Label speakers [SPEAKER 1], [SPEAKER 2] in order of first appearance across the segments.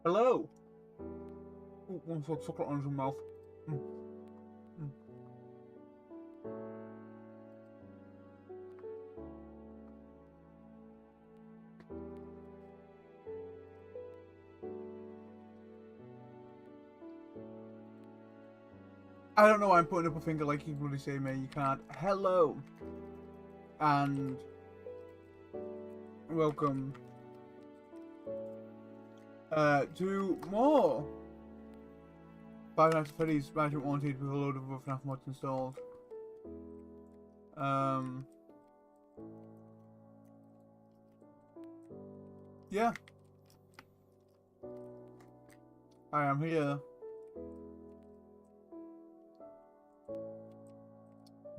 [SPEAKER 1] Hello. Ooh, one sort of chocolate on his mouth. Mm. Mm. I don't know why I'm putting up a finger like you bloody say, mate. You can't. Hello. And welcome to more Five Nights at Freddy's Management Wanted with a load of other Fnaf mods installed. Yeah. I am here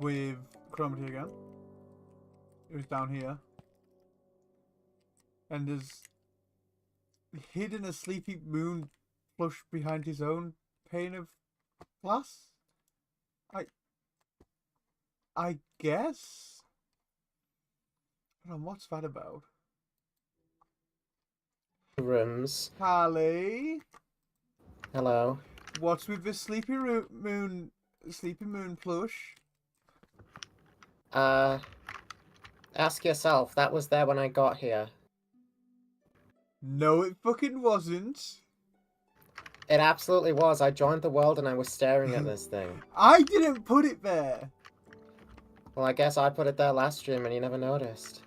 [SPEAKER 1] with Chromity again. It was down here. And there's hidden a sleepy moon flush behind his own pane of glass? I guess? I don't know, what's that about?
[SPEAKER 2] Rooms.
[SPEAKER 1] Harley?
[SPEAKER 2] Hello.
[SPEAKER 1] What's with the sleepy moon plush?
[SPEAKER 2] Ask yourself, that was there when I got here.
[SPEAKER 1] No, it fucking wasn't.
[SPEAKER 2] It absolutely was. I joined the world and I was staring at this thing.
[SPEAKER 1] I didn't put it there.
[SPEAKER 2] Well, I guess I put it there last stream and you never noticed.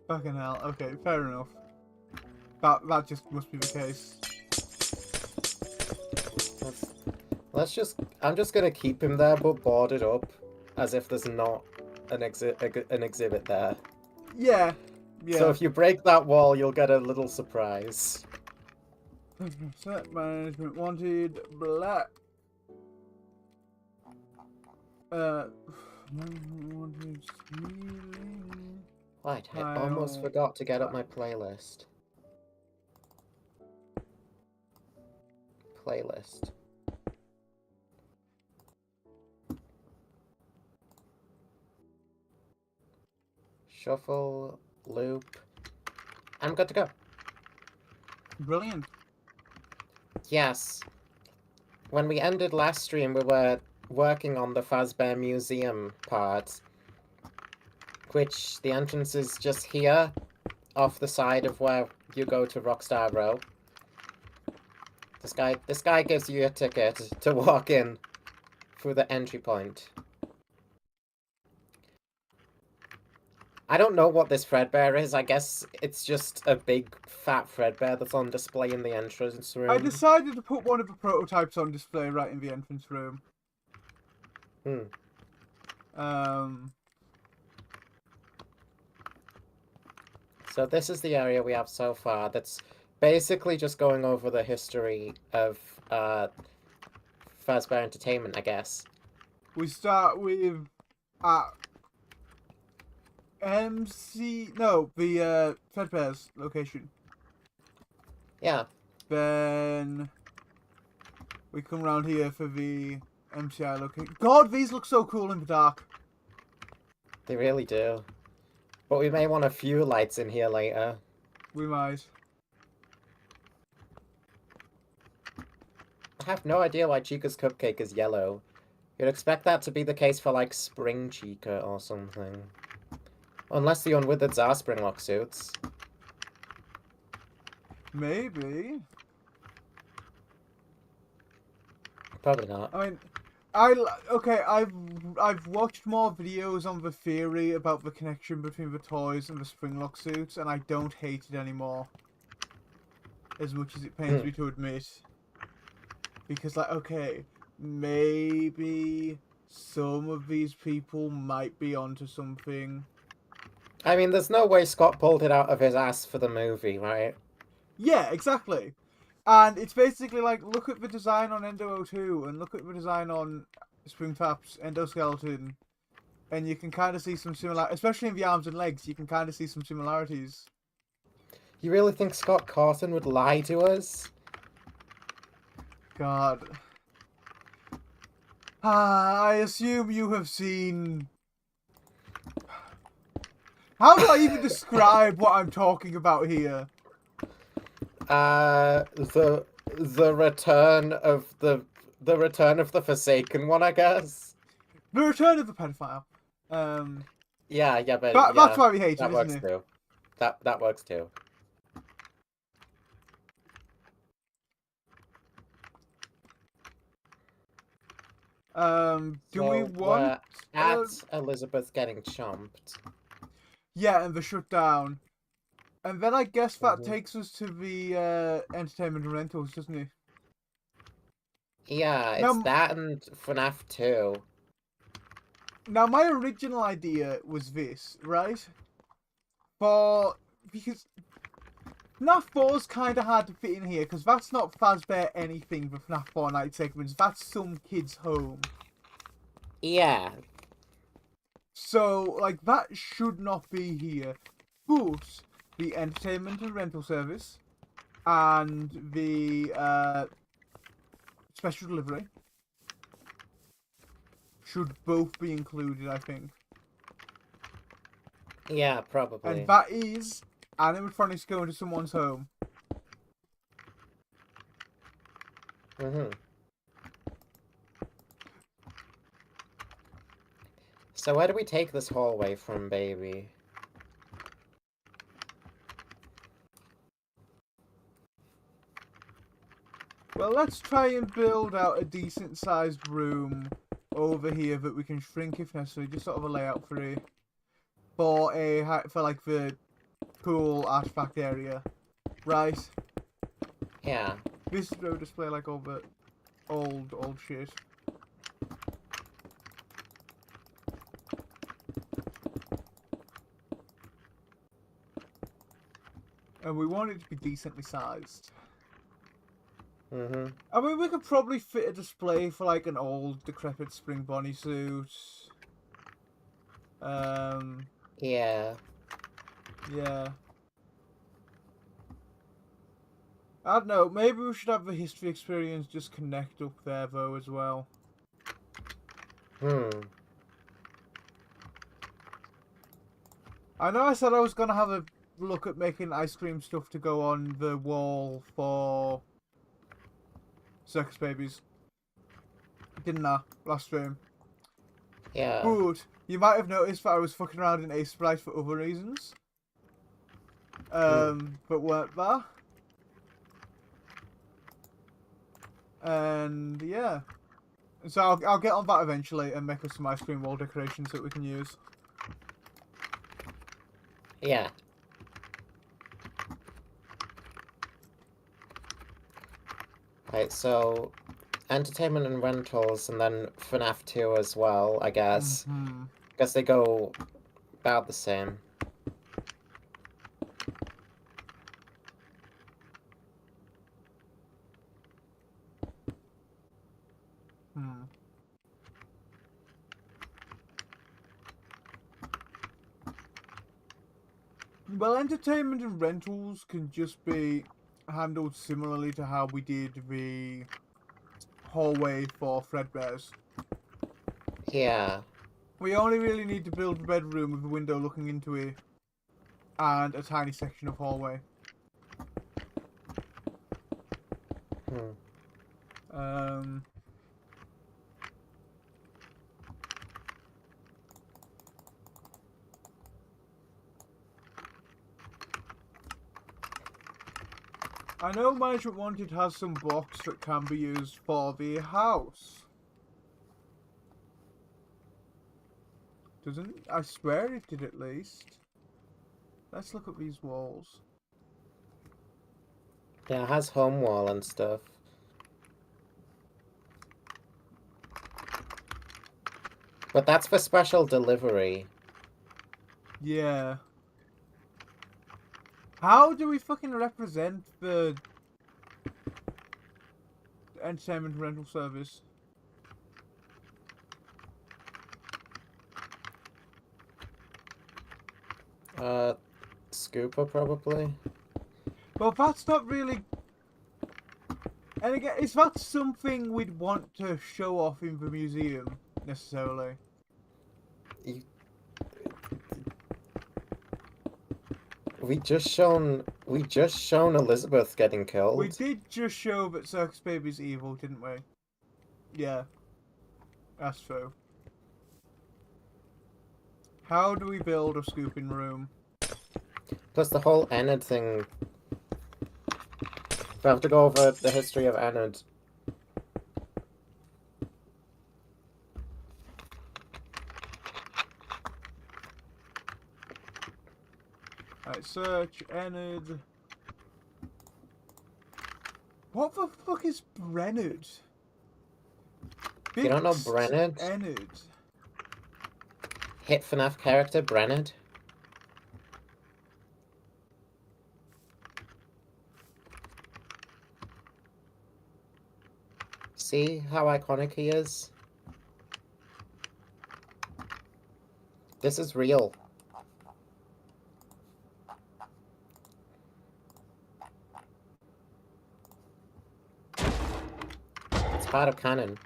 [SPEAKER 1] Fucking hell. Okay, fair enough. That just must be the case.
[SPEAKER 2] I'm just gonna keep him there, but board it up, as if there's not an exhibit there.
[SPEAKER 1] Yeah. Yeah.
[SPEAKER 2] So if you break that wall, you'll get a little surprise.
[SPEAKER 1] Set management wanted black. Management wanted stealing.
[SPEAKER 2] Right, I almost forgot to get up my playlist. Playlist. Shuffle, loop. I'm good to go.
[SPEAKER 1] Brilliant.
[SPEAKER 2] Yes. When we ended last stream, we were working on the Fazbear Museum part, which the entrance is just here, off the side of where you go to Rockstar Row. This guy gives you a ticket to walk in through the entry point. I don't know what this Fredbear is. I guess it's just a big, fat Fredbear that's on display in the entrance room.
[SPEAKER 1] I decided to put one of the prototypes on display right in the entrance room.
[SPEAKER 2] So this is the area we have so far. That's basically just going over the history of Fazbear Entertainment, I guess.
[SPEAKER 1] We start with the Fredbear's location.
[SPEAKER 2] Yeah.
[SPEAKER 1] Then we come around here for the MCI location. God, these look so cool in the dark.
[SPEAKER 2] They really do. But we may want a few lights in here later.
[SPEAKER 1] We might.
[SPEAKER 2] I have no idea why Chica's cupcake is yellow. You'd expect that to be the case for, like, Spring Chica or something. Unless the Unwitheds are Springlock suits.
[SPEAKER 1] Maybe.
[SPEAKER 2] Probably not.
[SPEAKER 1] I mean, I've watched more videos on the theory about the connection between the toys and the Springlock suits, and I don't hate it anymore. As much as it pains me to admit. Because, like, okay, maybe some of these people might be onto something.
[SPEAKER 2] I mean, there's no way Scott pulled it out of his ass for the movie, right?
[SPEAKER 1] Yeah, exactly. And it's basically like, look at the design on Endo 02 and look at the design on Springtrap's Endoskeleton, and you can kind of see some similar, especially in the arms and legs, you can kind of see some similarities.
[SPEAKER 2] You really think Scott Cawthon would lie to us?
[SPEAKER 1] God. I assume you have seen How do I even describe what I'm talking about here?
[SPEAKER 2] The return of the Forsaken one, I guess.
[SPEAKER 1] The return of the pedophile.
[SPEAKER 2] Yeah, but
[SPEAKER 1] That's why we hate
[SPEAKER 2] that
[SPEAKER 1] it,
[SPEAKER 2] works
[SPEAKER 1] isn't it?
[SPEAKER 2] too. That works too.
[SPEAKER 1] Do we
[SPEAKER 2] So
[SPEAKER 1] want?
[SPEAKER 2] we're at Elizabeth getting chomped.
[SPEAKER 1] Yeah, and the shutdown. And then I guess that
[SPEAKER 2] Mhm.
[SPEAKER 1] takes us to the entertainment and rentals, doesn't it?
[SPEAKER 2] Yeah, it's
[SPEAKER 1] Now,
[SPEAKER 2] that and Fnaf 2.
[SPEAKER 1] now my original idea was this, right? Because FNAF 4's kind of hard to fit in here, because that's not Fazbear anything for FNAF 4 night segments. That's some kid's home.
[SPEAKER 2] Yeah.
[SPEAKER 1] So, like, that should not be here. But the entertainment and rental service and the special delivery should both be included, I think.
[SPEAKER 2] Yeah, probably.
[SPEAKER 1] And that is animatronics going to someone's home.
[SPEAKER 2] Mm-hmm. So where do we take this hallway from, baby?
[SPEAKER 1] Well, let's try and build out a decent sized room over here that we can shrink if necessary. Just sort of a layout for it. For like the cool artifact area. Right.
[SPEAKER 2] Yeah.
[SPEAKER 1] This is where we display like all the old shit. And we want it to be decently sized.
[SPEAKER 2] Mm-hmm.
[SPEAKER 1] I mean, we could probably fit a display for like an old decrepit spring bonnie suit.
[SPEAKER 2] Yeah.
[SPEAKER 1] Yeah. I don't know, maybe we should have the history experience just connect up there though as well. I know I said I was gonna have a look at making ice cream stuff to go on the wall for Circus Babies. Didn't I? Last stream.
[SPEAKER 2] Yeah.
[SPEAKER 1] But you might have noticed that I was fucking around in Ace Sprite for other reasons. But weren't there. And yeah. So I'll get on that eventually and make us some ice cream wall decorations that we can use.
[SPEAKER 2] Yeah. Right, so entertainment and rentals, and then FNAF 2 as well, I guess. Guess they go about the same.
[SPEAKER 1] Well, entertainment and rentals can just be handled similarly to how we did the hallway for Fredbear's.
[SPEAKER 2] Yeah.
[SPEAKER 1] We only really need to build a bedroom with a window looking into it and a tiny section of hallway. I know Management Wanted has some blocks that can be used for the house. Doesn't it? I swear it did at least. Let's look at these walls.
[SPEAKER 2] Yeah, it has home wall and stuff. But that's for special delivery.
[SPEAKER 1] Yeah. How do we fucking represent the entertainment rental service?
[SPEAKER 2] Scooper probably?
[SPEAKER 1] Well, that's not really... And again, is that something we'd want to show off in the museum, necessarily?
[SPEAKER 2] We just shown Elizabeth getting killed.
[SPEAKER 1] We did just show that Circus Baby's evil, didn't we? Yeah. That's true. How do we build a scooping room?
[SPEAKER 2] Plus the whole Enid thing. We have to go over the history of Enid.
[SPEAKER 1] Alright, search Enid. What the fuck is Brennard?
[SPEAKER 2] You don't know Brennard?
[SPEAKER 1] Enid.
[SPEAKER 2] Hit FNAF character, Brennard. See how iconic he is? This is real. It's part of canon.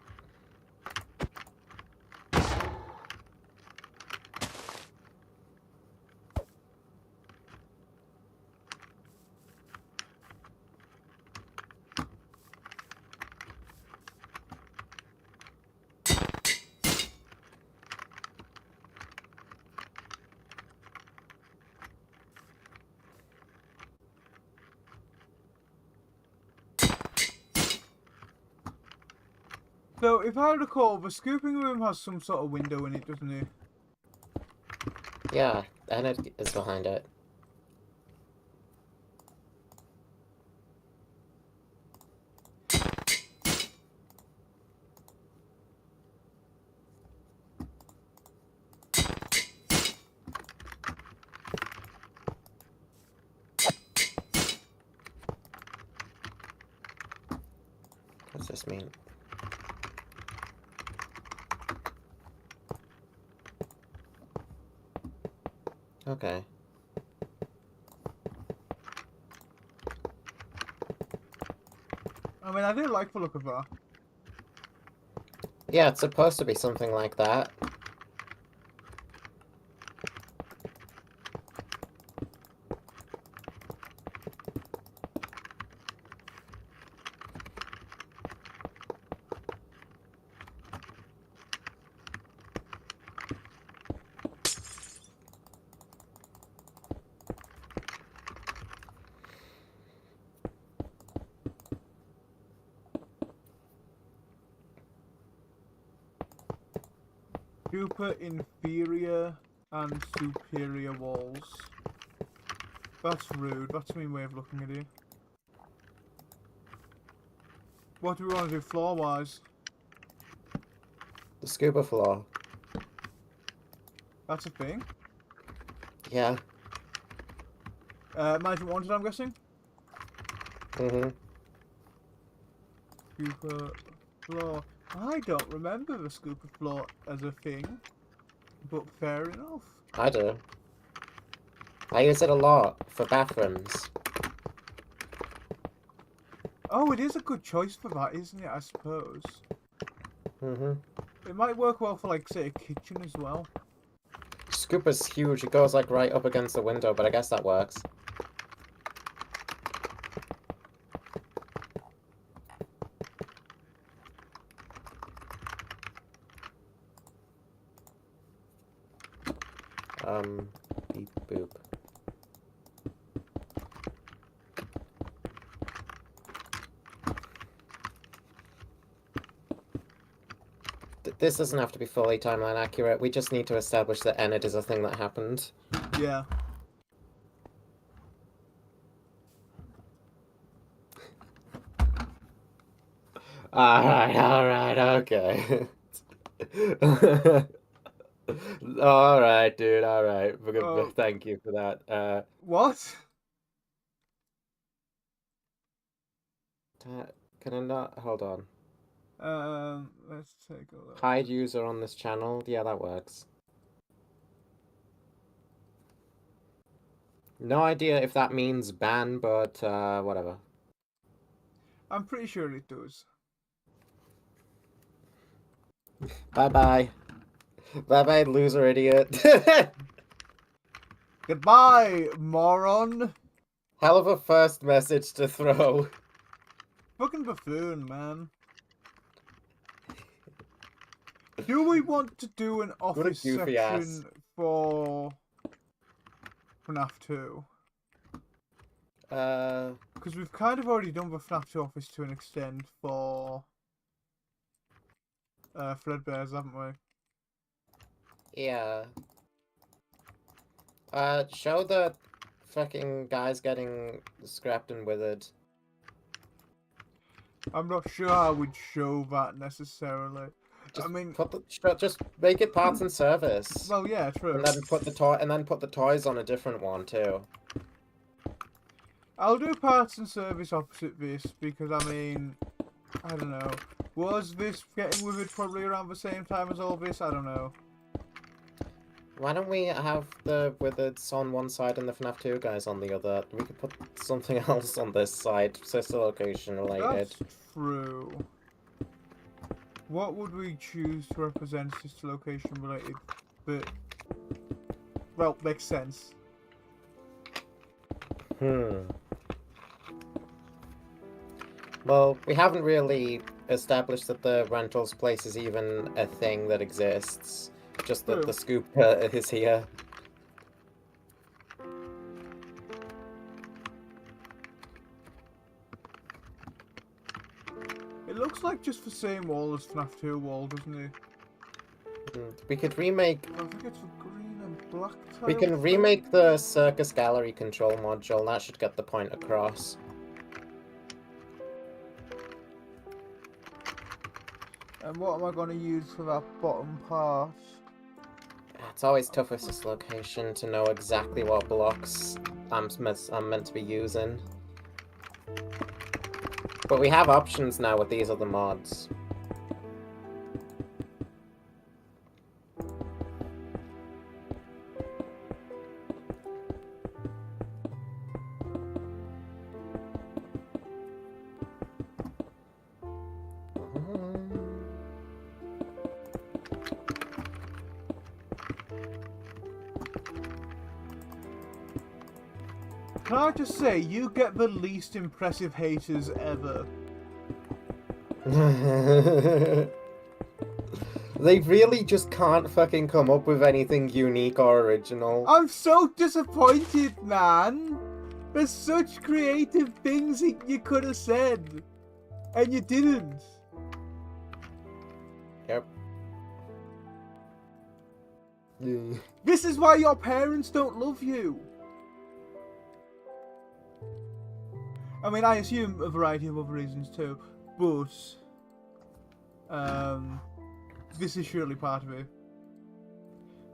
[SPEAKER 1] So, if I recall, the scooping room has some sort of window in it, doesn't it?
[SPEAKER 2] Yeah, Enid is behind it. What does this mean? Okay.
[SPEAKER 1] I mean, I didn't like the look of that.
[SPEAKER 2] Yeah, it's supposed to be something like that.
[SPEAKER 1] Super inferior and superior walls. That's rude. That's a mean way of looking at you. What do we want to do floor-wise?
[SPEAKER 2] The scuba floor.
[SPEAKER 1] That's a thing.
[SPEAKER 2] Yeah.
[SPEAKER 1] Management wanted, I'm guessing?
[SPEAKER 2] Mm-hmm.
[SPEAKER 1] Scooper floor. I don't remember the scooper floor as a thing, but fair enough.
[SPEAKER 2] I do. I use it a lot for bathrooms.
[SPEAKER 1] Oh, it is a good choice for that, isn't it, I suppose?
[SPEAKER 2] Mm-hmm.
[SPEAKER 1] It might work well for, like, say, a kitchen as well.
[SPEAKER 2] Scooper's huge. It goes, like, right up against the window, but I guess that works. Beep boop. This doesn't have to be fully timeline accurate. We just need to establish that Enid is a thing that happened.
[SPEAKER 1] Yeah.
[SPEAKER 2] Alright, okay. Alright, dude, alright. Thank you for that.
[SPEAKER 1] What?
[SPEAKER 2] Can I not? Hold on.
[SPEAKER 1] Let's take a look.
[SPEAKER 2] Hide user on this channel? Yeah, that works. No idea if that means ban, but whatever.
[SPEAKER 1] I'm pretty sure it does.
[SPEAKER 2] Bye-bye. Bye-bye, loser idiot.
[SPEAKER 1] Goodbye, moron.
[SPEAKER 2] Hell of a first message to throw.
[SPEAKER 1] Fucking buffoon, man. Do we want to do an
[SPEAKER 2] What a
[SPEAKER 1] office
[SPEAKER 2] goofy
[SPEAKER 1] section
[SPEAKER 2] ass.
[SPEAKER 1] for FNAF 2?
[SPEAKER 2] Uh,
[SPEAKER 1] Because we've kind of already done the FNAF 2 office to an extent for Fredbear's, haven't we?
[SPEAKER 2] yeah. Show the fucking guys getting scrapped and withered.
[SPEAKER 1] I'm not sure how we'd show that necessarily.
[SPEAKER 2] Just
[SPEAKER 1] I mean,
[SPEAKER 2] just make it parts and service.
[SPEAKER 1] well, yeah, true.
[SPEAKER 2] And then put the toys on a different one too.
[SPEAKER 1] I'll do parts and service opposite this because I mean, I don't know. Was this getting withered probably around the same time as all this? I don't know.
[SPEAKER 2] Why don't we have the witheds on one side and the FNAF 2 guys on the other? We could put something else on this side, sister location related.
[SPEAKER 1] That's true. What would we choose to represent sister location related? But well, makes sense.
[SPEAKER 2] Well, we haven't really established that the rentals place is even a thing that exists. Just that the scoop is here.
[SPEAKER 1] It looks like just the same wall as FNAF 2 wall, doesn't it?
[SPEAKER 2] We could remake...
[SPEAKER 1] I think it's a green and black tile.
[SPEAKER 2] We can remake the circus gallery control module, and that should get the point across.
[SPEAKER 1] And what am I going to use for that bottom part?
[SPEAKER 2] It's always tough with this location to know exactly what blocks I'm meant to be using. But we have options now with these other mods.
[SPEAKER 1] Can I just say, you get the least impressive haters ever.
[SPEAKER 2] They really just can't fucking come up with anything unique or original.
[SPEAKER 1] I'm so disappointed, man. There's such creative things you could have said, and you didn't.
[SPEAKER 2] Yep.
[SPEAKER 1] This is why your parents don't love you. I mean, I assume a variety of other reasons too, but this is surely part of it.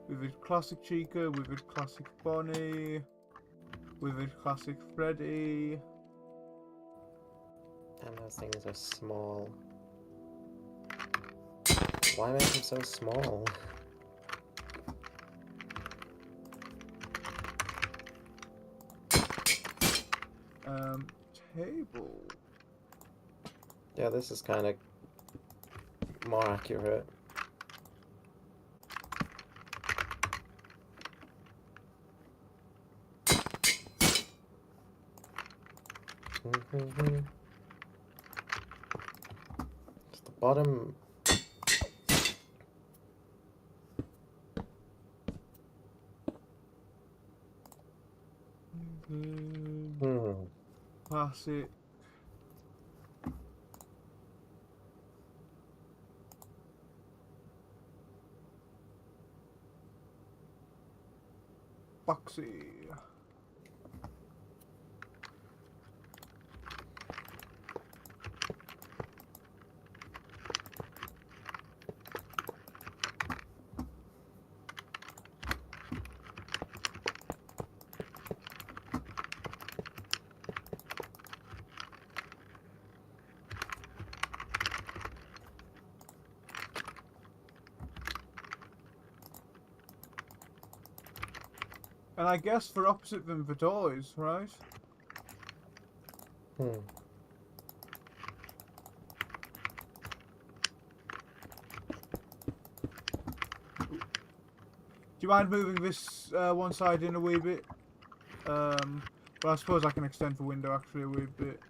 [SPEAKER 1] With a classic Chica, with a classic Bonnie, with a classic Freddy.
[SPEAKER 2] And those things are small. Why make them so small?
[SPEAKER 1] Table.
[SPEAKER 2] Yeah, this is kind of more accurate. It's the bottom.
[SPEAKER 1] Classic. Boxy. And I guess for opposite them for toys, right? you mind moving this one side in a wee bit? But I suppose I can extend the window actually a wee bit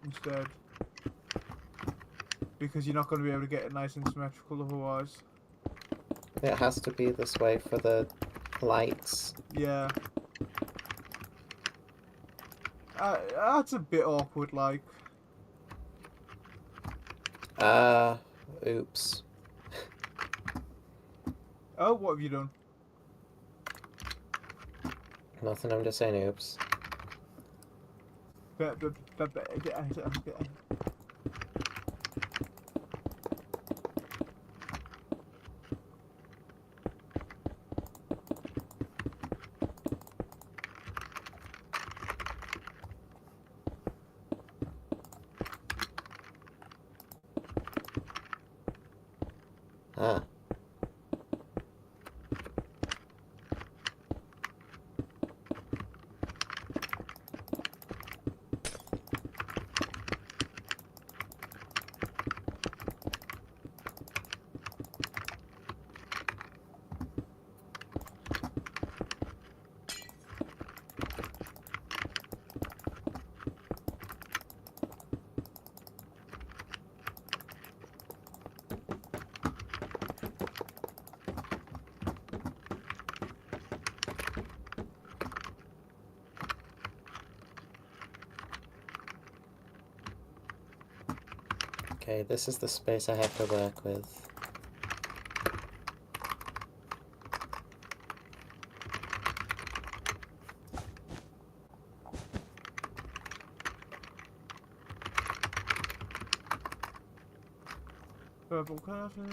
[SPEAKER 1] instead. Because you're not going to be able to get it nice and symmetrical otherwise.
[SPEAKER 2] It has to be this way for the lights.
[SPEAKER 1] Yeah. That's a bit awkward, like.
[SPEAKER 2] Oops.
[SPEAKER 1] Oh, what have you done?
[SPEAKER 2] Nothing, I'm just saying oops. Ah. Okay, this is the space I have to work with.
[SPEAKER 1] Purple curtain.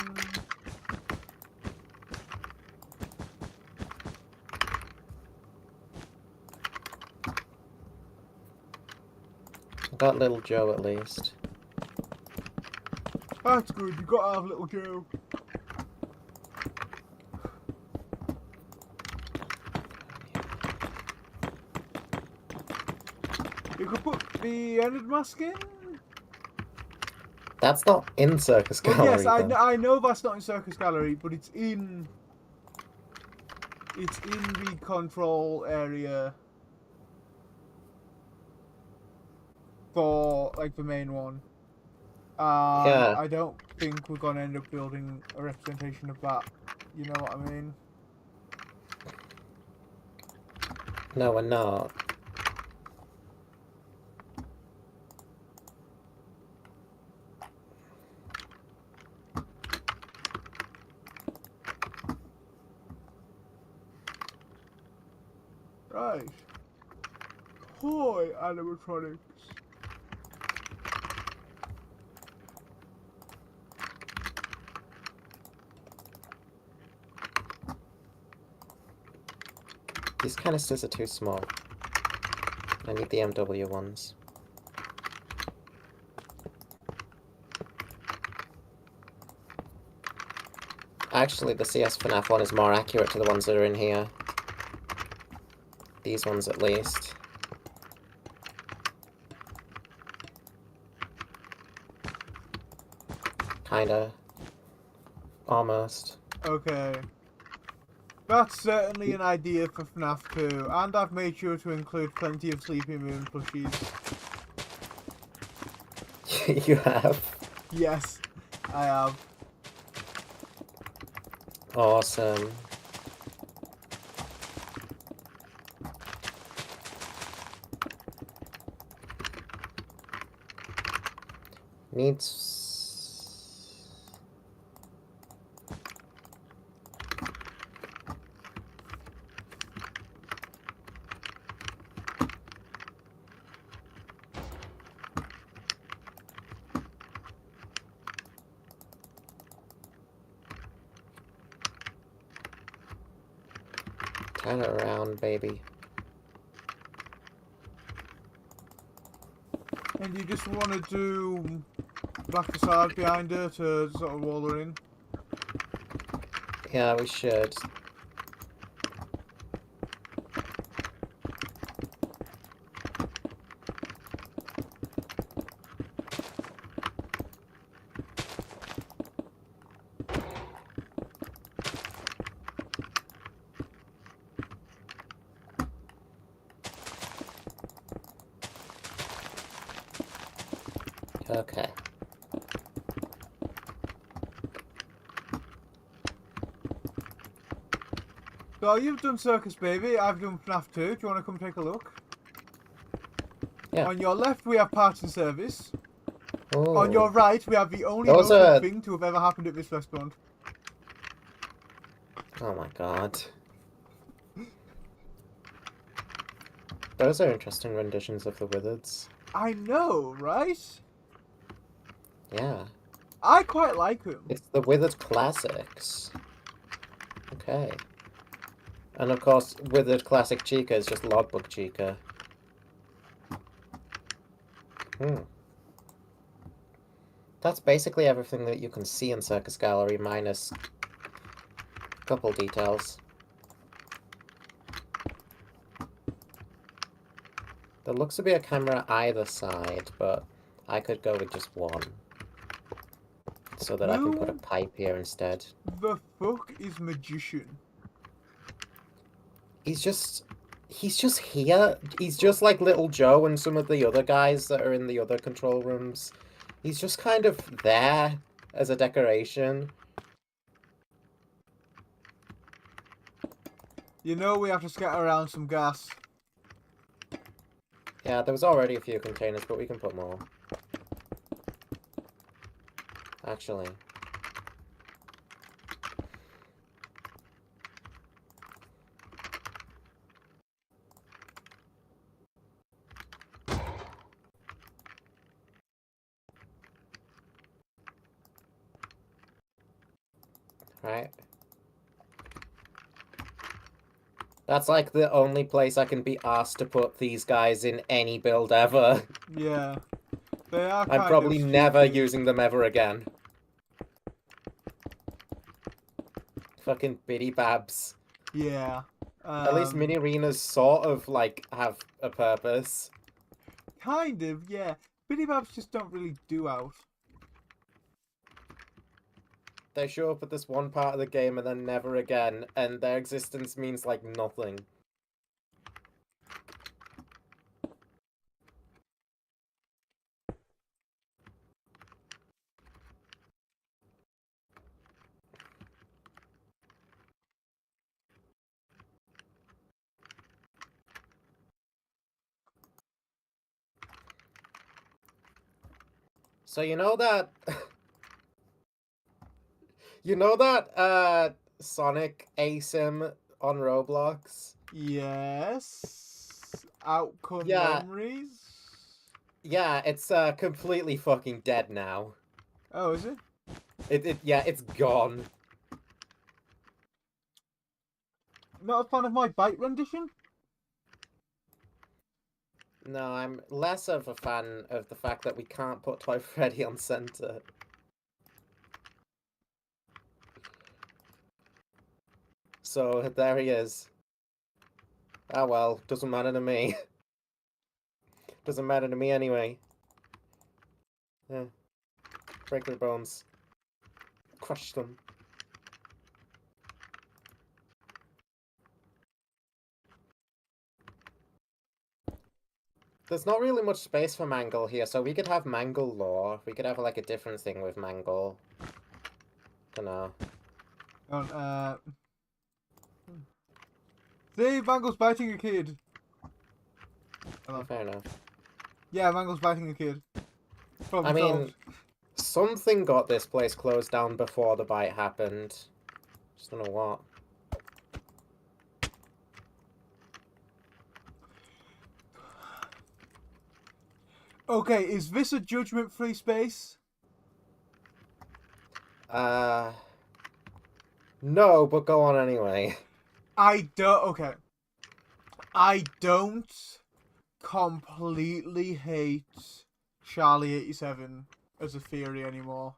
[SPEAKER 2] I got little Joe at least.
[SPEAKER 1] That's good, you got to have little Joe. You could put the Enid mask in?
[SPEAKER 2] That's not in Circus
[SPEAKER 1] Well,
[SPEAKER 2] Gallery,
[SPEAKER 1] yes,
[SPEAKER 2] though.
[SPEAKER 1] I know that's not in Circus Gallery, but it's in the control area for like the main one.
[SPEAKER 2] Yeah.
[SPEAKER 1] I don't think we're gonna end up building a representation of that. You know what I mean?
[SPEAKER 2] No, we're not.
[SPEAKER 1] Right. Hoi, animatronics.
[SPEAKER 2] These canisters are too small. I need the MW ones. Actually, the CS Fnaf one is more accurate to the ones that are in here. These ones, at least. Kinda. Almost.
[SPEAKER 1] Okay. That's certainly an idea for FNAF 2, and I've made sure to include plenty of Sleeping Moon plushies.
[SPEAKER 2] You have?
[SPEAKER 1] Yes, I have.
[SPEAKER 2] Awesome. Needs... Turn it around, baby.
[SPEAKER 1] And you just want to do black facade behind her to sort of wall her in?
[SPEAKER 2] Yeah, we should. Okay.
[SPEAKER 1] So you've done Circus Baby, I've done Fnaf 2. Do you want to come take a look?
[SPEAKER 2] Yeah.
[SPEAKER 1] On your left, we have Parts and Service.
[SPEAKER 2] Ooh.
[SPEAKER 1] On your right, we have the only
[SPEAKER 2] Those
[SPEAKER 1] local
[SPEAKER 2] are...
[SPEAKER 1] thing to have ever happened at this restaurant.
[SPEAKER 2] Oh my god. Those are interesting renditions of the Wizards.
[SPEAKER 1] I know, right?
[SPEAKER 2] Yeah.
[SPEAKER 1] I quite like them.
[SPEAKER 2] It's the Withered Classics. Okay. And of course, Withered Classic Chica is just Logbook Chica. That's basically everything that you can see in Circus Gallery, minus a couple details. There looks to be a camera either side, but I could go with just one. So that I can put a pipe here instead.
[SPEAKER 1] The fuck is Magician?
[SPEAKER 2] He's just here. He's just like Little Joe and some of the other guys that are in the other control rooms. He's just kind of there as a decoration.
[SPEAKER 1] You know we have to scatter around some gas.
[SPEAKER 2] Yeah, there was already a few containers, but we can put more. Actually. Right. That's like the only place I can be asked to put these guys in any build ever.
[SPEAKER 1] Yeah. They are
[SPEAKER 2] I'm probably never using them ever again. Fucking Biddy Babs.
[SPEAKER 1] Yeah.
[SPEAKER 2] At least mini arenas sort of like have a purpose.
[SPEAKER 1] Kind of, yeah. Biddy Babs just don't really do out.
[SPEAKER 2] They show up at this one part of the game and then never again, and their existence means like nothing. So you know that Sonic ASIM on Roblox?
[SPEAKER 1] Yes. Outcome
[SPEAKER 2] Yeah.
[SPEAKER 1] memories.
[SPEAKER 2] Yeah, it's completely fucking dead now.
[SPEAKER 1] Oh, is it?
[SPEAKER 2] Yeah, it's gone.
[SPEAKER 1] Not a fan of my bite rendition?
[SPEAKER 2] No, I'm less of a fan of the fact that we can't put Toy Freddy on center. So, there he is. Ah well, doesn't matter to me. Doesn't matter to me anyway. Yeah. Break their bones. Crush them. There's not really much space for Mangle here, so we could have Mangle lore. We could have like a different thing with Mangle. Dunno.
[SPEAKER 1] See, Mangle's biting a kid.
[SPEAKER 2] Oh, fair enough.
[SPEAKER 1] Yeah, Mangle's biting a kid. Problem
[SPEAKER 2] I mean,
[SPEAKER 1] solved.
[SPEAKER 2] something got this place closed down before the bite happened. Just don't know what.
[SPEAKER 1] Okay, is this a judgment-free space?
[SPEAKER 2] No, but go on anyway.
[SPEAKER 1] Okay. I don't completely hate Charlie 87 as a theory anymore.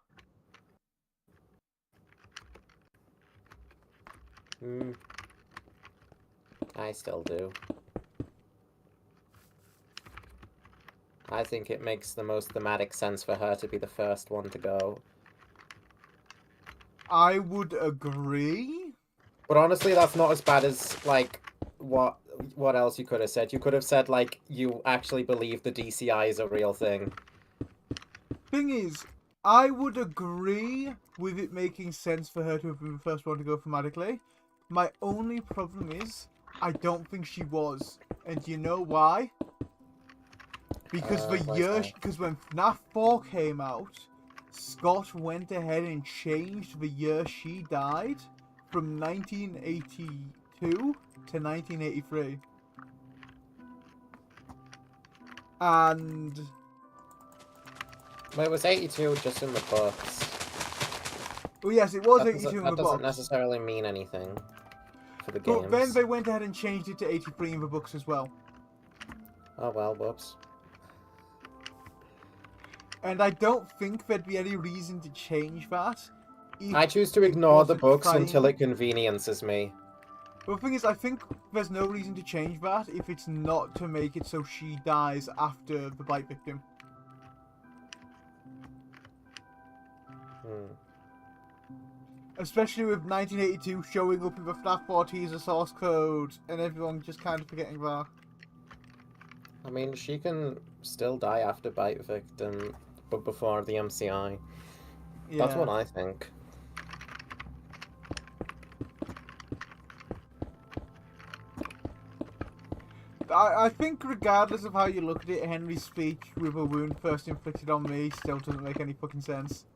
[SPEAKER 2] I still do. I think it makes the most thematic sense for her to be the first one to go.
[SPEAKER 1] I would agree.
[SPEAKER 2] But honestly, that's not as bad as, like, what else you could have said. You could have said, like, you actually believe the DCI is a real thing.
[SPEAKER 1] Thing is, I would agree with it making sense for her to have been the first one to go thematically. My only problem is, I don't think she was. And do you know why? Because
[SPEAKER 2] Why is that?
[SPEAKER 1] because when FNAF 4 came out, Scott went ahead and changed the year she died from 1982 to 1983. And
[SPEAKER 2] Well, it was 82 just in the books.
[SPEAKER 1] well, yes, it was
[SPEAKER 2] That
[SPEAKER 1] 82 in the
[SPEAKER 2] doesn't
[SPEAKER 1] box.
[SPEAKER 2] necessarily mean anything for the
[SPEAKER 1] But then
[SPEAKER 2] games.
[SPEAKER 1] they went ahead and changed it to 83 in the books as well.
[SPEAKER 2] Oh well, whoops.
[SPEAKER 1] And I don't think there'd be any reason to change that.
[SPEAKER 2] I choose to
[SPEAKER 1] it
[SPEAKER 2] ignore the
[SPEAKER 1] wasn't
[SPEAKER 2] books until
[SPEAKER 1] trying-
[SPEAKER 2] it conveniences me.
[SPEAKER 1] But the thing is, I think there's no reason to change that if it's not to make it so she dies after the bite victim. Especially with 1982 showing up in the Fnaf 4 teaser source code, and everyone just kind of forgetting that.
[SPEAKER 2] I mean, she can still die after bite victim, but before the MCI.
[SPEAKER 1] Yeah.
[SPEAKER 2] That's what I think.
[SPEAKER 1] I think regardless of how you look at it, Henry's speech with a wound first inflicted on me still doesn't make any fucking sense.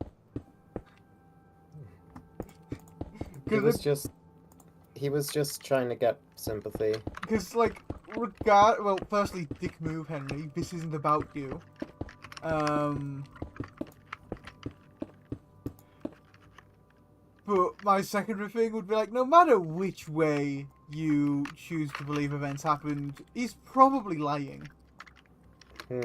[SPEAKER 2] He was just trying to get sympathy.
[SPEAKER 1] Because, like, well, firstly, dick move, Henry. This isn't about you. But my secondary thing would be like, no matter which way you choose to believe events happened, he's probably lying.
[SPEAKER 2] Hmm.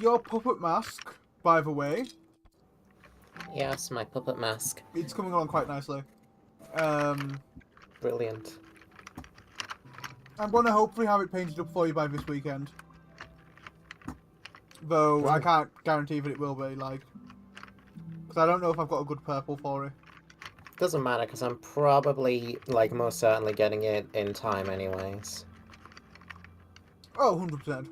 [SPEAKER 1] Your puppet mask, by the way,
[SPEAKER 2] Yes, my puppet mask.
[SPEAKER 1] it's coming along quite nicely.
[SPEAKER 2] Brilliant.
[SPEAKER 1] I'm going to hopefully have it painted up for you by this weekend. Though I
[SPEAKER 2] Oh.
[SPEAKER 1] can't guarantee that it will be, like... Because I don't know if I've got a good purple for it.
[SPEAKER 2] Doesn't matter, because I'm probably, like, most certainly getting it in time anyways.
[SPEAKER 1] Oh, 100%.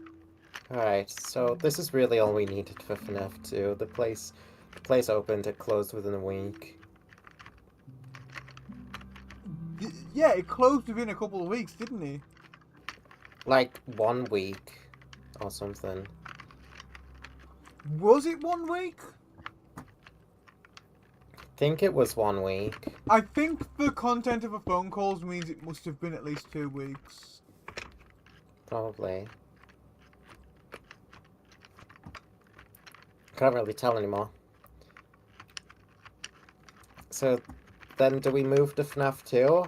[SPEAKER 2] Alright, so this is really all we needed for FNAF 2. The place opened, it closed within a week.
[SPEAKER 1] Yeah, it closed within a couple of weeks, didn't it?
[SPEAKER 2] Like, 1 week or something.
[SPEAKER 1] Was it 1 week?
[SPEAKER 2] I think it was 1 week.
[SPEAKER 1] I think the content of the phone calls means it must have been at least 2 weeks.
[SPEAKER 2] Probably. Can't really tell anymore. So, then do we move to FNAF 2?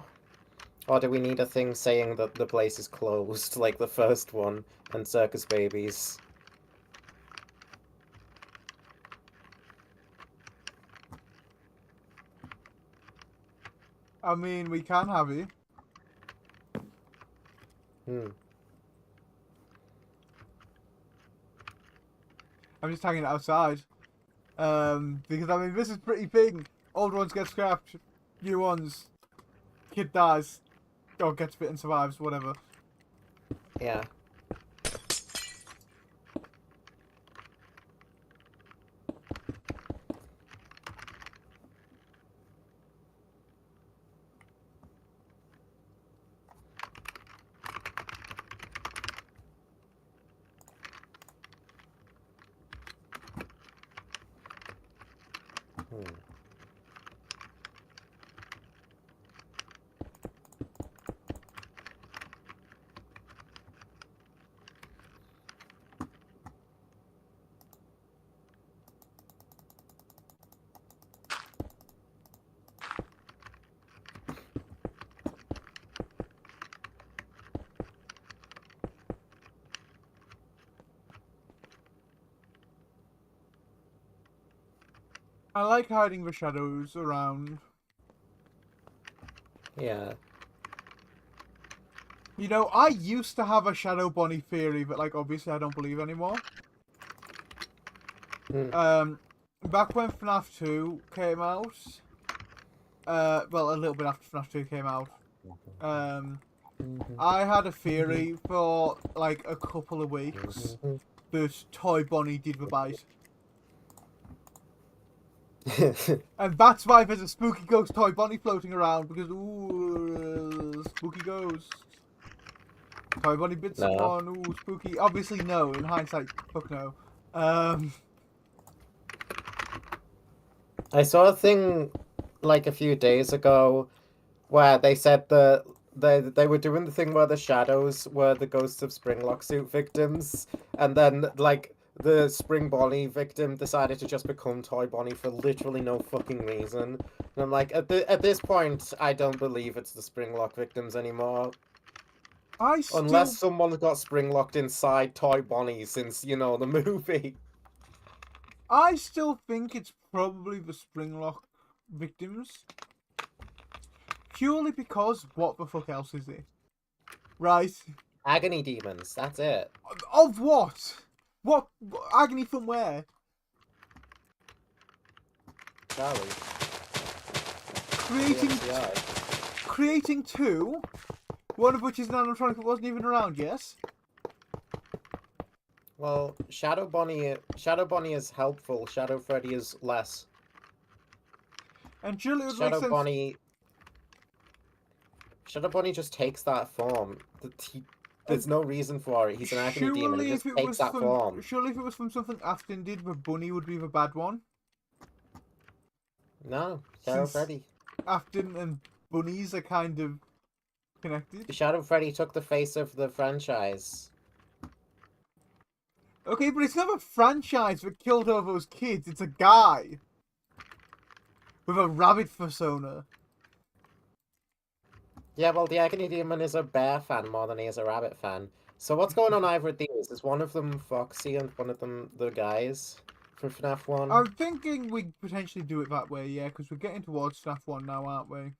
[SPEAKER 2] Or do we need a thing saying that the place is closed, like the first one, and Circus Babies?
[SPEAKER 1] I mean, we can have it. I'm just hanging it outside. Because, I mean, this is pretty big. Old ones get scrapped. New ones. Kid dies. Or gets bit and survives, whatever.
[SPEAKER 2] Yeah.
[SPEAKER 1] I like hiding the shadows around.
[SPEAKER 2] Yeah.
[SPEAKER 1] You know, I used to have a Shadow Bonnie theory, but like obviously I don't believe anymore. Back when FNAF 2 came out, well, a little bit after FNAF 2 came out, I had a theory for like a couple of weeks that Toy Bonnie did the bite. And that's why there's a spooky ghost Toy Bonnie floating around, because, ooh, spooky ghost. Toy Bonnie bit someone, ooh, spooky. Obviously, no, in hindsight, fuck no.
[SPEAKER 2] I saw a thing like a few days ago where they said that they were doing the thing where the shadows were the ghosts of Springlock suit victims, and then like the Spring Bonnie victim decided to just become Toy Bonnie for literally no fucking reason. And I'm like, at this point, I don't believe it's the Springlock victims anymore. Unless someone's got Springlocked inside Toy Bonnie since, you know, the movie.
[SPEAKER 1] I still think it's probably the Springlock victims. Purely because what the fuck else is it? Right?
[SPEAKER 2] Agony demons, that's it.
[SPEAKER 1] Of what? What? Agony from where?
[SPEAKER 2] Charlie.
[SPEAKER 1] Creating two? One of which is an animatronic that wasn't even around, yes?
[SPEAKER 2] Well, Shadow Bonnie is helpful. Shadow Freddy is less.
[SPEAKER 1] And surely it would
[SPEAKER 2] Shadow
[SPEAKER 1] make sense.
[SPEAKER 2] Shadow Bonnie just takes that form. There's no reason for it. He's an agony demon. He just takes that form.
[SPEAKER 1] Surely if it was from something Afton did, the bunny would be the bad one.
[SPEAKER 2] No, Shadow Freddy.
[SPEAKER 1] Afton and bunnies are kind of connected.
[SPEAKER 2] Shadow Freddy took the face of the franchise.
[SPEAKER 1] Okay, but it's not a franchise that killed all those kids. It's a guy with a rabbit persona.
[SPEAKER 2] Yeah, well, the Agony Demon is a bear fan more than he is a rabbit fan. So what's going on either of these? Is one of them Foxy and one of them the guys from FNAF 1?
[SPEAKER 1] I'm thinking we potentially do it that way, yeah, because we're getting towards FNAF 1 now, aren't we?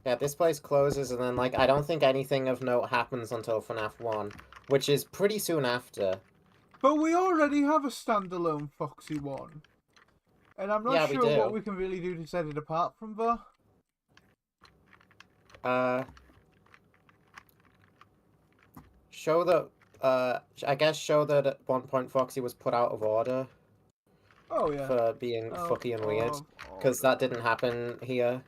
[SPEAKER 2] Yeah, this place closes and then, like, I don't think anything of note happens until FNAF 1, which is pretty soon after.
[SPEAKER 1] But we already have a standalone Foxy 1. And I'm not sure what we can really do to set it apart from the...
[SPEAKER 2] Show that, I guess show that at one point Foxy was put out of order.
[SPEAKER 1] Oh, yeah.
[SPEAKER 2] For being fucky and weird. Because that didn't happen here.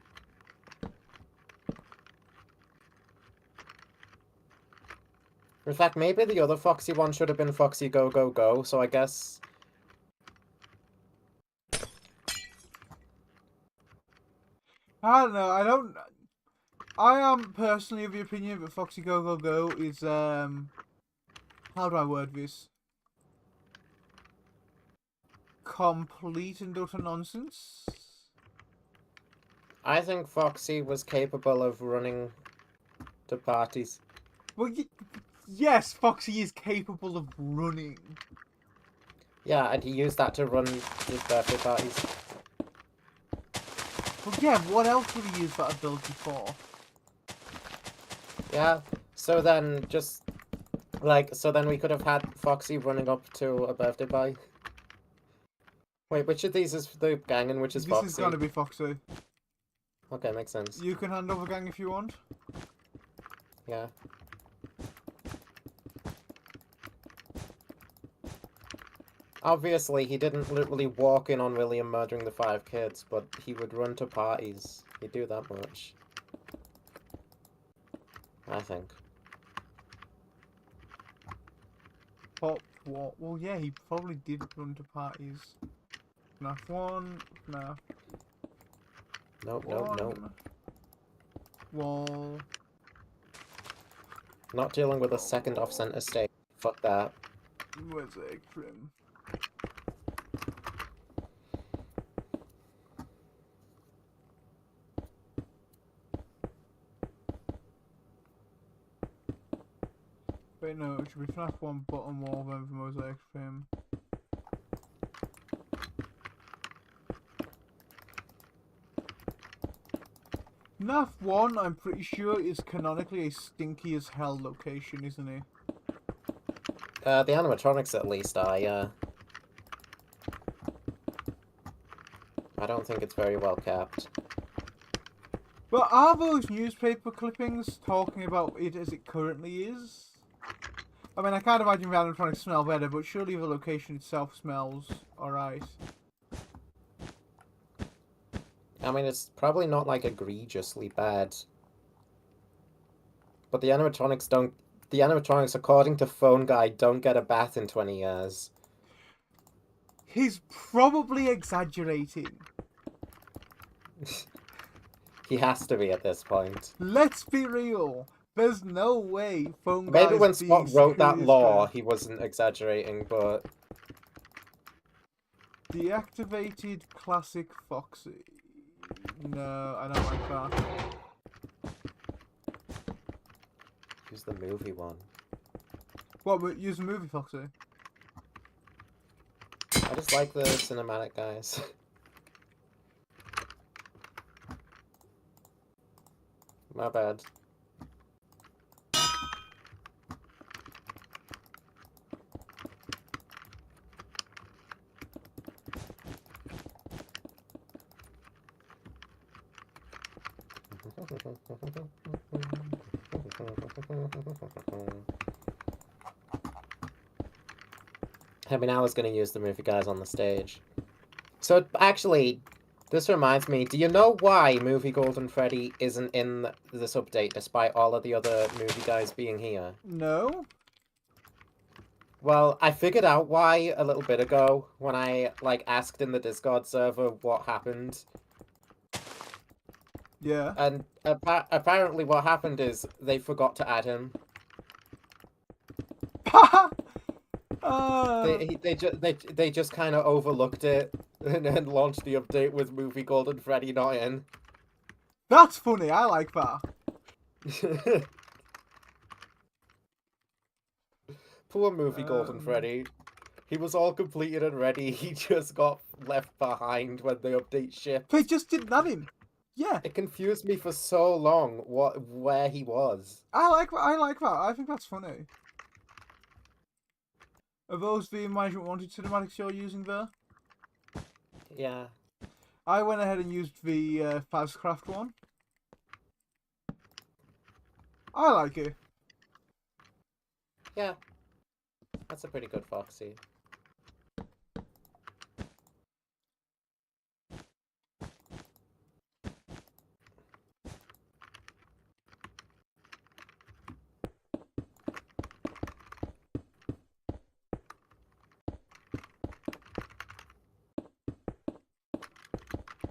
[SPEAKER 2] In fact, maybe the other Foxy one should have been Foxy Go Go Go, so I guess...
[SPEAKER 1] I don't know, I am personally of the opinion that Foxy Go Go Go is, how do I word this? Complete and utter nonsense.
[SPEAKER 2] I think Foxy was capable of running to parties.
[SPEAKER 1] Well, yes, Foxy is capable of running.
[SPEAKER 2] Yeah, and he used that to run his birthday parties.
[SPEAKER 1] Well, yeah, what else would he use that ability for?
[SPEAKER 2] Yeah, so then just, like, so then we could have had Foxy running up to a birthday party. Wait, which of these is the gang and which is Foxy?
[SPEAKER 1] This is gonna be Foxy.
[SPEAKER 2] Okay, makes sense.
[SPEAKER 1] You can hand over gang if you want.
[SPEAKER 2] Yeah. Obviously, he didn't literally walk in on William murdering the 5 kids, but he would run to parties. He'd do that much. I think.
[SPEAKER 1] What? Well, yeah, he probably did run to parties. FNAF 1, FNAF...
[SPEAKER 2] Nope.
[SPEAKER 1] Wall...
[SPEAKER 2] Not dealing with a second off-center state. Fuck that.
[SPEAKER 1] Where's Egg Trim? Wait, no, it should be FNAF 1 bottom wall, then for Mosaic Trim. Fnaf 1, I'm pretty sure, is canonically a stinky as hell location, isn't it?
[SPEAKER 2] The animatronics at least are, yeah. I don't think it's very well kept.
[SPEAKER 1] But are those newspaper clippings talking about it as it currently is? I mean, I can't imagine the animatronics smell better, but surely the location itself smells alright.
[SPEAKER 2] I mean, it's probably not, like, egregiously bad. But the animatronics don't... The animatronics, according to Phone Guy, don't get a bath in 20 years.
[SPEAKER 1] He's probably exaggerating.
[SPEAKER 2] He has to be at this point.
[SPEAKER 1] Let's be real. There's no way Phone
[SPEAKER 2] Maybe
[SPEAKER 1] Guy's
[SPEAKER 2] when
[SPEAKER 1] being
[SPEAKER 2] Spot wrote that
[SPEAKER 1] serious
[SPEAKER 2] law,
[SPEAKER 1] there.
[SPEAKER 2] he wasn't exaggerating, but...
[SPEAKER 1] Deactivated classic Foxy. No, I don't like that.
[SPEAKER 2] Who's the movie one?
[SPEAKER 1] What, we're using movie Foxy?
[SPEAKER 2] I just like the cinematic guys. My bad. I mean, I was going to use the movie guys on the stage. So, actually, this reminds me, do you know why Movie Golden Freddy isn't in this update, despite all of the other movie guys being here?
[SPEAKER 1] No?
[SPEAKER 2] Well, I figured out why a little bit ago, when I, like, asked in the Discord server what happened.
[SPEAKER 1] Yeah.
[SPEAKER 2] And apparently what happened is they forgot to add him. They just kind of overlooked it and then launched the update with Movie Golden Freddy not in.
[SPEAKER 1] That's funny, I like that.
[SPEAKER 2] Poor Movie Golden Freddy. He was all completed and ready. He just got left behind when the update shipped.
[SPEAKER 1] They just didn't have him. Yeah.
[SPEAKER 2] It confused me for so long where he was.
[SPEAKER 1] I like that. I think that's funny. Are those the management wanted cinematics you're using there?
[SPEAKER 2] Yeah.
[SPEAKER 1] I went ahead and used the Fazcraft one. I like it.
[SPEAKER 2] Yeah. That's a pretty good Foxy.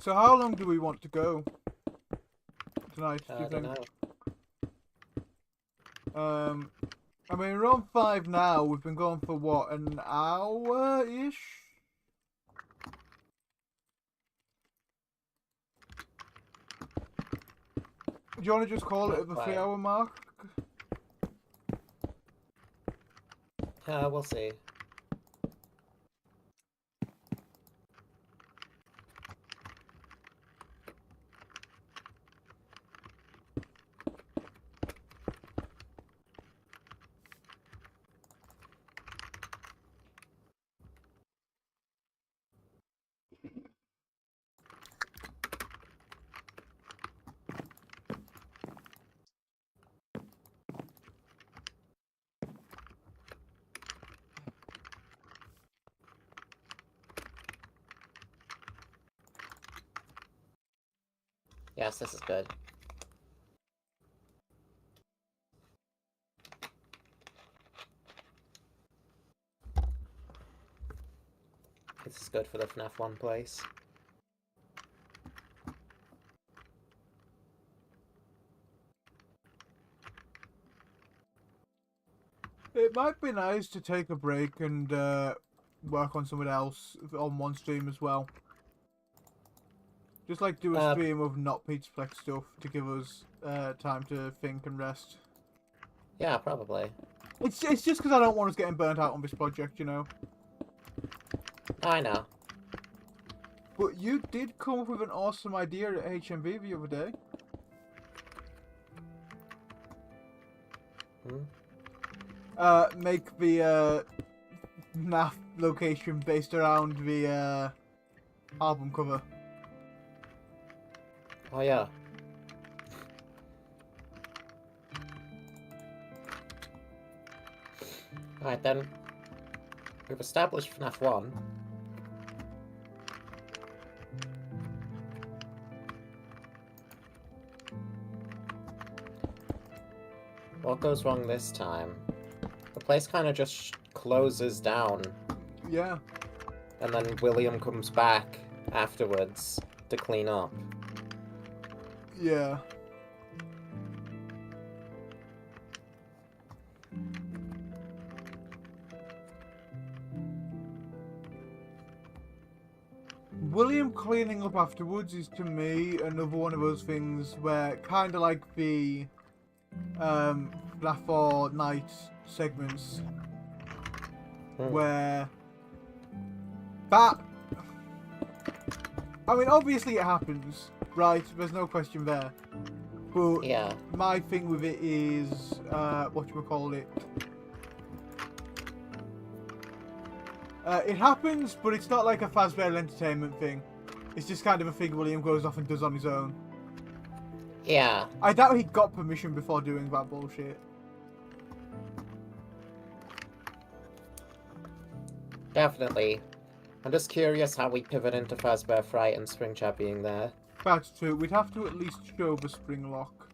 [SPEAKER 1] So how long do we want to go tonight? Do you
[SPEAKER 2] I don't
[SPEAKER 1] think?
[SPEAKER 2] know.
[SPEAKER 1] I mean, we're on 5 now. We've been going for what, an hour-ish? Do you want to just call it at the 3-hour mark?
[SPEAKER 2] We'll see. Yes, this is good. This is good for the FNAF 1 place.
[SPEAKER 1] It might be nice to take a break and work on something else on one stream as well. Just like do a stream of not Pizzaplex stuff to give us time to think and rest.
[SPEAKER 2] Yeah, probably.
[SPEAKER 1] It's just because I don't want us getting burnt out on this project, you know.
[SPEAKER 2] I know.
[SPEAKER 1] But you did come up with an awesome idea at HMV the other day. Make the Fnaf location based around the album cover.
[SPEAKER 2] Oh yeah. Alright then. We've established FNAF 1. What goes wrong this time? The place kind of just closes down.
[SPEAKER 1] Yeah.
[SPEAKER 2] And then William comes back afterwards to clean up.
[SPEAKER 1] Yeah. William cleaning up afterwards is, to me, another one of those things where, kind of like the Fnaf 4 night segments, where that, I mean, obviously it happens, right? There's no question there. But
[SPEAKER 2] yeah,
[SPEAKER 1] my thing with it is, whatchamacallit, it happens, but it's not like a Fazbear Entertainment thing. It's just kind of a thing William goes off and does on his own.
[SPEAKER 2] Yeah.
[SPEAKER 1] I doubt he got permission before doing that bullshit.
[SPEAKER 2] Definitely. I'm just curious how we pivot into Fazbear Fright and Springtrap being there.
[SPEAKER 1] That's true. We'd have to at least show the spring lock.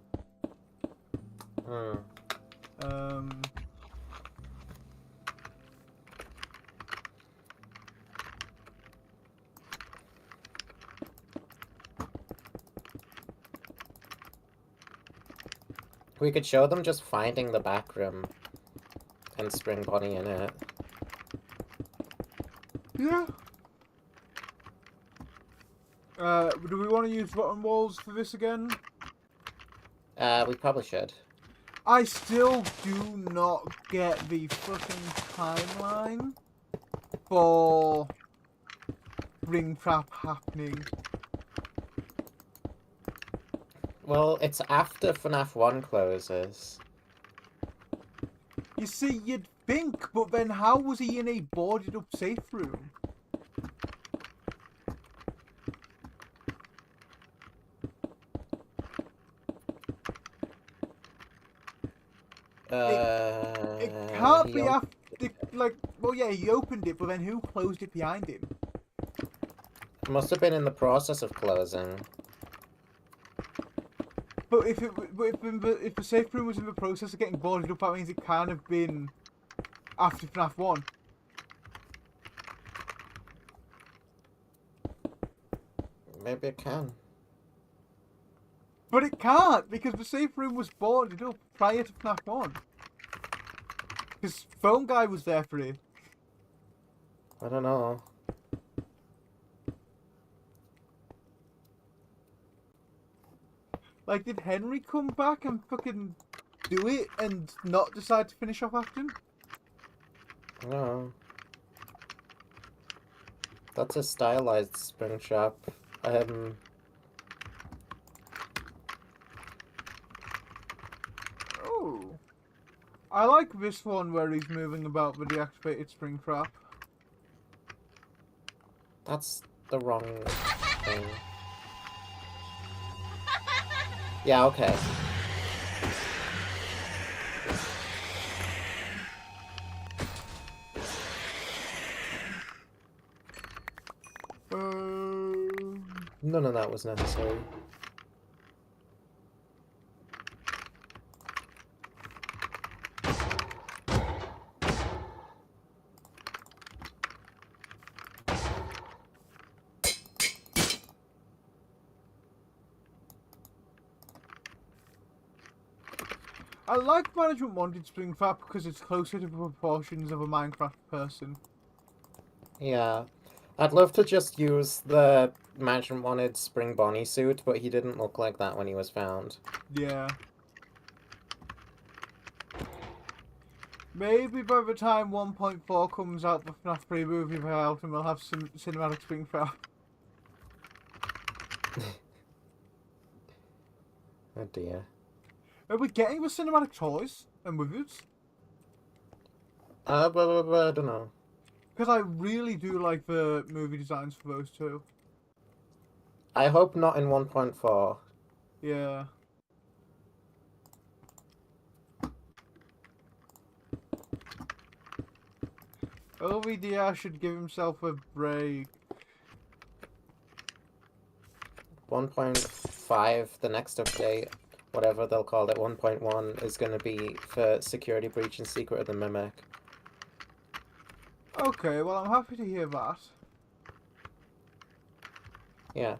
[SPEAKER 2] We could show them just finding the back room and Spring Bonnie in it.
[SPEAKER 1] Yeah. Do we want to use rotten walls for this again?
[SPEAKER 2] We probably should.
[SPEAKER 1] I still do not get the fucking timeline for Ringtrap happening.
[SPEAKER 2] Well, it's after FNAF 1 closes.
[SPEAKER 1] You see, you'd think, but then how was he in a boarded up safe room? It can't be after, like, well, yeah, he opened it, but then who closed it behind him?
[SPEAKER 2] It must have been in the process of closing.
[SPEAKER 1] But if the safe room was in the process of getting boarded up, that means it can't have been after FNAF 1.
[SPEAKER 2] Maybe it can.
[SPEAKER 1] But it can't, because the safe room was boarded up prior to FNAF 1. Because Phone Guy was there for it.
[SPEAKER 2] I don't know.
[SPEAKER 1] Like, did Henry come back and fucking do it and not decide to finish off after him?
[SPEAKER 2] No. That's a stylized Springtrap.
[SPEAKER 1] Oh. I like this one where he's moving about with the activated Springtrap.
[SPEAKER 2] That's the wrong thing. Yeah, okay. None of that was necessary.
[SPEAKER 1] I like Management Wanted Springtrap because it's closer to the proportions of a Minecraft person.
[SPEAKER 2] Yeah. I'd love to just use the Management Wanted Spring Bonnie suit, but he didn't look like that when he was found.
[SPEAKER 1] Yeah. Maybe by the time 1.4 comes out, the FNAF pre-movie will out and we'll have some cinematic Springtrap.
[SPEAKER 2] Oh dear.
[SPEAKER 1] Are we getting the cinematic toys? and wizards.
[SPEAKER 2] I don't know.
[SPEAKER 1] Because I really do like the movie designs for those two.
[SPEAKER 2] I hope not in 1.4.
[SPEAKER 1] Yeah. OVDR should give himself a break.
[SPEAKER 2] 1.5, the next update, whatever they'll call it, 1.1, is going to be for Security Breach and Secret of the Mimic.
[SPEAKER 1] Okay, well, I'm happy to hear that.
[SPEAKER 2] Yeah.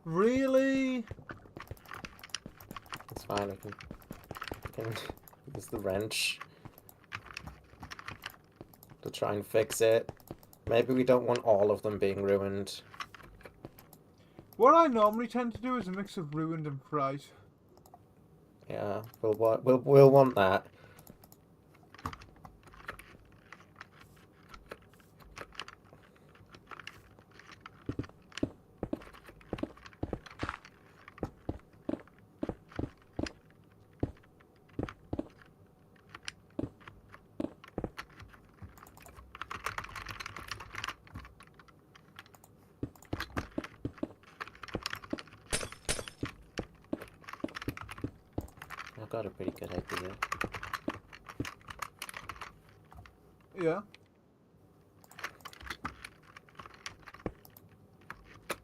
[SPEAKER 1] Really?
[SPEAKER 2] It's fine, I can use the wrench to try and fix it. Maybe we don't want all of them being ruined.
[SPEAKER 1] What I normally tend to do is a mix of ruined and fright.
[SPEAKER 2] Yeah, we'll want that. I've got a pretty good idea.
[SPEAKER 1] Yeah.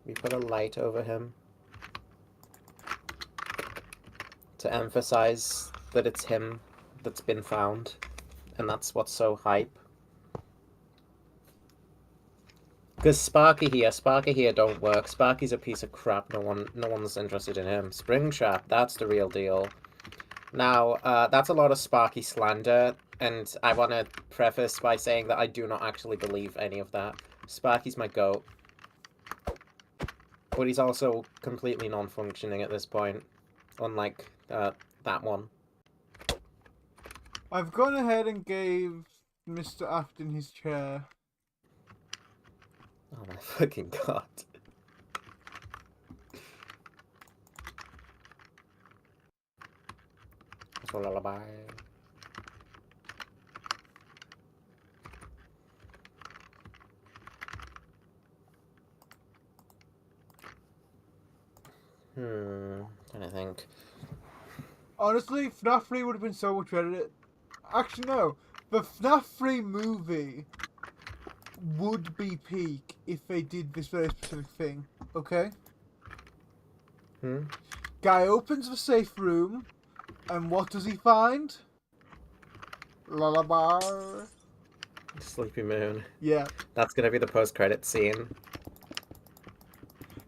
[SPEAKER 2] We put a light over him to emphasize that it's him that's been found, and that's what's so hype. Because Sparky here don't work. Sparky's a piece of crap. No one's interested in him. Springtrap, that's the real deal. Now, that's a lot of Sparky slander, and I want to preface by saying that I do not actually believe any of that. Sparky's my goat. But he's also completely non-functioning at this point, unlike that one.
[SPEAKER 1] I've gone ahead and gave Mr. Afton his chair.
[SPEAKER 2] Oh my fucking god. It's a lullaby. Trying to think.
[SPEAKER 1] Honestly, FNAF 3 would have been so much better. Actually, no. The FNAF 3 movie would be peak if they did this very specific thing. Okay? Guy opens the safe room, and what does he find? Lullaby.
[SPEAKER 2] Sleepy Moon.
[SPEAKER 1] Yeah.
[SPEAKER 2] That's gonna be the post-credit scene.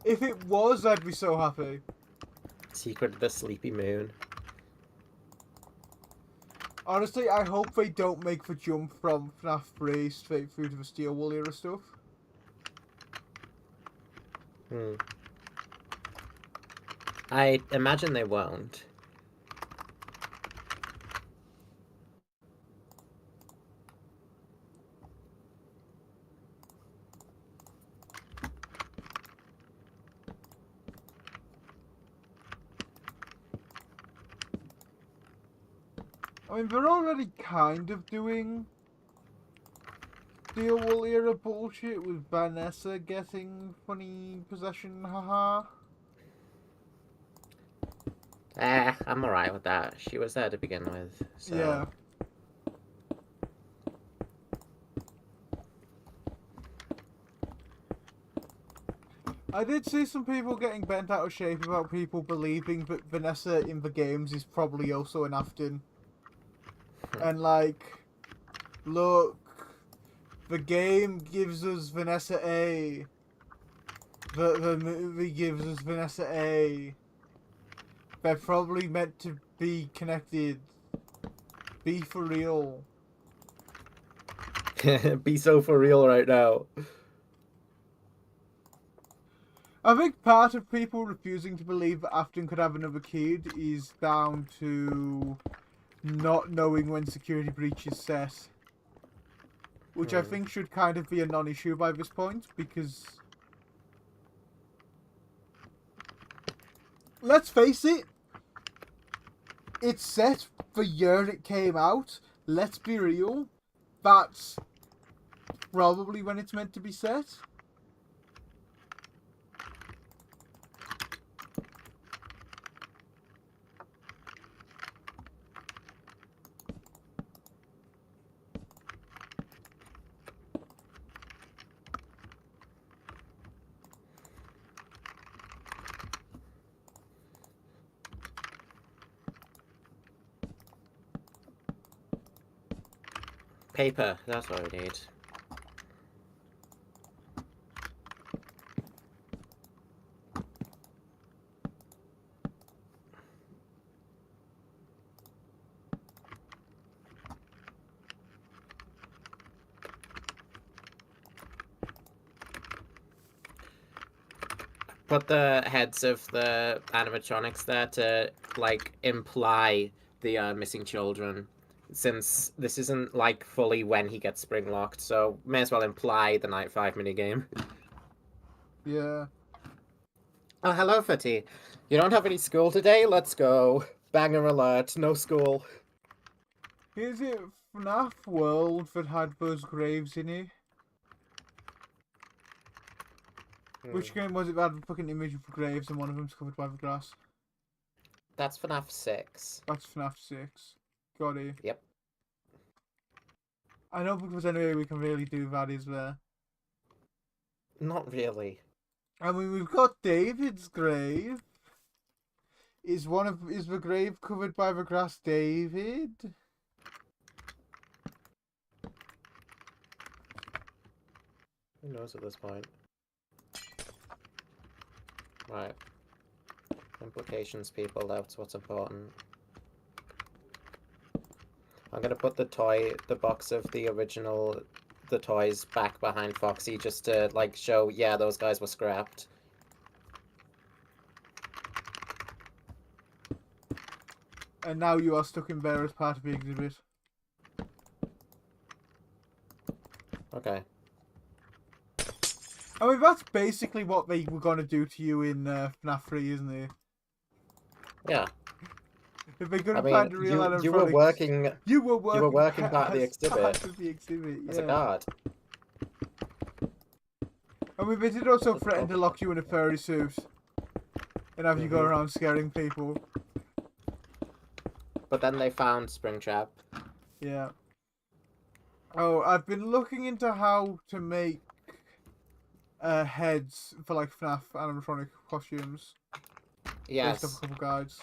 [SPEAKER 1] If it was, I'd be so happy.
[SPEAKER 2] Secret of the Sleepy Moon.
[SPEAKER 1] Honestly, I hope they don't make the jump from FNAF 3 straight through to the Steel Wool era stuff.
[SPEAKER 2] I imagine they won't.
[SPEAKER 1] I mean, they're already kind of doing Steel Wool era bullshit with Vanessa getting funny possession, haha.
[SPEAKER 2] I'm alright with that. She was there to begin with, so...
[SPEAKER 1] Yeah. I did see some people getting bent out of shape about people believing that Vanessa in the games is probably also an Afton. And like, look, the game gives us Vanessa A. The movie gives us Vanessa A. They're probably meant to be connected. Be for real.
[SPEAKER 2] Be so for real right now.
[SPEAKER 1] I think part of people refusing to believe that Afton could have another kid is down to not knowing when Security Breach is set. which I think should kind of be a non-issue by this point, because let's face it, it's set the year it came out. Let's be real, that's probably when it's meant to be set.
[SPEAKER 2] Paper, that's what we need. Put the heads of the animatronics there to, like, imply the missing children. Since this isn't, like, fully when he gets spring locked, so may as well imply the Night 5 minigame.
[SPEAKER 1] Yeah.
[SPEAKER 2] Oh, hello, Footy. You don't have any school today? Let's go. Banger alert, no school.
[SPEAKER 1] Is it Fnaf World that had those graves in it? Which game was it that had a fucking image of graves and one of them's covered by the grass?
[SPEAKER 2] That's FNAF 6.
[SPEAKER 1] That's FNAF 6. Got it.
[SPEAKER 2] Yep.
[SPEAKER 1] I don't think there's any way we can really do that, is there?
[SPEAKER 2] Not really.
[SPEAKER 1] I mean, we've got David's grave. Is the grave covered by the grass, David?
[SPEAKER 2] Who knows at this point? Right. Implications, people, that's what's important. I'm gonna put the box of the toys back behind Foxy just to, like, show, yeah, those guys were scrapped.
[SPEAKER 1] And now you are stuck in there as part of the exhibit.
[SPEAKER 2] Okay.
[SPEAKER 1] I mean, that's basically what they were going to do to you in FNAF 3, isn't it?
[SPEAKER 2] Yeah.
[SPEAKER 1] If they couldn't find a real animatronics...
[SPEAKER 2] You were working...
[SPEAKER 1] You were working
[SPEAKER 2] part of the exhibit.
[SPEAKER 1] Part of the exhibit, yeah.
[SPEAKER 2] As a guard.
[SPEAKER 1] I mean, they did also threaten to lock you in a furry suit. And have you go around scaring people.
[SPEAKER 2] But then they found Springtrap.
[SPEAKER 1] Yeah. Oh, I've been looking into how to make heads for, like, FNAF animatronic costumes.
[SPEAKER 2] Yes.
[SPEAKER 1] Based off a couple guides.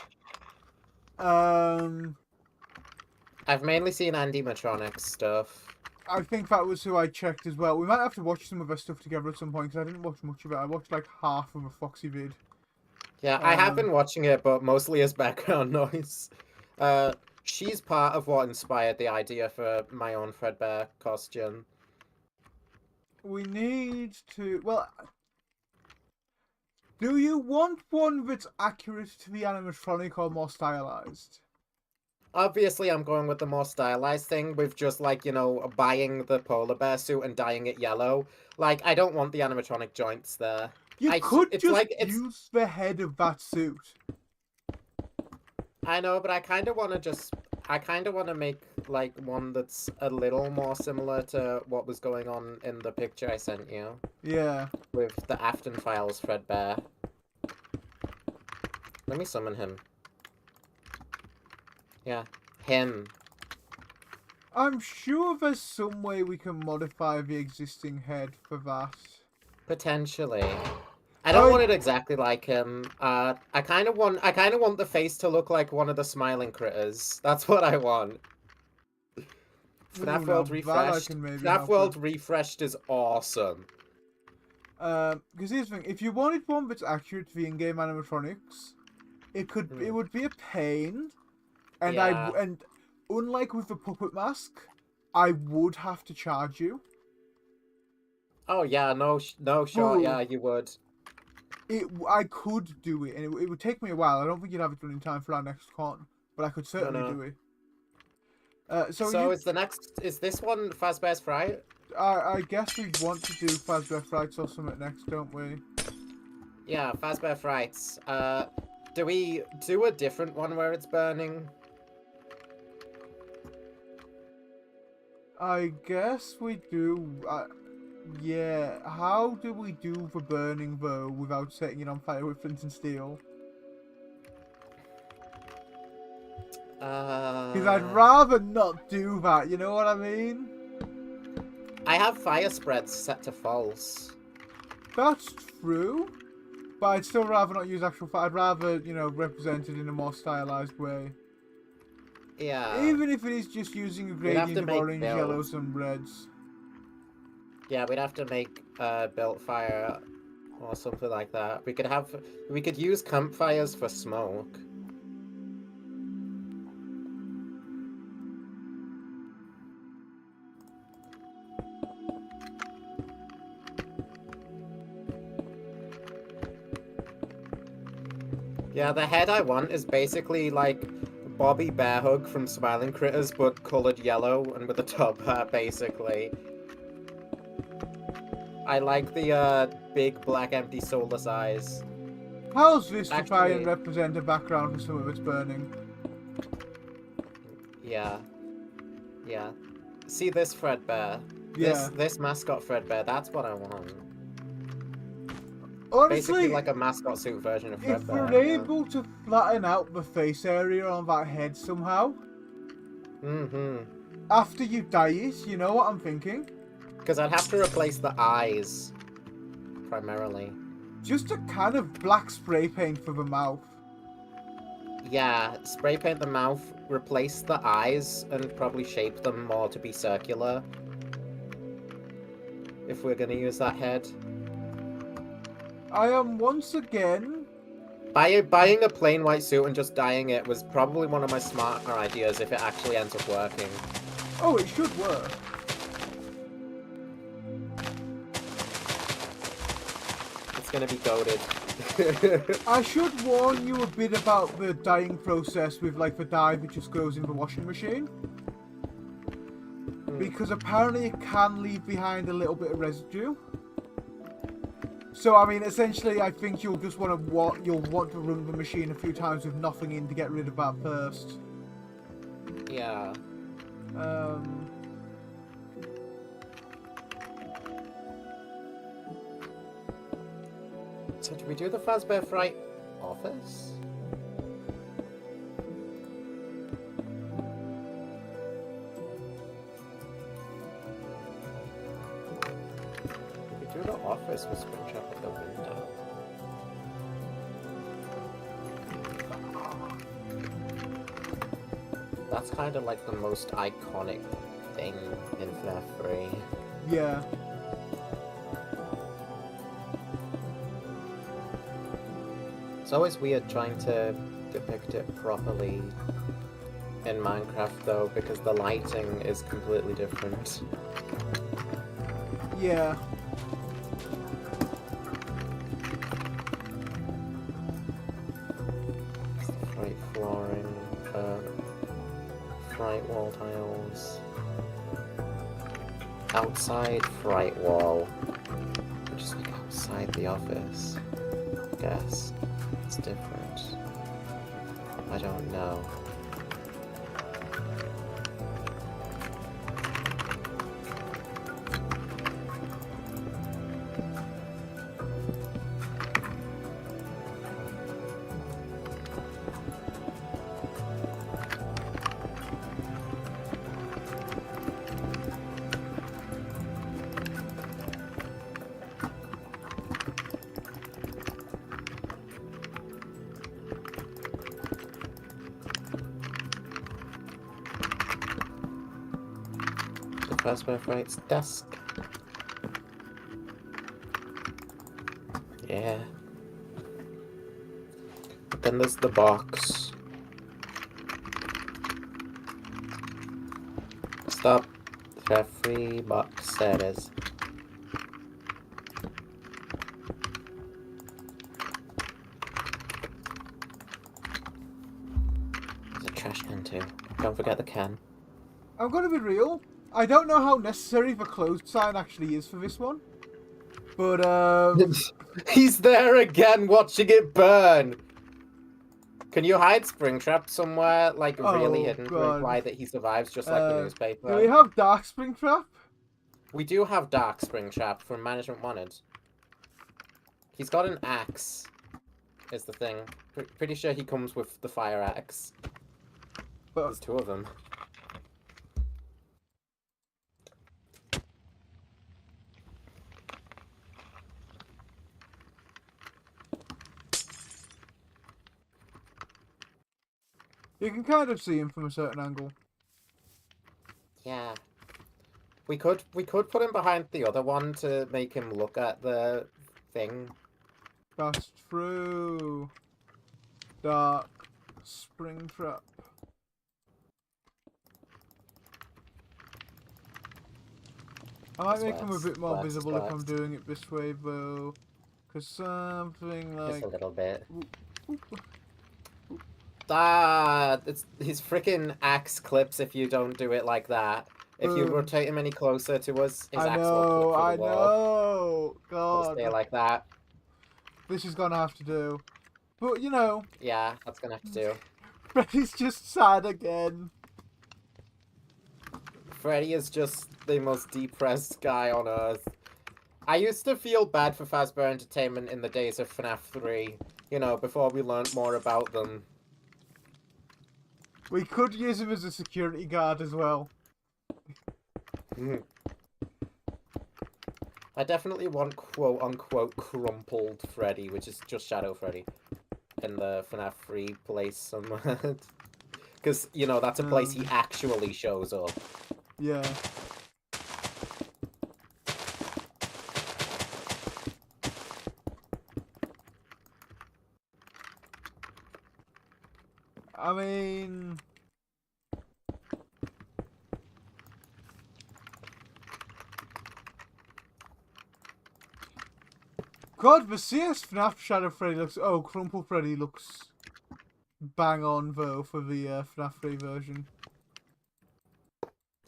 [SPEAKER 2] I've mainly seen animatronics stuff.
[SPEAKER 1] I think that was who I checked as well. We might have to watch some of our stuff together at some point, because I didn't watch much of it. I watched, like, half of a Foxy vid.
[SPEAKER 2] Yeah, I have been watching it, but mostly as background noise. She's part of what inspired the idea for my own Fredbear costume.
[SPEAKER 1] We need to... Well... Do you want one that's accurate to the animatronic or more stylized?
[SPEAKER 2] Obviously, I'm going with the more stylized thing with just, like, you know, buying the polar bear suit and dyeing it yellow. Like, I don't want the animatronic joints there.
[SPEAKER 1] You could just use the head of that suit.
[SPEAKER 2] I know, but I kind of want to make, like, one that's a little more similar to what was going on in the picture I sent you.
[SPEAKER 1] Yeah.
[SPEAKER 2] With the Afton Files Fredbear. Let me summon him. Yeah, him.
[SPEAKER 1] I'm sure there's some way we can modify the existing head for that.
[SPEAKER 2] Potentially. I don't want it exactly like him. I kind of want the face to look like one of the smiling critters. That's what I want. FNAF World Refreshed. FNAF World Refreshed is awesome.
[SPEAKER 1] Because here's the thing: if you wanted one that's accurate to the in-game animatronics, it would be a pain, and and unlike with the puppet mask, I would have to charge you.
[SPEAKER 2] Oh yeah, no, sure, yeah, you would.
[SPEAKER 1] I could do it, and it would take me a while. I don't think you'd have it done in time for our next con, but I could certainly do it.
[SPEAKER 2] So is this one Fazbear's Fright?
[SPEAKER 1] I guess we'd want to do Fazbear Frights or something next, don't we?
[SPEAKER 2] Yeah, Fazbear Frights. Do we do a different one where it's burning?
[SPEAKER 1] I guess we do. Yeah, how do we do the burning though without setting it on fire with flint and steel? Because I'd rather not do that, you know what I mean?
[SPEAKER 2] I have fire spreads set to false.
[SPEAKER 1] That's true. But I'd still rather not use actual fire. I'd rather, you know, represent it in a more stylized way.
[SPEAKER 2] Yeah.
[SPEAKER 1] Even if it is just using a gradient of orange, yellows, and reds.
[SPEAKER 2] Yeah, we'd have to make built fire or something like that. We could use campfires for smoke. Yeah, the head I want is basically like Bobby Bearhug from Smiling Critters, but coloured yellow and with a top hat, basically. I like the big black empty soulless eyes.
[SPEAKER 1] How's this to try and represent a background for some of its burning?
[SPEAKER 2] Yeah. Yeah. See this Fredbear?
[SPEAKER 1] Yeah.
[SPEAKER 2] This mascot Fredbear, that's what I want.
[SPEAKER 1] Honestly,
[SPEAKER 2] basically like a mascot suit version of Fredbear.
[SPEAKER 1] If we're able to flatten out the face area on that head somehow, after you dye it, you know what I'm thinking?
[SPEAKER 2] Because I'd have to replace the eyes, primarily.
[SPEAKER 1] Just a kind of black spray paint for the mouth.
[SPEAKER 2] Yeah, spray paint the mouth, replace the eyes, and probably shape them more to be circular. If we're gonna use that head.
[SPEAKER 1] I am once again...
[SPEAKER 2] Buying a plain white suit and just dyeing it was probably one of my smarter ideas if it actually ends up working.
[SPEAKER 1] Oh, it should work.
[SPEAKER 2] It's gonna be goated.
[SPEAKER 1] I should warn you a bit about the dyeing process with like the dye that just goes in the washing machine. Because apparently it can leave behind a little bit of residue. So I mean, essentially, I think you'll just want to run the machine a few times with nothing in to get rid of that first.
[SPEAKER 2] Yeah. So do we do the Fazbear Fright office? Do the office with Springtrap at the window. That's kind of like the most iconic thing in Fnaf 3.
[SPEAKER 1] Yeah.
[SPEAKER 2] It's always weird trying to depict it properly in Minecraft though, because the lighting is completely different.
[SPEAKER 1] Yeah.
[SPEAKER 2] Fright flooring, fright wall tiles. Outside fright wall. Just like outside the office. I guess. It's different. I don't know. Fazbear Fright's desk. Yeah. Then there's the box. Stop. Free box. There it is. There's a trash can too. Don't forget the can.
[SPEAKER 1] I'm gonna be real. I don't know how necessary the closed sign actually is for this one. But,
[SPEAKER 2] He's there again, watching it burn! Can you hide Springtrap somewhere, like, really hidden to imply that he survives, just like the newspaper?
[SPEAKER 1] Do we have Dark Springtrap?
[SPEAKER 2] We do have Dark Springtrap from Management Wanted. He's got an axe, is the thing. Pretty sure he comes with the fire axe.
[SPEAKER 1] But
[SPEAKER 2] there's two of them.
[SPEAKER 1] you can kind of see him from a certain angle.
[SPEAKER 2] Yeah. We could put him behind the other one to make him look at the thing.
[SPEAKER 1] That's true. Dark Springtrap. I might make him a bit more visible if I'm doing it this way, though. Because something like...
[SPEAKER 2] Just a little bit. Ah, his freaking axe clips if you don't do it like that. If you rotate him any closer to us, his axe will clip through the wall.
[SPEAKER 1] I know! God.
[SPEAKER 2] Just stay like that.
[SPEAKER 1] This is gonna have to do. But, you know...
[SPEAKER 2] Yeah, that's gonna have to do.
[SPEAKER 1] Freddy's just sad again.
[SPEAKER 2] Freddy is just the most depressed guy on earth. I used to feel bad for Fazbear Entertainment in the days of FNAF 3. You know, before we learned more about them.
[SPEAKER 1] We could use him as a security guard as well.
[SPEAKER 2] I definitely want quote-unquote crumpled Freddy, which is just Shadow Freddy, in the FNAF 3 place somewhere. Because, you know, that's a place he actually shows up.
[SPEAKER 1] Yeah. I mean... God, the CS FNAF Shadow Freddy looks... Oh, Crumple Freddy looks bang on, though, for the FNAF 3 version.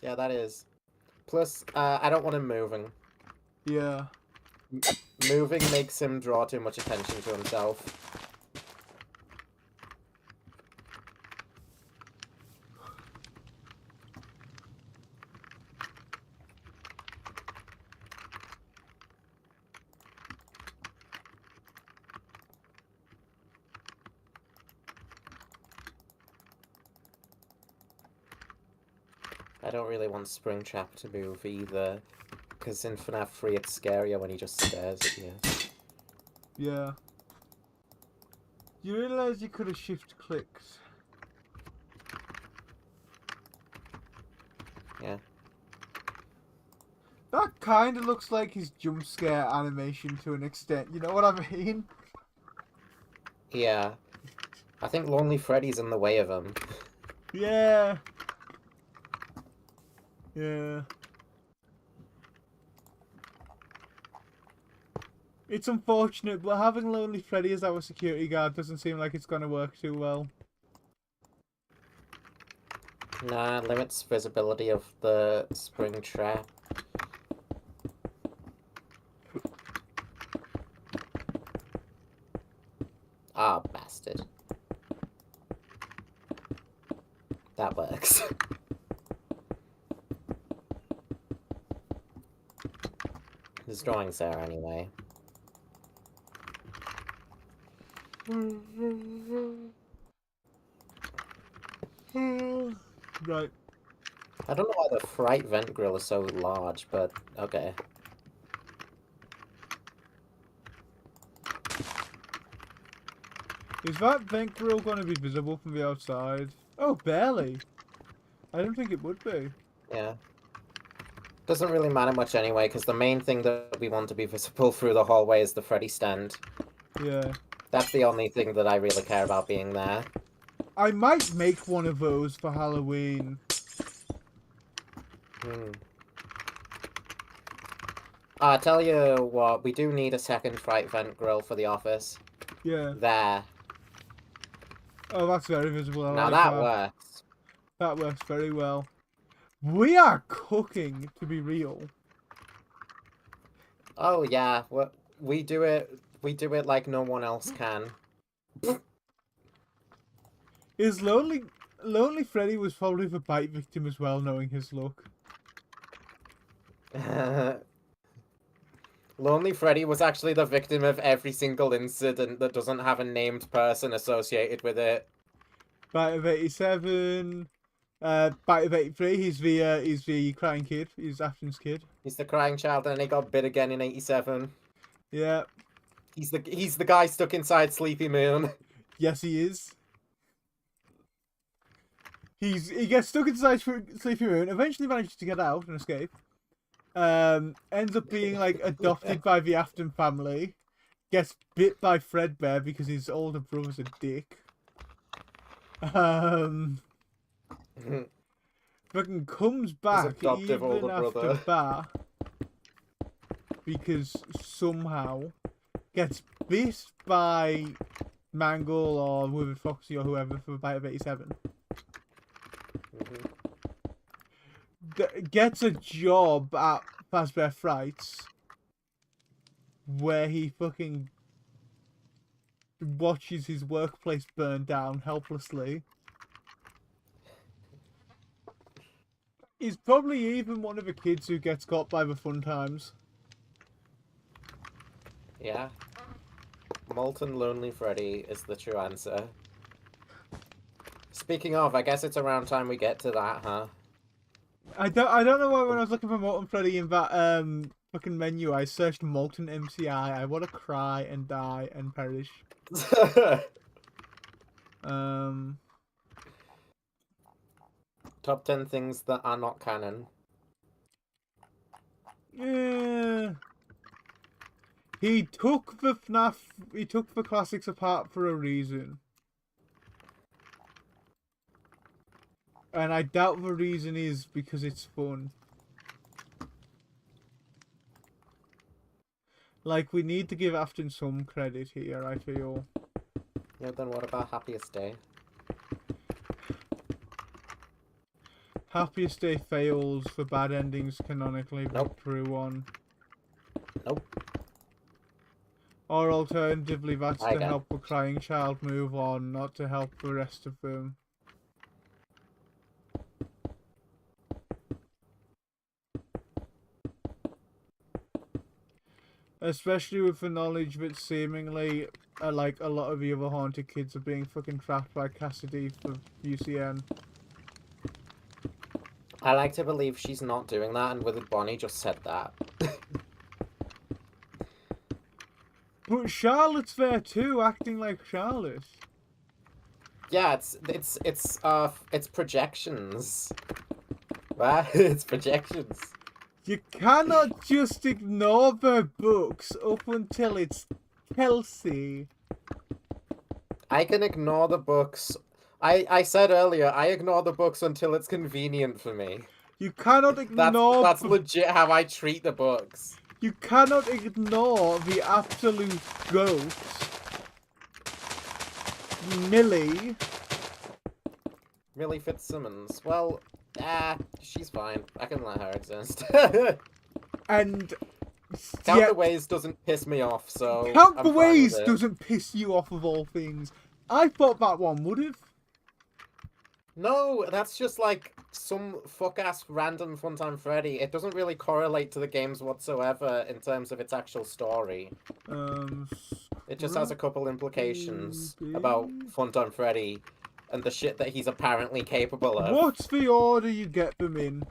[SPEAKER 2] Yeah, that is. Plus, I don't want him moving.
[SPEAKER 1] Yeah.
[SPEAKER 2] Moving makes him draw too much attention to himself. I don't really want Springtrap to move either, because in FNAF 3 it's scarier when he just stares at you.
[SPEAKER 1] Yeah. You realise you could have shift-clicked.
[SPEAKER 2] Yeah.
[SPEAKER 1] That kind of looks like his jump scare animation to an extent, you know what I mean?
[SPEAKER 2] Yeah. I think Lonely Freddy's in the way of him.
[SPEAKER 1] Yeah. Yeah. It's unfortunate, but having Lonely Freddy as our security guard doesn't seem like it's going to work too well.
[SPEAKER 2] Nah, limits visibility of the Springtrap. Ah, bastard. That works. His drawing's there anyway.
[SPEAKER 1] Right.
[SPEAKER 2] I don't know why the fright vent grill is so large, but okay.
[SPEAKER 1] Is that vent grill going to be visible from the outside? Oh, barely. I don't think it would be.
[SPEAKER 2] Yeah. Doesn't really matter much anyway, because the main thing that we want to be visible through the hallway is the Freddy stand.
[SPEAKER 1] Yeah.
[SPEAKER 2] That's the only thing that I really care about being there.
[SPEAKER 1] I might make one of those for Halloween.
[SPEAKER 2] I tell you what, we do need a second fright vent grill for the office.
[SPEAKER 1] Yeah.
[SPEAKER 2] There.
[SPEAKER 1] Oh, that's very visible.
[SPEAKER 2] Now that works.
[SPEAKER 1] That works very well. We are cooking, to be real.
[SPEAKER 2] Oh yeah, we do it. We do it like no one else can.
[SPEAKER 1] His Lonely Freddy was probably the bite victim as well, knowing his luck.
[SPEAKER 2] Lonely Freddy was actually the victim of every single incident that doesn't have a named person associated with it.
[SPEAKER 1] Bite of 87. Bite of 83. He's the crying kid. He's Afton's kid.
[SPEAKER 2] He's the crying child, and he got bit again in 87.
[SPEAKER 1] Yeah.
[SPEAKER 2] He's the guy stuck inside Sleepy Moon.
[SPEAKER 1] Yes, he is. He gets stuck inside Sleepy Moon. Eventually manages to get out and escape. Ends up being like adopted by the Afton family. Gets bit by Fredbear because his older brother's a dick. Fucking comes back even after that because somehow gets bit by Mangle or Withered Foxy or whoever for a bite of 87. Gets a job at Fazbear Frights where he fucking watches his workplace burn down helplessly. He's probably even one of the kids who gets caught by the fun times.
[SPEAKER 2] Yeah. Molten Lonely Freddy is the true answer. Speaking of, I guess it's around time we get to that, huh?
[SPEAKER 1] I don't know why when I was looking for Molten Freddy in that fucking menu I searched Molten MCI. I want to cry and die and perish.
[SPEAKER 2] Top 10 things that are not canon.
[SPEAKER 1] Yeah. He took the classics apart for a reason. And I doubt the reason is because it's fun. Like, we need to give Afton some credit here, I feel.
[SPEAKER 2] Yeah, then what about Happiest Day?
[SPEAKER 1] Happiest Day fails for bad endings canonically, but
[SPEAKER 2] Nope.
[SPEAKER 1] true one.
[SPEAKER 2] Nope.
[SPEAKER 1] Or alternatively, that's to help the crying child move on, not to help the rest of them. Especially with the knowledge that seemingly, like, a lot of the other haunted kids are being fucking trapped by Cassidy for UCN.
[SPEAKER 2] I like to believe she's not doing that, and Withered Bonnie just said that.
[SPEAKER 1] But Charlotte's there too, acting like Charlotte.
[SPEAKER 2] Yeah, it's projections. Right? It's projections.
[SPEAKER 1] You cannot just ignore the books up until it's Kelsey.
[SPEAKER 2] I can ignore the books. I said earlier, I ignore the books until it's convenient for me.
[SPEAKER 1] You cannot ignore...
[SPEAKER 2] That's legit how I treat the books.
[SPEAKER 1] You cannot ignore the absolute goat, Millie.
[SPEAKER 2] Millie Fitzsimmons. Well, she's fine. I can let her exist.
[SPEAKER 1] And...
[SPEAKER 2] Count the Ways doesn't piss me off, so...
[SPEAKER 1] Count the Ways doesn't piss you off of all things. I thought that one would have.
[SPEAKER 2] No, that's just like some fuck-ass random Funtime Freddy. It doesn't really correlate to the games whatsoever in terms of its actual story. It just has a couple implications about Funtime Freddy and the shit that he's apparently capable of.
[SPEAKER 1] What's the order you get them in?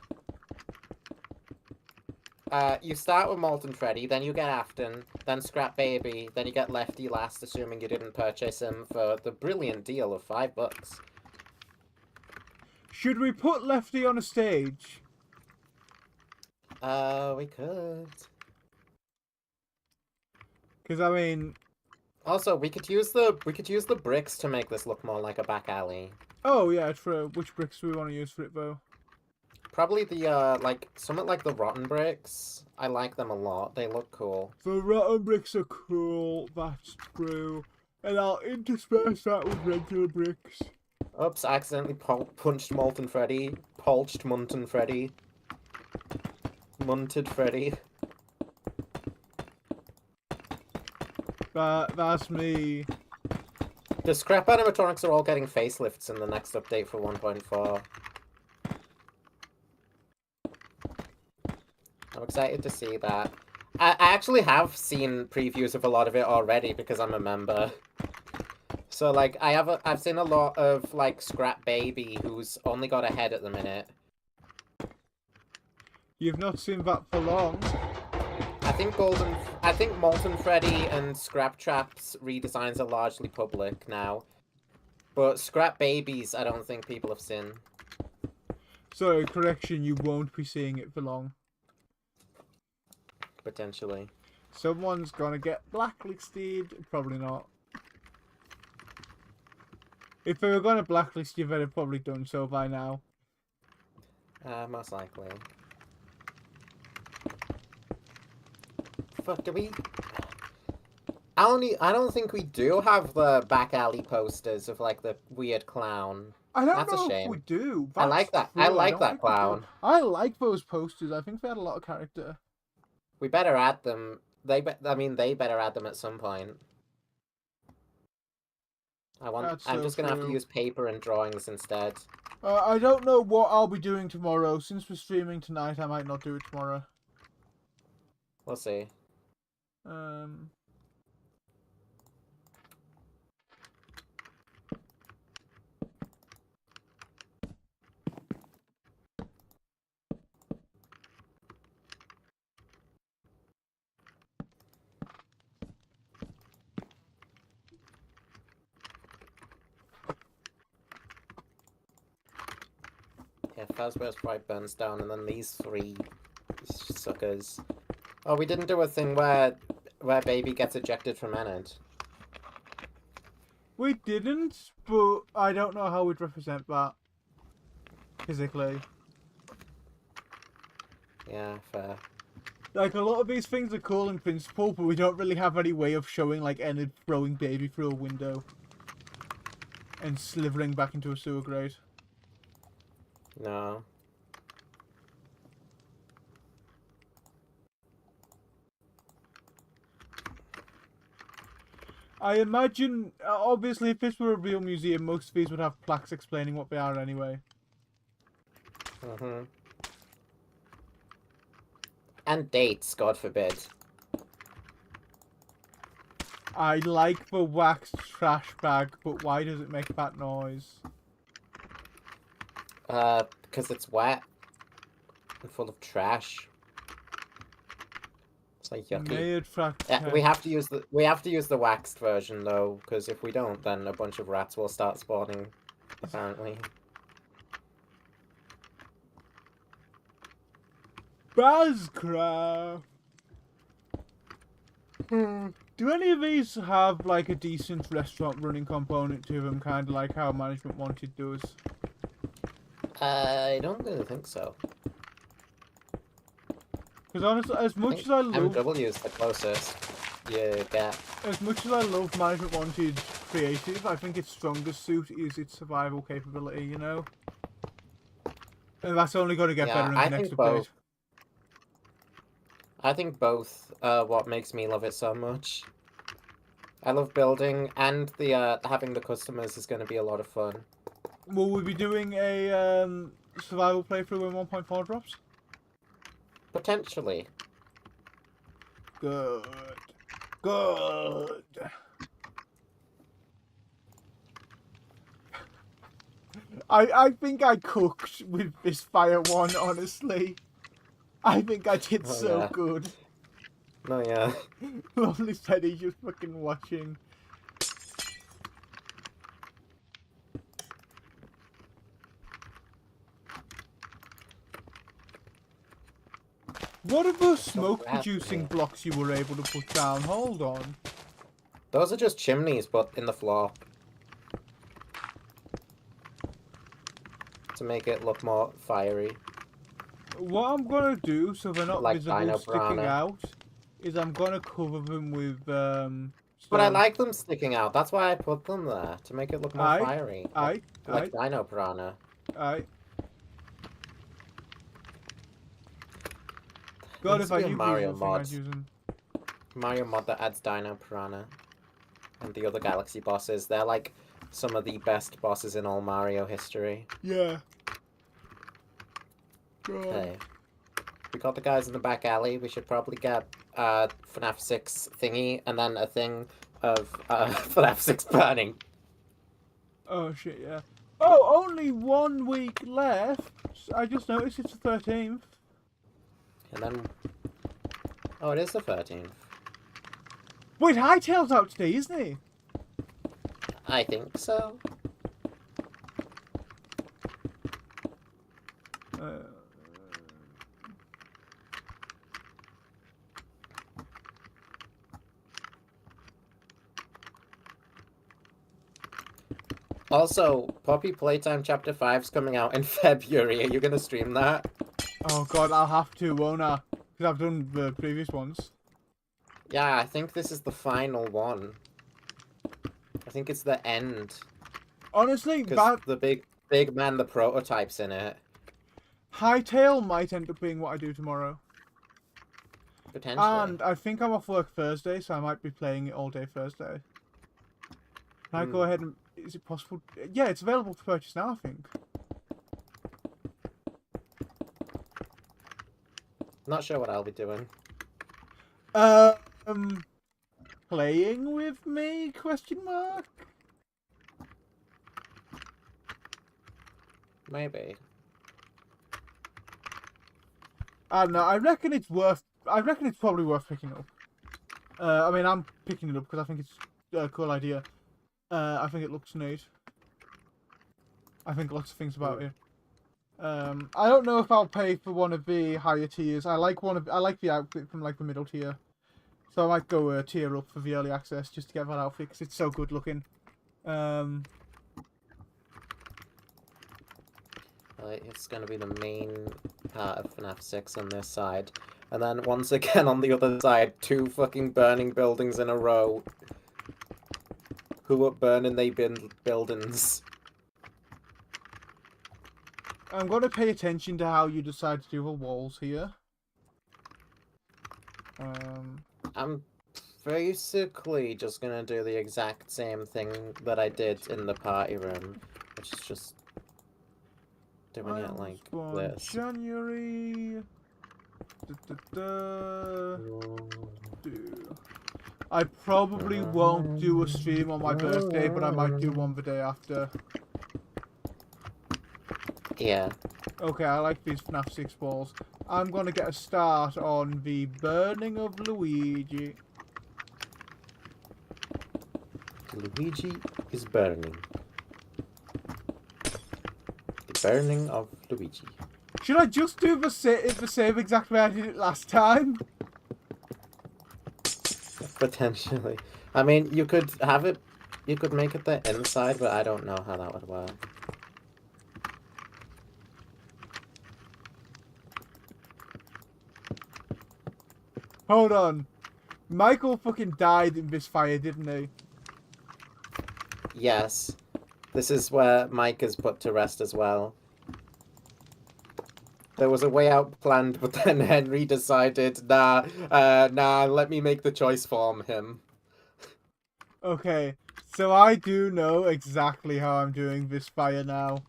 [SPEAKER 2] You start with Molten Freddy, then you get Afton, then Scrap Baby, then you get Lefty last, assuming you didn't purchase him for the brilliant deal of $5.
[SPEAKER 1] Should we put Lefty on a stage?
[SPEAKER 2] We could.
[SPEAKER 1] Because I mean...
[SPEAKER 2] Also, we could use the bricks to make this look more like a back alley.
[SPEAKER 1] Oh yeah, true. Which bricks do we want to use for it though?
[SPEAKER 2] Probably the, something like the rotten bricks. I like them a lot. They look cool.
[SPEAKER 1] The rotten bricks are cool, that's true. And I'll intersperse that with regular bricks.
[SPEAKER 2] Oops, I accidentally punched Molten Freddy. Polched Munton Freddy. Munted Freddy.
[SPEAKER 1] That's me.
[SPEAKER 2] The scrap animatronics are all getting facelifts in the next update for 1.4. I'm excited to see that. I actually have seen previews of a lot of it already because I'm a member. So like I've seen a lot of like Scrap Baby who's only got a head at the minute.
[SPEAKER 1] You've not seen that for long.
[SPEAKER 2] I think Molten Freddy and Scrap Trap's redesigns are largely public now. But Scrap Babies I don't think people have seen.
[SPEAKER 1] Sorry, correction, you won't be seeing it for long.
[SPEAKER 2] Potentially.
[SPEAKER 1] Someone's gonna get blacklisted. Probably not. If they were gonna blacklist you, they'd have probably done so by now.
[SPEAKER 2] Most likely. Fuck, do we... I don't think we do have the back alley posters of, like, the weird clown.
[SPEAKER 1] I don't
[SPEAKER 2] That's a
[SPEAKER 1] know if
[SPEAKER 2] shame.
[SPEAKER 1] we do.
[SPEAKER 2] I like that.
[SPEAKER 1] True.
[SPEAKER 2] I like
[SPEAKER 1] don't
[SPEAKER 2] that clown.
[SPEAKER 1] I like those posters. I think they had a lot of character.
[SPEAKER 2] We better add them. They better add them at some point. I'm just gonna have to use paper and drawings instead.
[SPEAKER 1] I don't know what I'll be doing tomorrow. Since we're streaming tonight, I might not do it tomorrow.
[SPEAKER 2] We'll see. Yeah, Fazbear's Pride burns down, and then these three suckers. Oh, we didn't do a thing where Baby gets ejected from Enid.
[SPEAKER 1] We didn't, but I don't know how we'd represent that physically.
[SPEAKER 2] Yeah, fair.
[SPEAKER 1] Like, a lot of these things are cool in principle, but we don't really have any way of showing, like, Enid throwing Baby through a window and slithering back into a sewer grate.
[SPEAKER 2] No.
[SPEAKER 1] I imagine, obviously, if this were a real museum, most of these would have plaques explaining what they are anyway.
[SPEAKER 2] Mm-hmm. And dates, God forbid.
[SPEAKER 1] I like the waxed trash bag, but why does it make that noise?
[SPEAKER 2] Because it's wet and full of trash. It's like yucky. Yeah, we have to use the waxed version though, because if we don't, then a bunch of rats will start spawning. Apparently.
[SPEAKER 1] Buzzcraft. Do any of these have like a decent restaurant running component to them, kind of like how Management Wanted does?
[SPEAKER 2] I don't really think so.
[SPEAKER 1] Because honestly, as much as I love
[SPEAKER 2] MW is the closest you get.
[SPEAKER 1] As much as I love Management Wanted creative, I think its strongest suit is its survival capability. You know, and that's only going to get better in the next update.
[SPEAKER 2] I think both are what makes me love it so much. I love building, and the having the customers is going to be a lot of fun.
[SPEAKER 1] Will we be doing a survival playthrough when 1.4 drops?
[SPEAKER 2] Potentially.
[SPEAKER 1] Good. Good. I think I cooked with this fire one, honestly. I think I did good.
[SPEAKER 2] No, yeah.
[SPEAKER 1] Lovely Teddy just fucking watching. What are those smoke-producing blocks you were able to put down? Hold on.
[SPEAKER 2] Those are just chimneys, but in the floor. To make it look more fiery.
[SPEAKER 1] What I'm gonna do, so they're not
[SPEAKER 2] like
[SPEAKER 1] visible sticking out, is I'm gonna cover them with
[SPEAKER 2] But I
[SPEAKER 1] stone.
[SPEAKER 2] like them sticking out. That's why I put them there, to make it look more
[SPEAKER 1] Aye,
[SPEAKER 2] fiery.
[SPEAKER 1] aye,
[SPEAKER 2] Like Dino Piranha.
[SPEAKER 1] aye.
[SPEAKER 2] There
[SPEAKER 1] God,
[SPEAKER 2] needs
[SPEAKER 1] if
[SPEAKER 2] to
[SPEAKER 1] I
[SPEAKER 2] be a
[SPEAKER 1] knew
[SPEAKER 2] Mario
[SPEAKER 1] these were the thing
[SPEAKER 2] mod.
[SPEAKER 1] I'd use them.
[SPEAKER 2] Mario mod that adds Dino Piranha. And the other Galaxy bosses. They're like some of the best bosses in all Mario history.
[SPEAKER 1] Yeah.
[SPEAKER 2] Okay. We got the guys in the back alley. We should probably get FNAF 6 thingy and then a thing of FNAF 6 burning.
[SPEAKER 1] Oh shit, yeah. Oh, only 1 week left. I just noticed it's the 13th.
[SPEAKER 2] And then... Oh, it is the 13th.
[SPEAKER 1] Wait, Hightail's out today, isn't he?
[SPEAKER 2] I think so. Also, Poppy Playtime Chapter 5's coming out in February. Are you gonna stream that?
[SPEAKER 1] Oh god, I'll have to, won't I? Because I've done the previous ones.
[SPEAKER 2] Yeah, I think this is the final one. I think it's the end.
[SPEAKER 1] Honestly,
[SPEAKER 2] Because the big man, the prototype's in it.
[SPEAKER 1] Hightail might end up being what I do tomorrow.
[SPEAKER 2] Potentially.
[SPEAKER 1] And I think I'm off work Thursday, so I might be playing it all day Thursday. Can I go ahead and... Is it possible? Yeah, it's available to purchase now, I think.
[SPEAKER 2] Not sure what I'll be doing.
[SPEAKER 1] Playing with me? Question mark?
[SPEAKER 2] Maybe.
[SPEAKER 1] I don't know. I reckon it's probably worth picking up. I mean, I'm picking it up because I think it's a cool idea. I think it looks neat. I think lots of things about it. I don't know if I'll pay for one of the higher tiers. I like the outfit from like the middle tier, so I might go tier up for the early access just to get that outfit because it's so good looking.
[SPEAKER 2] It's going to be the main part of FNAF 6 on this side. And then once again on the other side, 2 fucking burning buildings in a row. Who are burning they buildings?
[SPEAKER 1] I'm going to pay attention to how you decide to do the walls here.
[SPEAKER 2] I'm basically just going to do the exact same thing that I did in the party room. Which is just... doing it like this.
[SPEAKER 1] January. I probably won't do a stream on my birthday, but I might do one the day after.
[SPEAKER 2] Yeah.
[SPEAKER 1] Okay, I like these FNAF 6 balls. I'm gonna get a start on the burning of Luigi.
[SPEAKER 2] Luigi is burning. Burning of Luigi.
[SPEAKER 1] Should I just do the same exact way I did it last time?
[SPEAKER 2] Potentially. I mean, you could have it... You could make it the inside, but I don't know how that would work.
[SPEAKER 1] Hold on. Michael fucking died in this fire, didn't he?
[SPEAKER 2] Yes. This is where Mike is put to rest as well. There was a way out planned, but then Henry decided, nah, let me make the choice for him.
[SPEAKER 1] Okay, so I do know exactly how I'm doing this fire now.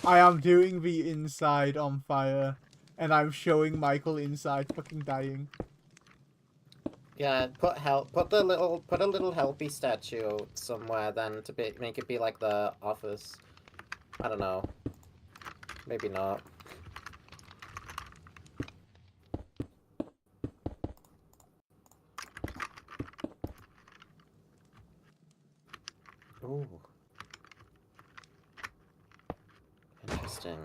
[SPEAKER 1] I am doing the inside on fire, and I'm showing Michael inside fucking dying.
[SPEAKER 2] Yeah, put a little Helpy statue somewhere then to make it be like the office. I don't know. Maybe not. Ooh. Interesting.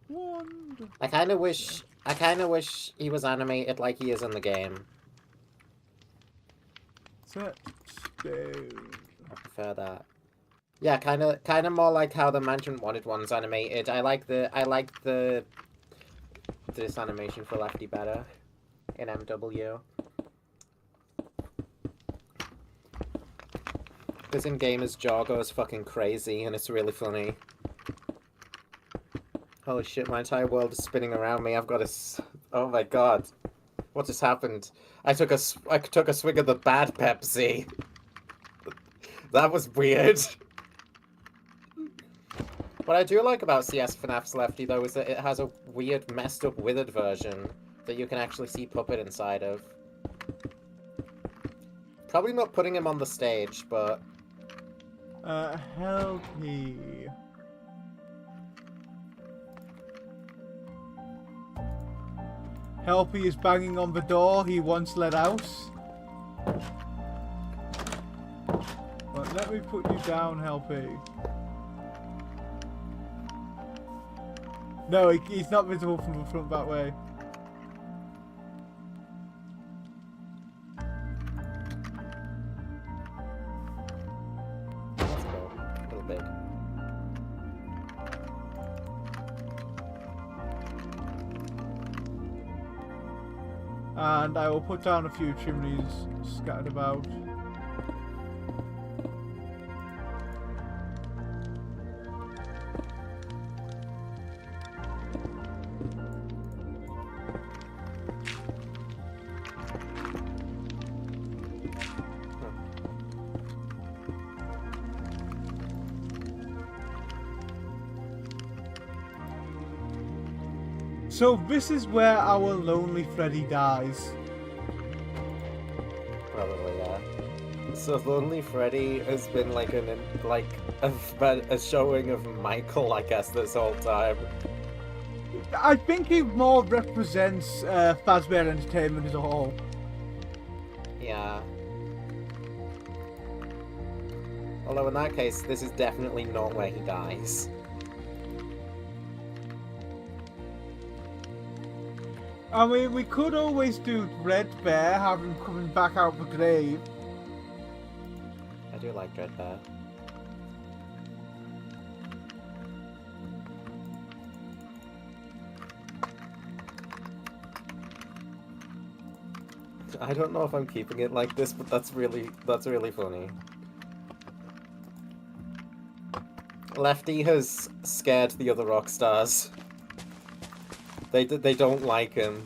[SPEAKER 1] Wonderful.
[SPEAKER 2] I kind of wish he was animated like he is in the game.
[SPEAKER 1] Set stone.
[SPEAKER 2] I prefer that. Yeah, kind of more like how the Mansion Wanted one's animated. I like the this animation for Lefty better in MW. Because in game his jaw goes fucking crazy and it's really funny. Holy shit, my entire world is spinning around me. I've got a... Oh my god. What just happened? I took a swig of the bad Pepsi. That was weird. What I do like about CS FNAF's Lefty, though, is that it has a weird, messed up, withered version that you can actually see Puppet inside of. Probably not putting him on the stage, but...
[SPEAKER 1] Helpy. Helpy is banging on the door he once let out. But let me put you down, Helpy. No, he's not visible from the front that way.
[SPEAKER 2] That's cool. A little big.
[SPEAKER 1] And I will put down a few chimneys scattered about. So this is where our lonely Freddy dies.
[SPEAKER 2] Probably, yeah. So Lonely Freddy has been like a showing of Michael, I guess, this whole time.
[SPEAKER 1] I think he more represents Fazbear Entertainment as a whole.
[SPEAKER 2] Yeah. Although in that case, this is definitely not where he dies.
[SPEAKER 1] I mean, we could always do Red Bear, have him coming back out of the grave.
[SPEAKER 2] I do like Dreadbear. I don't know if I'm keeping it like this, but that's really funny. Lefty has scared the other rock stars. They don't like him.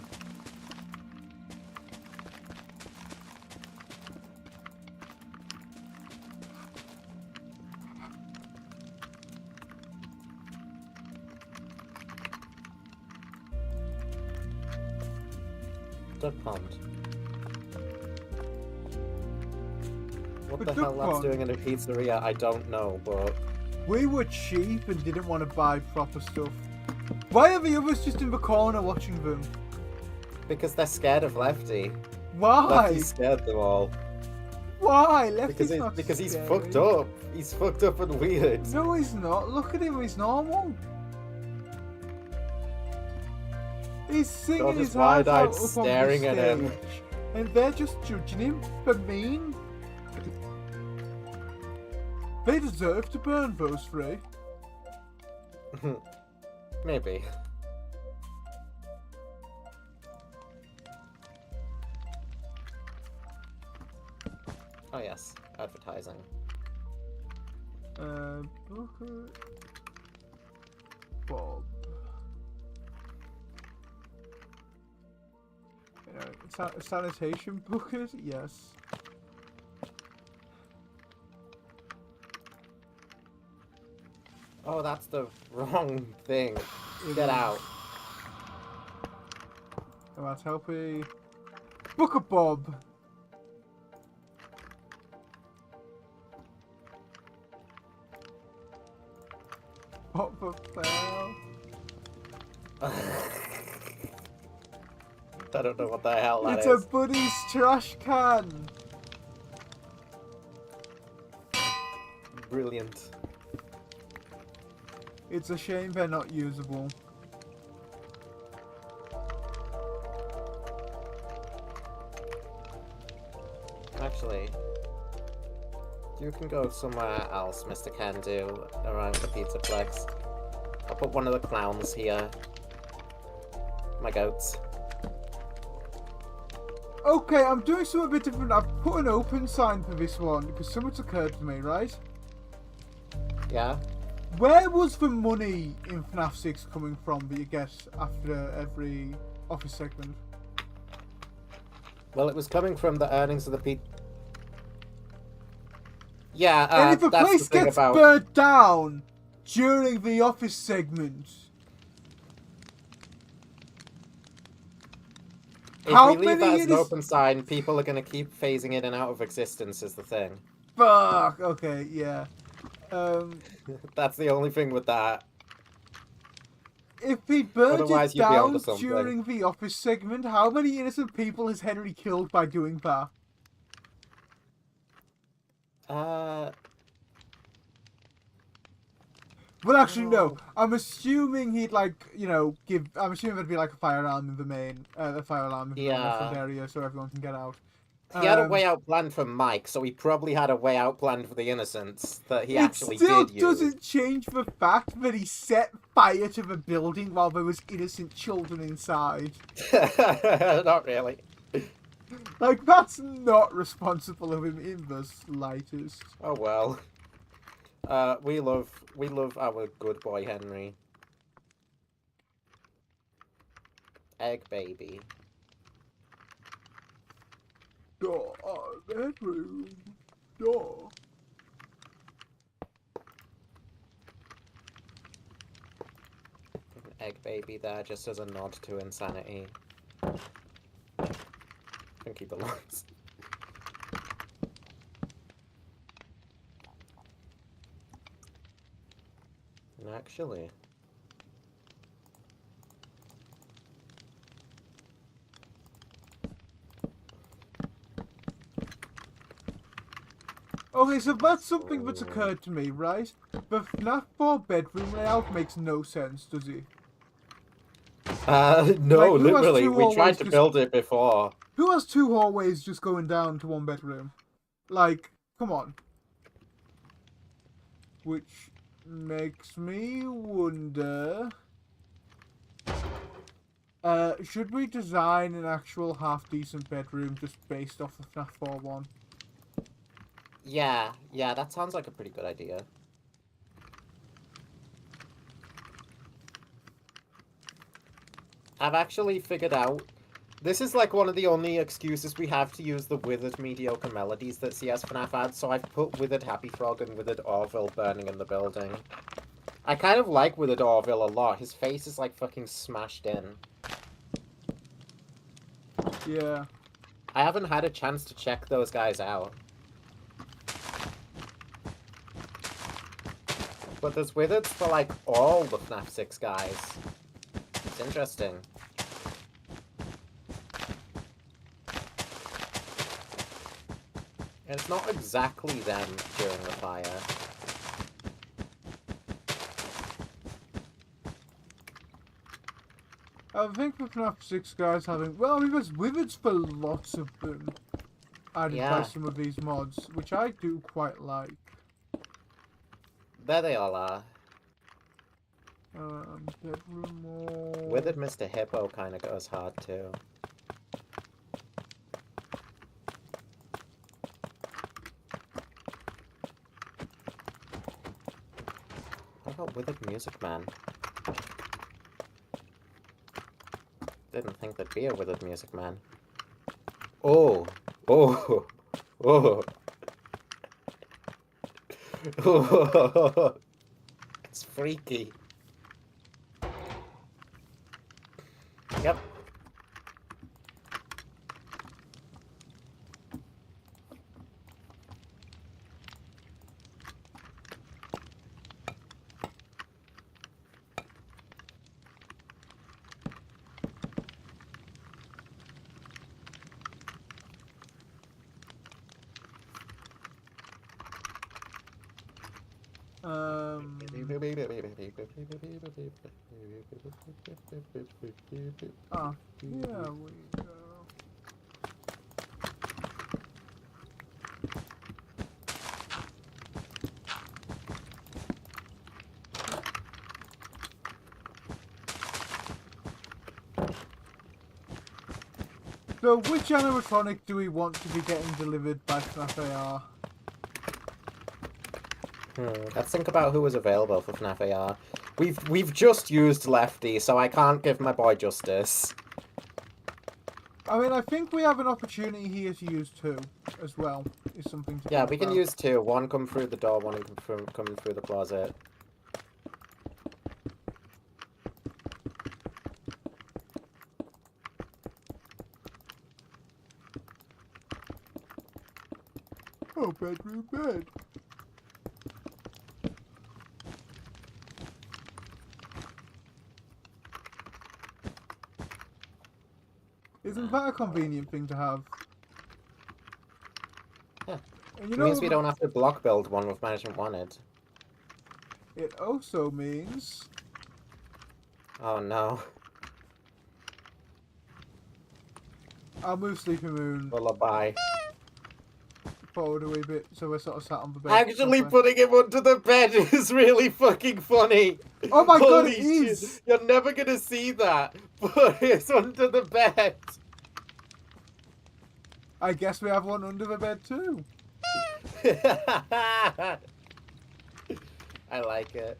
[SPEAKER 2] Duck Pond. What the hell that's doing in a pizzeria, I don't know, but...
[SPEAKER 1] We were cheap and didn't want to buy proper stuff. Why are the others just in the corner watching them?
[SPEAKER 2] Because they're scared of Lefty.
[SPEAKER 1] Why?
[SPEAKER 2] Lefty scared them all.
[SPEAKER 1] Why? Lefty's not
[SPEAKER 2] Because he's
[SPEAKER 1] scary.
[SPEAKER 2] fucked up. He's fucked up and weird.
[SPEAKER 1] No, he's not. Look at him. He's normal. He's singing
[SPEAKER 2] God,
[SPEAKER 1] his
[SPEAKER 2] just
[SPEAKER 1] heart
[SPEAKER 2] wide-eyed
[SPEAKER 1] out up
[SPEAKER 2] staring
[SPEAKER 1] on
[SPEAKER 2] at
[SPEAKER 1] the
[SPEAKER 2] him.
[SPEAKER 1] stage, and they're just judging him for mean. They deserve to burn those three.
[SPEAKER 2] Maybe. Oh yes, advertising.
[SPEAKER 1] Booker... Bob. Sanitation bucket? Yes.
[SPEAKER 2] Oh, that's the wrong thing. Get out.
[SPEAKER 1] And that's helping. Booker Bob! What the hell?
[SPEAKER 2] I don't know what the hell that
[SPEAKER 1] It's
[SPEAKER 2] is.
[SPEAKER 1] a Buddy's trash can!
[SPEAKER 2] Brilliant.
[SPEAKER 1] It's a shame they're not usable.
[SPEAKER 2] Actually, you can go somewhere else, Mr. Can-Do, around the Pizzaplex. I'll put one of the clowns here. my goats.
[SPEAKER 1] Okay, I'm doing something a bit different. I've put an open sign for this one because something's occurred to me, right?
[SPEAKER 2] Yeah?
[SPEAKER 1] Where was the money in Fnaf 6 coming from that you get after every office segment?
[SPEAKER 2] Well, it was coming from the earnings of the people. Yeah,
[SPEAKER 1] And if a
[SPEAKER 2] that's
[SPEAKER 1] place
[SPEAKER 2] the thing
[SPEAKER 1] gets
[SPEAKER 2] about...
[SPEAKER 1] burnt down during the office segment,
[SPEAKER 2] If
[SPEAKER 1] how
[SPEAKER 2] we leave that
[SPEAKER 1] many
[SPEAKER 2] as an open sign, people are going to keep phasing in and out of existence is the thing.
[SPEAKER 1] Fuck. Okay, yeah.
[SPEAKER 2] That's the only thing with that.
[SPEAKER 1] If he burned
[SPEAKER 2] Otherwise,
[SPEAKER 1] it
[SPEAKER 2] you'd be onto
[SPEAKER 1] down
[SPEAKER 2] something.
[SPEAKER 1] during the office segment, how many innocent people has Henry killed by doing that? Well, actually, no. I'm assuming he'd, like, you know, give... I'm assuming there'd be, like, a fire alarm in the main... a fire alarm in the front area so everyone can get out.
[SPEAKER 2] He had a way out plan for Mike, so he probably had a way out plan for the innocents that he actually did use.
[SPEAKER 1] It still doesn't change the fact that he set fire to the building while there was innocent children inside.
[SPEAKER 2] Not really.
[SPEAKER 1] Like, that's not responsible of him in the slightest.
[SPEAKER 2] Oh well. We love our good boy Henry. Egg baby.
[SPEAKER 1] Door, bedroom, door.
[SPEAKER 2] Egg baby there just as a nod to insanity. I think he belongs. Actually.
[SPEAKER 1] Okay, so that's something that's occurred to me, right? The FNAF 4 bedroom layout makes no sense, does it?
[SPEAKER 2] No,
[SPEAKER 1] like,
[SPEAKER 2] literally, we tried to build it before.
[SPEAKER 1] Who has 2 hallways just going down to 1 bedroom? Like, come on. Which makes me wonder... should we design an actual half-decent bedroom just based off the FNAF 4 one?
[SPEAKER 2] Yeah, that sounds like a pretty good idea. I've actually figured out... This is like one of the only excuses we have to use the withered mediocre melodies that CS FNAF adds, so I've put withered Happy Frog and withered Orville burning in the building. I kind of like withered Orville a lot. His face is like fucking smashed in.
[SPEAKER 1] Yeah.
[SPEAKER 2] I haven't had a chance to check those guys out. But there's withers for, like, all the FNAF 6 guys. It's interesting. And it's not exactly them during the fire.
[SPEAKER 1] I think the FNAF 6 guys having... Well, I mean, there's withers for lots of them. Added by some of these mods, which I do quite like.
[SPEAKER 2] There they all are.
[SPEAKER 1] Bedroom or...
[SPEAKER 2] Withered Mr. Hippo kind of goes hard too. What about Withered Music Man? Didn't think there'd be a Withered Music Man. Oh! Oh! Oh! Oh! It's freaky. Yep.
[SPEAKER 1] Ah, yeah, we go. So, which animatronic do we want to be getting delivered by Fnaf AR?
[SPEAKER 2] Let's think about who was available for FNAF AR. We've just used Lefty, so I can't give my boy justice.
[SPEAKER 1] I mean, I think we have an opportunity here to use 2 as well. Is something to
[SPEAKER 2] Yeah,
[SPEAKER 1] think
[SPEAKER 2] we can
[SPEAKER 1] about.
[SPEAKER 2] use 2. One come through the door, one coming through the closet.
[SPEAKER 1] Oh, bedroom bed. Isn't that a convenient thing to have?
[SPEAKER 2] Yeah.
[SPEAKER 1] And you
[SPEAKER 2] It
[SPEAKER 1] know,
[SPEAKER 2] means we don't have to block build one with management wanted.
[SPEAKER 1] it also means
[SPEAKER 2] Oh no.
[SPEAKER 1] I'll move Sleepy Moon
[SPEAKER 2] Lullaby.
[SPEAKER 1] forward a wee bit so we're sort of sat on the bed.
[SPEAKER 2] Actually
[SPEAKER 1] proper.
[SPEAKER 2] putting him under the bed is really fucking funny.
[SPEAKER 1] Oh my god,
[SPEAKER 2] Holy
[SPEAKER 1] it
[SPEAKER 2] shit.
[SPEAKER 1] is!
[SPEAKER 2] You're never gonna see that, but it's under the bed.
[SPEAKER 1] I guess we have one under the bed too.
[SPEAKER 2] I like it.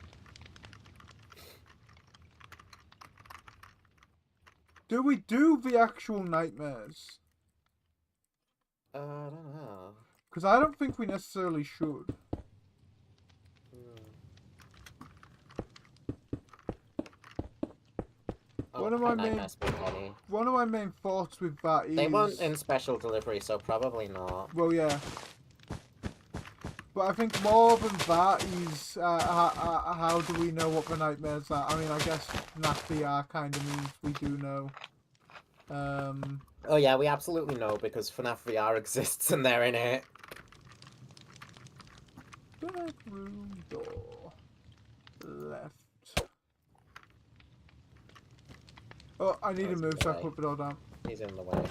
[SPEAKER 1] Do we do the actual nightmares?
[SPEAKER 2] I don't know.
[SPEAKER 1] Because I don't think we necessarily should.
[SPEAKER 2] Oh,
[SPEAKER 1] One of my main thoughts with that is
[SPEAKER 2] They weren't in special delivery, so probably not.
[SPEAKER 1] well, yeah. But I think more than that is how do we know what the nightmares are? I mean, I guess FNAF VR kind of means we do know.
[SPEAKER 2] Oh yeah, we absolutely know because FNAF VR exists and they're in it.
[SPEAKER 1] Bedroom door. Left. Oh, I need to move so I put the door down.
[SPEAKER 2] He's in the way.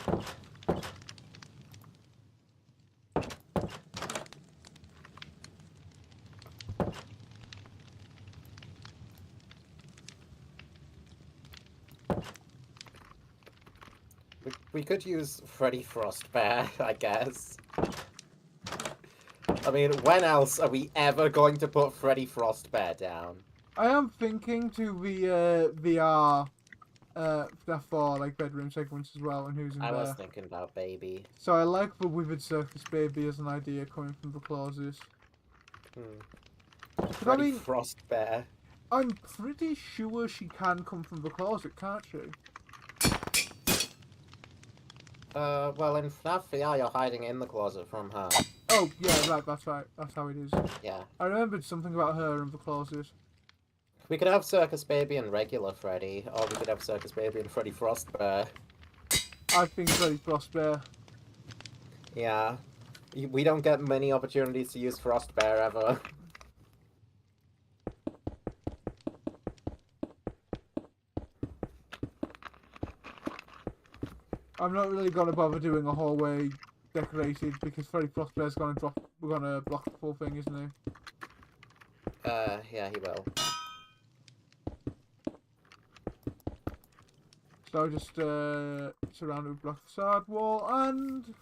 [SPEAKER 2] We could use Freddy Frostbear, I guess. I mean, when else are we ever going to put Freddy Frostbear down?
[SPEAKER 1] I am thinking to the VR FNAF 4 like bedroom segments as well, and who's in
[SPEAKER 2] I
[SPEAKER 1] there.
[SPEAKER 2] was thinking about Baby.
[SPEAKER 1] So I like the Withered Circus Baby as an idea coming from the clauses.
[SPEAKER 2] Freddy Frostbear.
[SPEAKER 1] I'm pretty sure she can come from the closet, can't she?
[SPEAKER 2] Well, in FNAF VR, you're hiding in the closet from her.
[SPEAKER 1] Oh, yeah, right, that's right. That's how it is.
[SPEAKER 2] Yeah.
[SPEAKER 1] I remembered something about her in the closet.
[SPEAKER 2] We could have Circus Baby and regular Freddy, or we could have Circus Baby and Freddy Frostbear.
[SPEAKER 1] I think Freddy Frostbear.
[SPEAKER 2] Yeah. We don't get many opportunities to use Frostbear ever.
[SPEAKER 1] I'm not really gonna bother doing a hallway decorated because Freddy Frostbear's gonna we're gonna block the full thing, isn't he?
[SPEAKER 2] Yeah, he will.
[SPEAKER 1] So I'll just surround it with block facade wall, and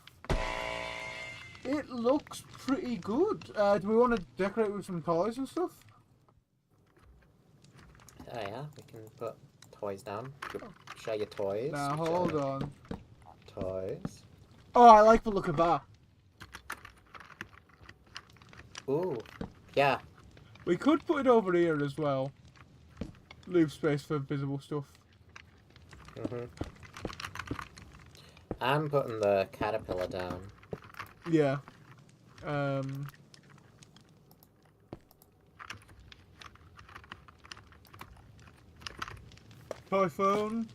[SPEAKER 1] it looks pretty good. Do we want to decorate with some toys and stuff?
[SPEAKER 2] Oh yeah, we can put toys down. Share your toys.
[SPEAKER 1] Now hold on.
[SPEAKER 2] Toys.
[SPEAKER 1] Oh, I like the look of that.
[SPEAKER 2] Ooh, yeah.
[SPEAKER 1] We could put it over here as well. Leave space for visible stuff.
[SPEAKER 2] I'm putting the caterpillar down.
[SPEAKER 1] Yeah. Typhoon.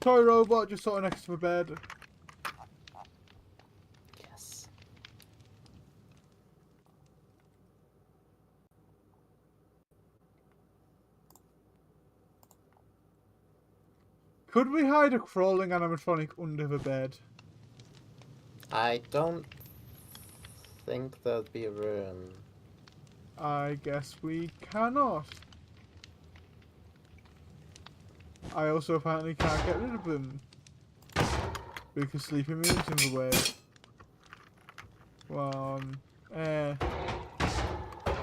[SPEAKER 1] Toy robot just sort of next to the bed.
[SPEAKER 2] Yes.
[SPEAKER 1] Could we hide a crawling animatronic under the bed?
[SPEAKER 2] I don't think there'd be room.
[SPEAKER 1] I guess we cannot. I also apparently can't get rid of them. Because Sleeping Moon's in the way.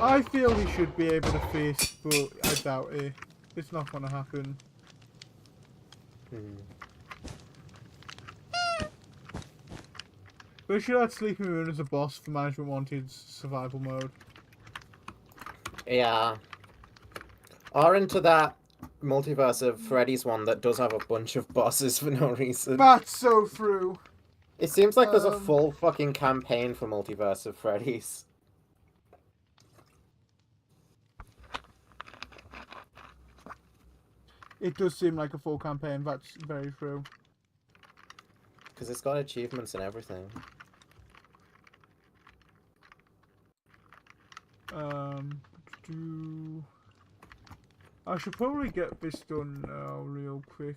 [SPEAKER 1] I feel he should be able to face, but I doubt it. It's not gonna happen. We should add Sleeping Moon as a boss for Management Wanted's survival mode.
[SPEAKER 2] Yeah. Or into that Multiverse of Freddy's one that does have a bunch of bosses for no reason.
[SPEAKER 1] That's so true.
[SPEAKER 2] It seems like there's a full fucking campaign for Multiverse of Freddy's.
[SPEAKER 1] It does seem like a full campaign, that's very true.
[SPEAKER 2] Because it's got achievements and everything.
[SPEAKER 1] I should probably get this done now real quick.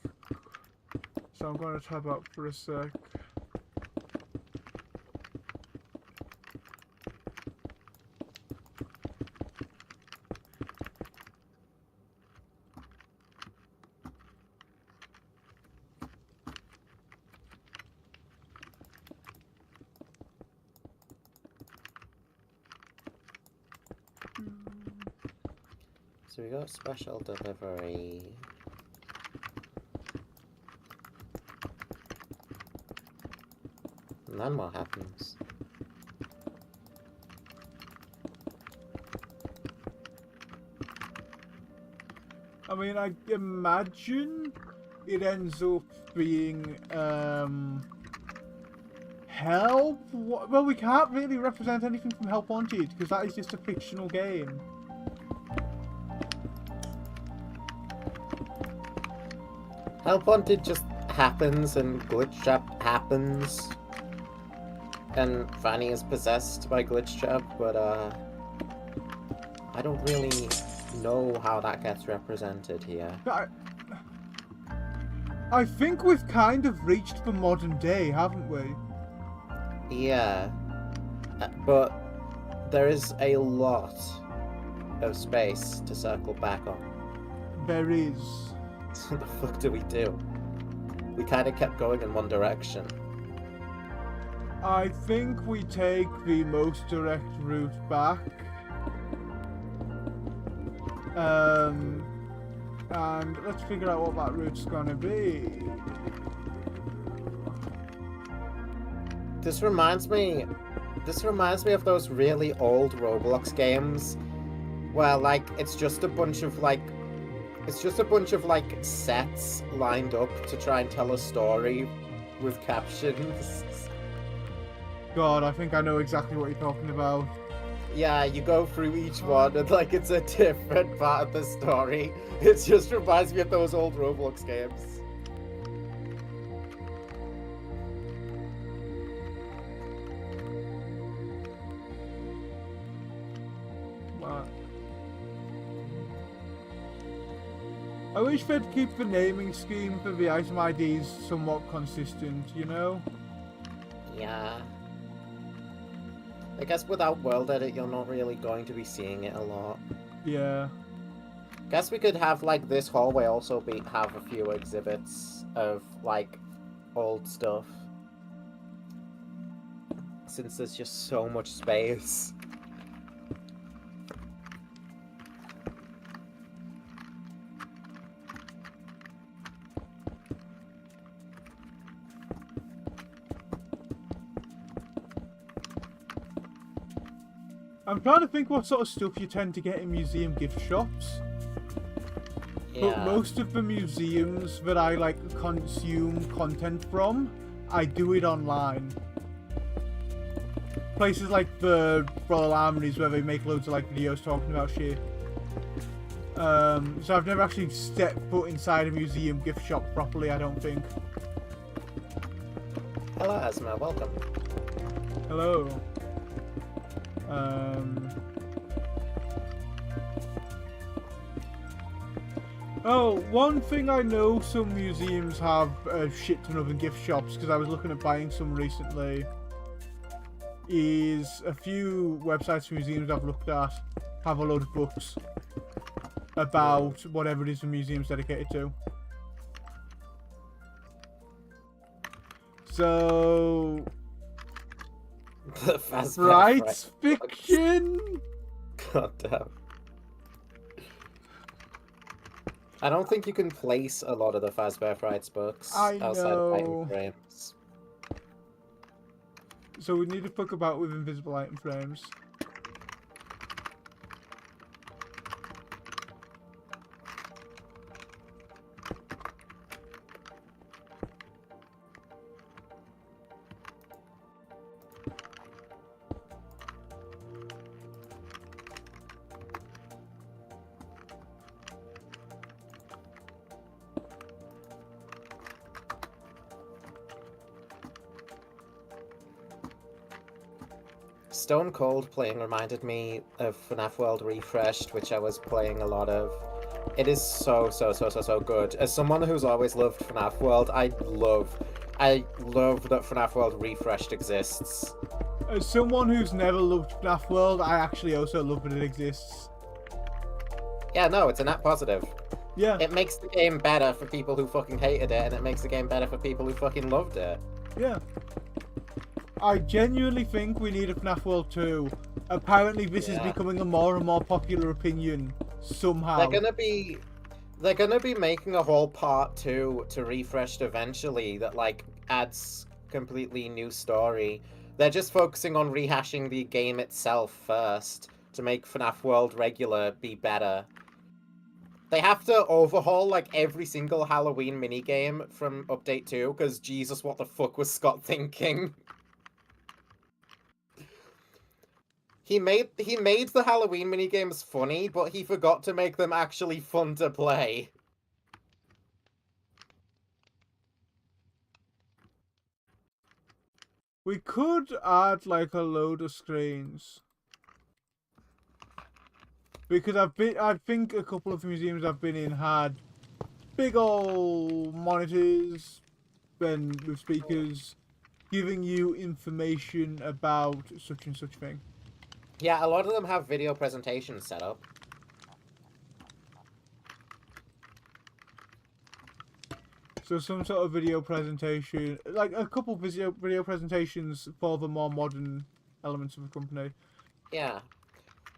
[SPEAKER 1] So I'm going to tab out for a sec.
[SPEAKER 2] So we got special delivery. And then what happens?
[SPEAKER 1] I mean, I imagine it ends up being, Help? Well, we can't really represent anything from Help Wanted, because that is just a fictional game.
[SPEAKER 2] Help Wanted just happens and Glitch Trap happens. And Fanny is possessed by Glitch Trap, but I don't really know how that gets represented here.
[SPEAKER 1] I think we've kind of reached the modern day, haven't we?
[SPEAKER 2] Yeah. But there is a lot of space to circle back on.
[SPEAKER 1] There is.
[SPEAKER 2] So what the fuck do we do? We kind of kept going in one direction.
[SPEAKER 1] I think we take the most direct route back. And let's figure out what that route's gonna be.
[SPEAKER 2] This reminds me of those really old Roblox games where like it's just a bunch of sets lined up to try and tell a story with captions.
[SPEAKER 1] God, I think I know exactly what you're talking about.
[SPEAKER 2] Yeah, you go through each one and like it's a different part of the story. It just reminds me of those old Roblox games.
[SPEAKER 1] What? I wish they'd keep the naming scheme for the item IDs somewhat consistent, you know?
[SPEAKER 2] Yeah. I guess without World Edit, you're not really going to be seeing it a lot.
[SPEAKER 1] Yeah.
[SPEAKER 2] Guess we could have, like, this hallway also have a few exhibits of, like, old stuff. Since there's just so much space.
[SPEAKER 1] I'm trying to think what sort of stuff you tend to get in museum gift shops.
[SPEAKER 2] Yeah.
[SPEAKER 1] But most of the museums that I like consume content from, I do it online. Places like the Royal Armories where they make loads of like videos talking about shit. So I've never actually stepped foot inside a museum gift shop properly, I don't think.
[SPEAKER 2] Hello, Asma. Welcome.
[SPEAKER 1] Hello. Oh, one thing I know some museums have a shit ton of in gift shops, because I was looking at buying some recently, is a few websites for museums I've looked at have a load of books about whatever it is the museum's dedicated to. So...
[SPEAKER 2] The Fazbear
[SPEAKER 1] Frights
[SPEAKER 2] Fright
[SPEAKER 1] fiction?
[SPEAKER 2] God damn. I don't think you can place a lot of the Fazbear Frights books
[SPEAKER 1] I
[SPEAKER 2] outside of item
[SPEAKER 1] know.
[SPEAKER 2] frames.
[SPEAKER 1] So we need to fuck about with invisible item frames.
[SPEAKER 2] Stone Cold playing reminded me of FNAF World Refreshed, which I was playing a lot of. It is so good. As someone who's always loved FNAF World, I love that FNAF World Refreshed exists.
[SPEAKER 1] As someone who's never loved FNAF World, I actually also love that it exists.
[SPEAKER 2] Yeah, no, it's a net positive.
[SPEAKER 1] Yeah.
[SPEAKER 2] It makes the game better for people who fucking hated it, and it makes the game better for people who fucking loved it.
[SPEAKER 1] Yeah. I genuinely think we need a FNAF World 2. Apparently this is becoming a more and more popular opinion, somehow.
[SPEAKER 2] They're gonna be making a whole part 2 to Refreshed eventually that, like, adds completely new story. They're just focusing on rehashing the game itself first to make FNAF World Regular be better. They have to overhaul, like, every single Halloween minigame from Update 2, because Jesus, what the fuck was Scott thinking? He made the Halloween minigames funny, but he forgot to make them actually fun to play.
[SPEAKER 1] We could add like a load of screens. Because I think a couple of museums I've been in had big old monitors and with speakers giving you information about such and such thing.
[SPEAKER 2] Yeah, a lot of them have video presentations set up.
[SPEAKER 1] So some sort of video presentation, like a couple video presentations for the more modern elements of the company.
[SPEAKER 2] Yeah.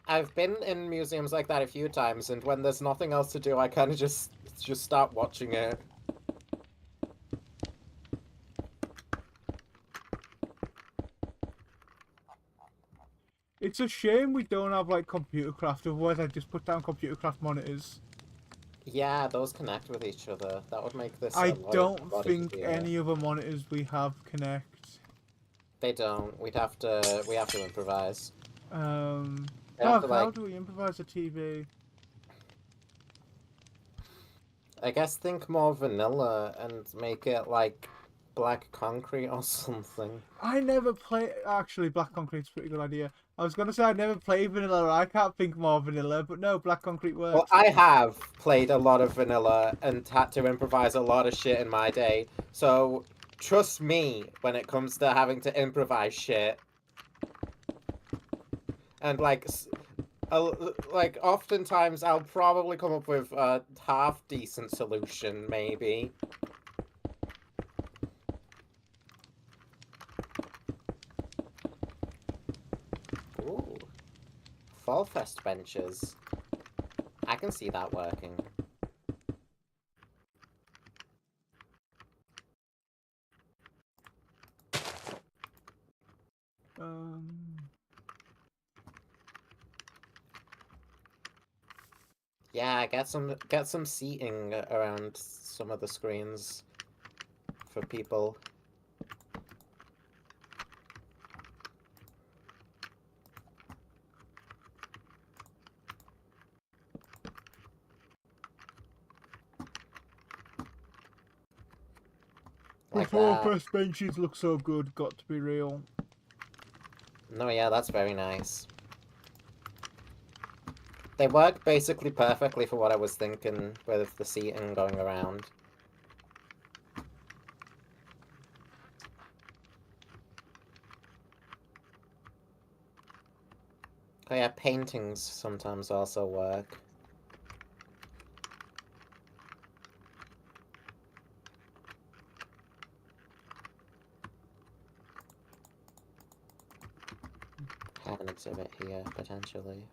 [SPEAKER 2] I've been in museums like that a few times, and when there's nothing else to do, I kind of just start watching it.
[SPEAKER 1] It's a shame we don't have like computer craft, otherwise I'd just put down computer craft monitors.
[SPEAKER 2] Yeah, those connect with each other. That would make this
[SPEAKER 1] I
[SPEAKER 2] a lot
[SPEAKER 1] don't think
[SPEAKER 2] easier.
[SPEAKER 1] any of the monitors we have connect.
[SPEAKER 2] They don't. We have to improvise.
[SPEAKER 1] How do we improvise a TV?
[SPEAKER 2] I guess think more vanilla and make it like black concrete or something.
[SPEAKER 1] I never play. Actually, black concrete's a pretty good idea. I was gonna say I never played vanilla. I can't think more vanilla, but no, black concrete works.
[SPEAKER 2] Well, I have played a lot of vanilla and had to improvise a lot of shit in my day. So trust me when it comes to having to improvise shit. And like oftentimes I'll probably come up with a half decent solution, maybe. Ooh. Fall Fest benches. I can see that working. Yeah, get some seating around some of the screens for people.
[SPEAKER 1] The Fall Fest benches look so good, got to be real.
[SPEAKER 2] No, yeah, that's very nice. They work basically perfectly for what I was thinking with the seating going around. Oh yeah, paintings sometimes also work. Have an exhibit here, potentially.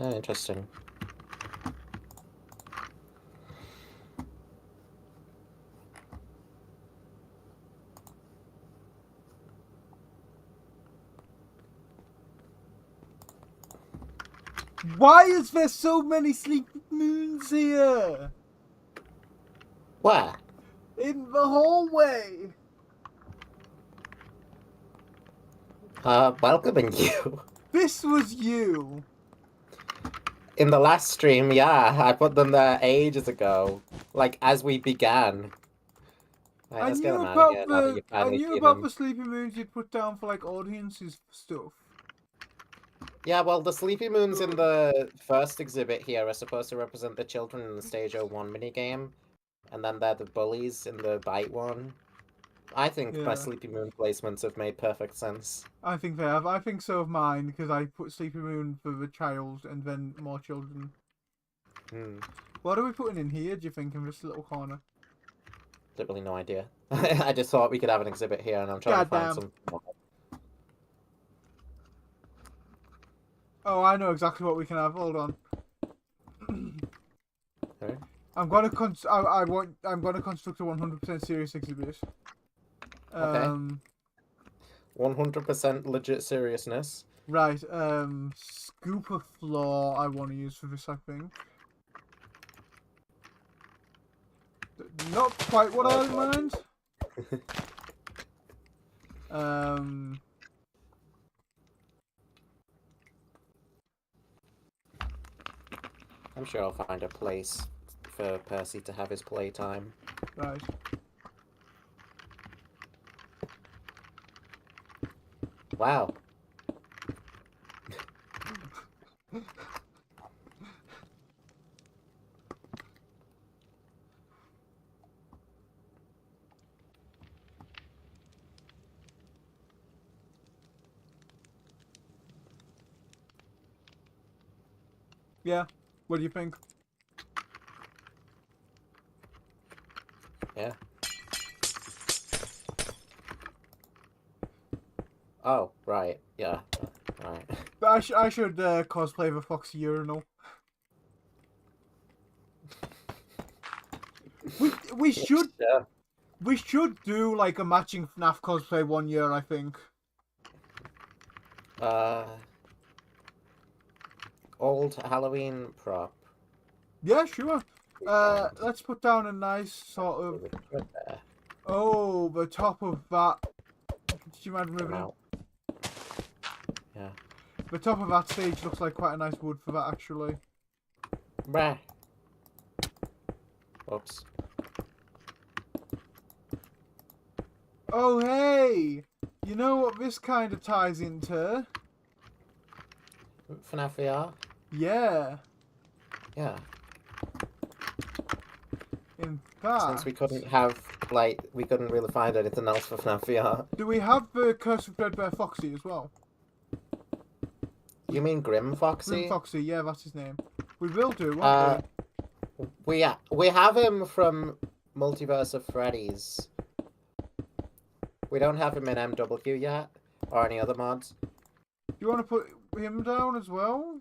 [SPEAKER 2] Oh, interesting.
[SPEAKER 1] Why is there so many sleeping moons here?
[SPEAKER 2] Where?
[SPEAKER 1] In the hallway.
[SPEAKER 2] Welcoming you.
[SPEAKER 1] This was you.
[SPEAKER 2] In the last stream, yeah, I put them there ages ago. Like, as we began. Right, let's get them out of here now that you've
[SPEAKER 1] I
[SPEAKER 2] finally
[SPEAKER 1] knew
[SPEAKER 2] seen
[SPEAKER 1] about
[SPEAKER 2] them.
[SPEAKER 1] the sleeping moons you'd put down for like audiences stuff.
[SPEAKER 2] Yeah, well, the Sleepy Moons in the first exhibit here are supposed to represent the children in the Stage 01 minigame. And then they're the bullies in the Bite one. I think my
[SPEAKER 1] Yeah.
[SPEAKER 2] Sleepy Moon placements have made perfect sense.
[SPEAKER 1] I think they have. I think so of mine because I put sleeping moon for the child and then more children.
[SPEAKER 2] Hmm.
[SPEAKER 1] What are we putting in here? Do you think in this little corner?
[SPEAKER 2] Literally no idea. I just thought we could have an exhibit here, and I'm trying to find
[SPEAKER 1] Goddamn.
[SPEAKER 2] some.
[SPEAKER 1] Oh, I know exactly what we can have. Hold on.
[SPEAKER 2] Okay.
[SPEAKER 1] I'm gonna I'm gonna construct a 100% serious exhibit.
[SPEAKER 2] Okay. 100% legit seriousness.
[SPEAKER 1] Right. Scoop of floor. I want to use for this, I think. Not quite what I had in mind.
[SPEAKER 2] I'm sure I'll find a place for Percy to have his playtime.
[SPEAKER 1] Right.
[SPEAKER 2] Wow.
[SPEAKER 1] Yeah. What do you think?
[SPEAKER 2] Yeah. Oh, right. Yeah. Right.
[SPEAKER 1] But I should cosplay the Foxy Urinal. We should
[SPEAKER 2] Yeah.
[SPEAKER 1] we should do like a matching FNAF cosplay one year, I think.
[SPEAKER 2] Old Halloween prop.
[SPEAKER 1] Yeah, sure. Let's put down a nice sort of.
[SPEAKER 2] There.
[SPEAKER 1] Oh, the top of that. Do you mind
[SPEAKER 2] Come
[SPEAKER 1] moving it?
[SPEAKER 2] out. Yeah.
[SPEAKER 1] The top of that stage looks like quite a nice wood for that, actually.
[SPEAKER 2] Bah. Oops.
[SPEAKER 1] Oh, hey! You know what this kind of ties into?
[SPEAKER 2] FNAF VR?
[SPEAKER 1] Yeah.
[SPEAKER 2] Yeah.
[SPEAKER 1] In fact,
[SPEAKER 2] Since we couldn't have, like, we couldn't really find anything else for FNAF VR.
[SPEAKER 1] do we have the Curse of Dreadbear Foxy as well?
[SPEAKER 2] You mean Grim Foxy?
[SPEAKER 1] Grim Foxy, yeah, that's his name. We will do, won't
[SPEAKER 2] we have him from Multiverse of Freddy's. We don't have him in MW yet, or any other mods.
[SPEAKER 1] Do you want to put him down as well?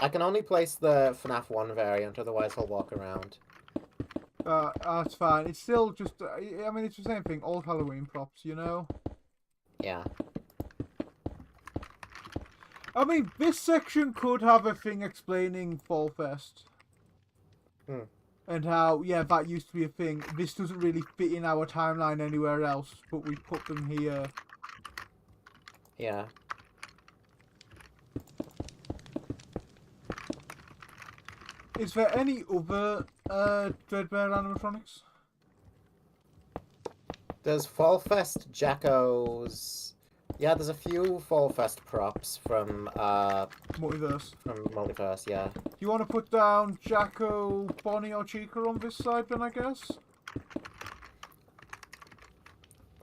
[SPEAKER 2] I can only place the FNAF 1 variant, otherwise he'll walk around.
[SPEAKER 1] That's fine. It's still just, I mean, it's the same thing. Old Halloween props, you know?
[SPEAKER 2] Yeah.
[SPEAKER 1] I mean, this section could have a thing explaining Fall Fest.
[SPEAKER 2] Hmm.
[SPEAKER 1] And how, yeah, that used to be a thing. This doesn't really fit in our timeline anywhere else, but we put them here.
[SPEAKER 2] Yeah.
[SPEAKER 1] Is there any other Dreadbear animatronics?
[SPEAKER 2] There's Fall Fest Jacko's. Yeah, there's a few Fall Fest props from
[SPEAKER 1] Multiverse.
[SPEAKER 2] Multiverse, yeah.
[SPEAKER 1] Do you want to put down Jacko, Bonnie, or Chica on this side then, I guess?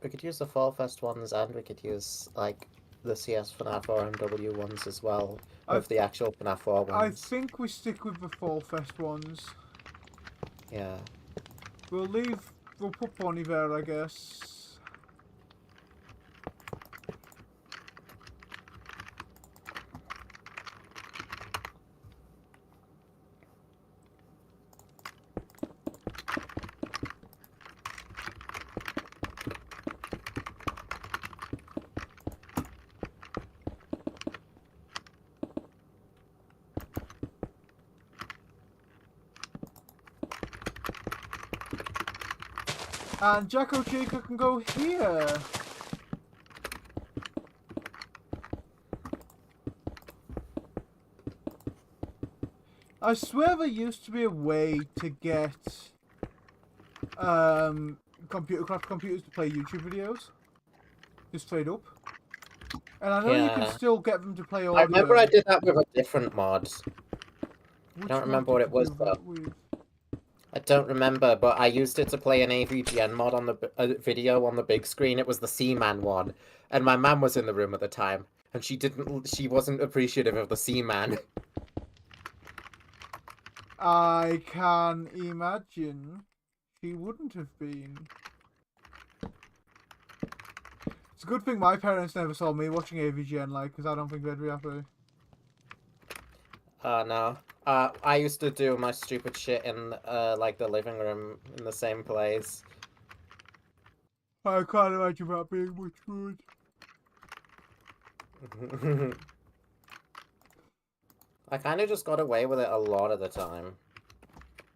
[SPEAKER 2] We could use the Fall Fest ones, and we could use, like, the CS FNAF RMW ones as well, of the actual FNAF 4 ones.
[SPEAKER 1] I think we stick with the Fall Fest ones.
[SPEAKER 2] Yeah.
[SPEAKER 1] We'll put Bonnie there, I guess. And Jacko Chica can go here. I swear there used to be a way to get craft computers to play YouTube videos. Just straight up. And I know you can still get them to play audio.
[SPEAKER 2] I remember I did that with a different mod. I don't remember what it was, though. I don't remember, but I used it to play an AVGN mod on the video on the big screen. It was the Seaman one, and my mum was in the room at the time, and she wasn't appreciative of the Seaman.
[SPEAKER 1] I can imagine she wouldn't have been. It's a good thing my parents never saw me watching AVGN, like, because I don't think they'd be happy.
[SPEAKER 2] No. I used to do my stupid shit in, like, the living room in the same place.
[SPEAKER 1] I can't imagine that being much fun.
[SPEAKER 2] I kind of just got away with it a lot of the time.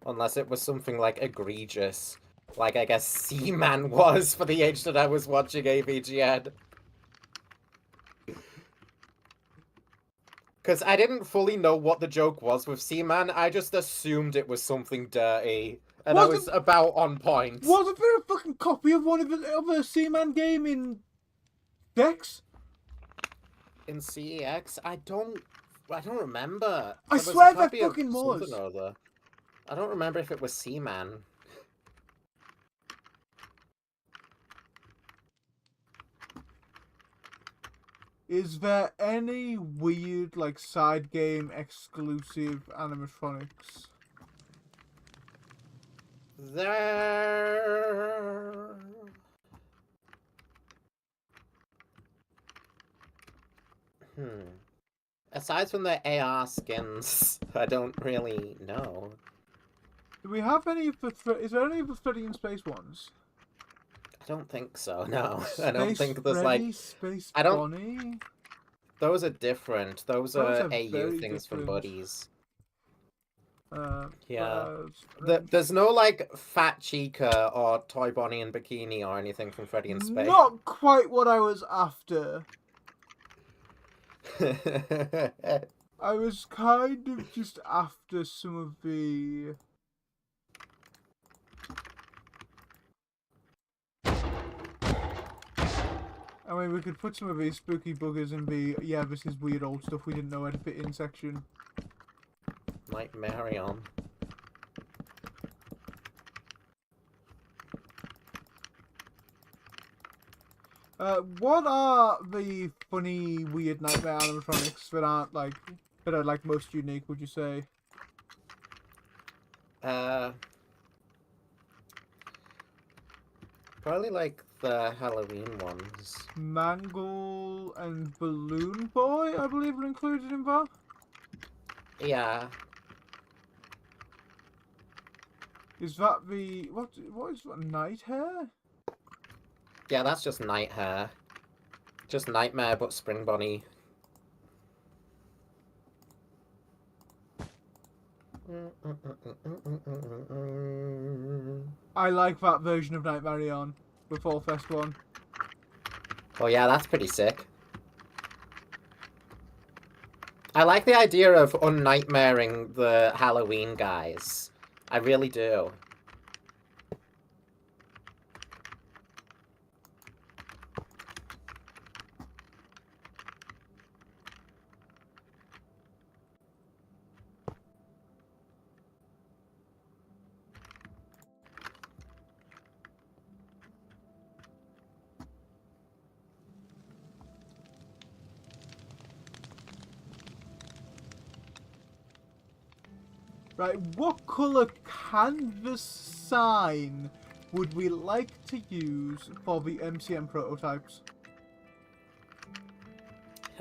[SPEAKER 2] Unless it was something, like, egregious. Like, I guess Seaman was for the age that I was watching AVGN. Because I didn't fully know what the joke was with Seaman, I just assumed it was something dirty. And I was about on point.
[SPEAKER 1] Wasn't there a fucking copy of one of a Seaman game in Dex?
[SPEAKER 2] In CEX? I don't remember.
[SPEAKER 1] I swear there fucking was.
[SPEAKER 2] I don't remember if it was Seaman.
[SPEAKER 1] Is there any weird, like, side game exclusive animatronics?
[SPEAKER 2] There... Aside from the AR skins, I don't really know.
[SPEAKER 1] Do we have any of the... Is there any of the Freddy in Space ones?
[SPEAKER 2] I don't think so, no.
[SPEAKER 1] Space
[SPEAKER 2] I don't think there's,
[SPEAKER 1] Freddy,
[SPEAKER 2] like...
[SPEAKER 1] Space
[SPEAKER 2] I don't...
[SPEAKER 1] Bonnie?
[SPEAKER 2] Those are different. Those are AU things
[SPEAKER 1] different.
[SPEAKER 2] from Buddies.
[SPEAKER 1] Yeah.
[SPEAKER 2] There's no, like, Fat Chica or Toy Bonnie in Bikini or anything from Freddy in Space.
[SPEAKER 1] Not quite what I was after. I was kind of just after some of the... I mean, we could put some of these spooky buggers in the, yeah, this is weird old stuff we didn't know how to fit in section.
[SPEAKER 2] Like Marion.
[SPEAKER 1] What are the funny, weird nightmare animatronics that aren't, like, that are, like, most unique, would you say?
[SPEAKER 2] Probably, like, the Halloween ones.
[SPEAKER 1] Mangle and Balloon Boy, I believe, are included in that.
[SPEAKER 2] Yeah.
[SPEAKER 1] Is that the... What is that? Night Hair?
[SPEAKER 2] Yeah, that's just Night Hair. Just Nightmare, but Spring Bonnie.
[SPEAKER 1] I like that version of Nightmare on with Fall Fest 1.
[SPEAKER 2] Oh yeah, that's pretty sick. I like the idea of unnightmaring the Halloween guys. I really do.
[SPEAKER 1] Right, what colour canvas sign would we like to use for the MCM prototypes?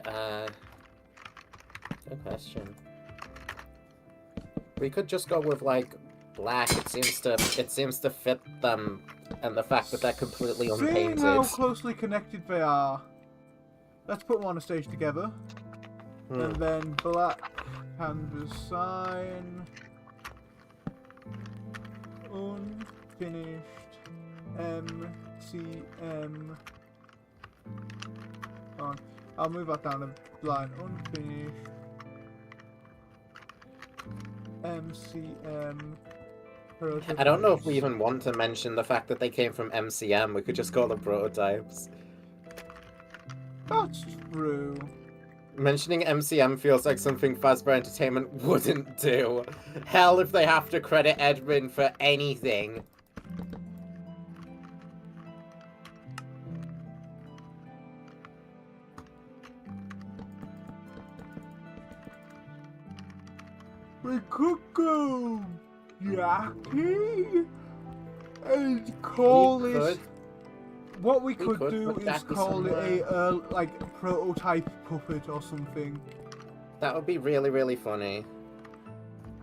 [SPEAKER 2] Good question. We could just go with like black. It seems to fit them, and the fact that they're completely
[SPEAKER 1] Seeing
[SPEAKER 2] unpainted.
[SPEAKER 1] how closely connected they are, let's put them on a stage together. And then black canvas sign, unfinished, MCM. On. I'll move that down a line. Unfinished, MCM.
[SPEAKER 2] I don't know if we even want to mention the fact that they came from MCM. We could just call them prototypes.
[SPEAKER 1] That's true.
[SPEAKER 2] Mentioning MCM feels like something Fazbear Entertainment wouldn't do. Hell, if they have to credit Edwin for anything.
[SPEAKER 1] We could go Jackie and call it. What we could do is call it a like prototype puppet or something.
[SPEAKER 2] That would be really, really funny.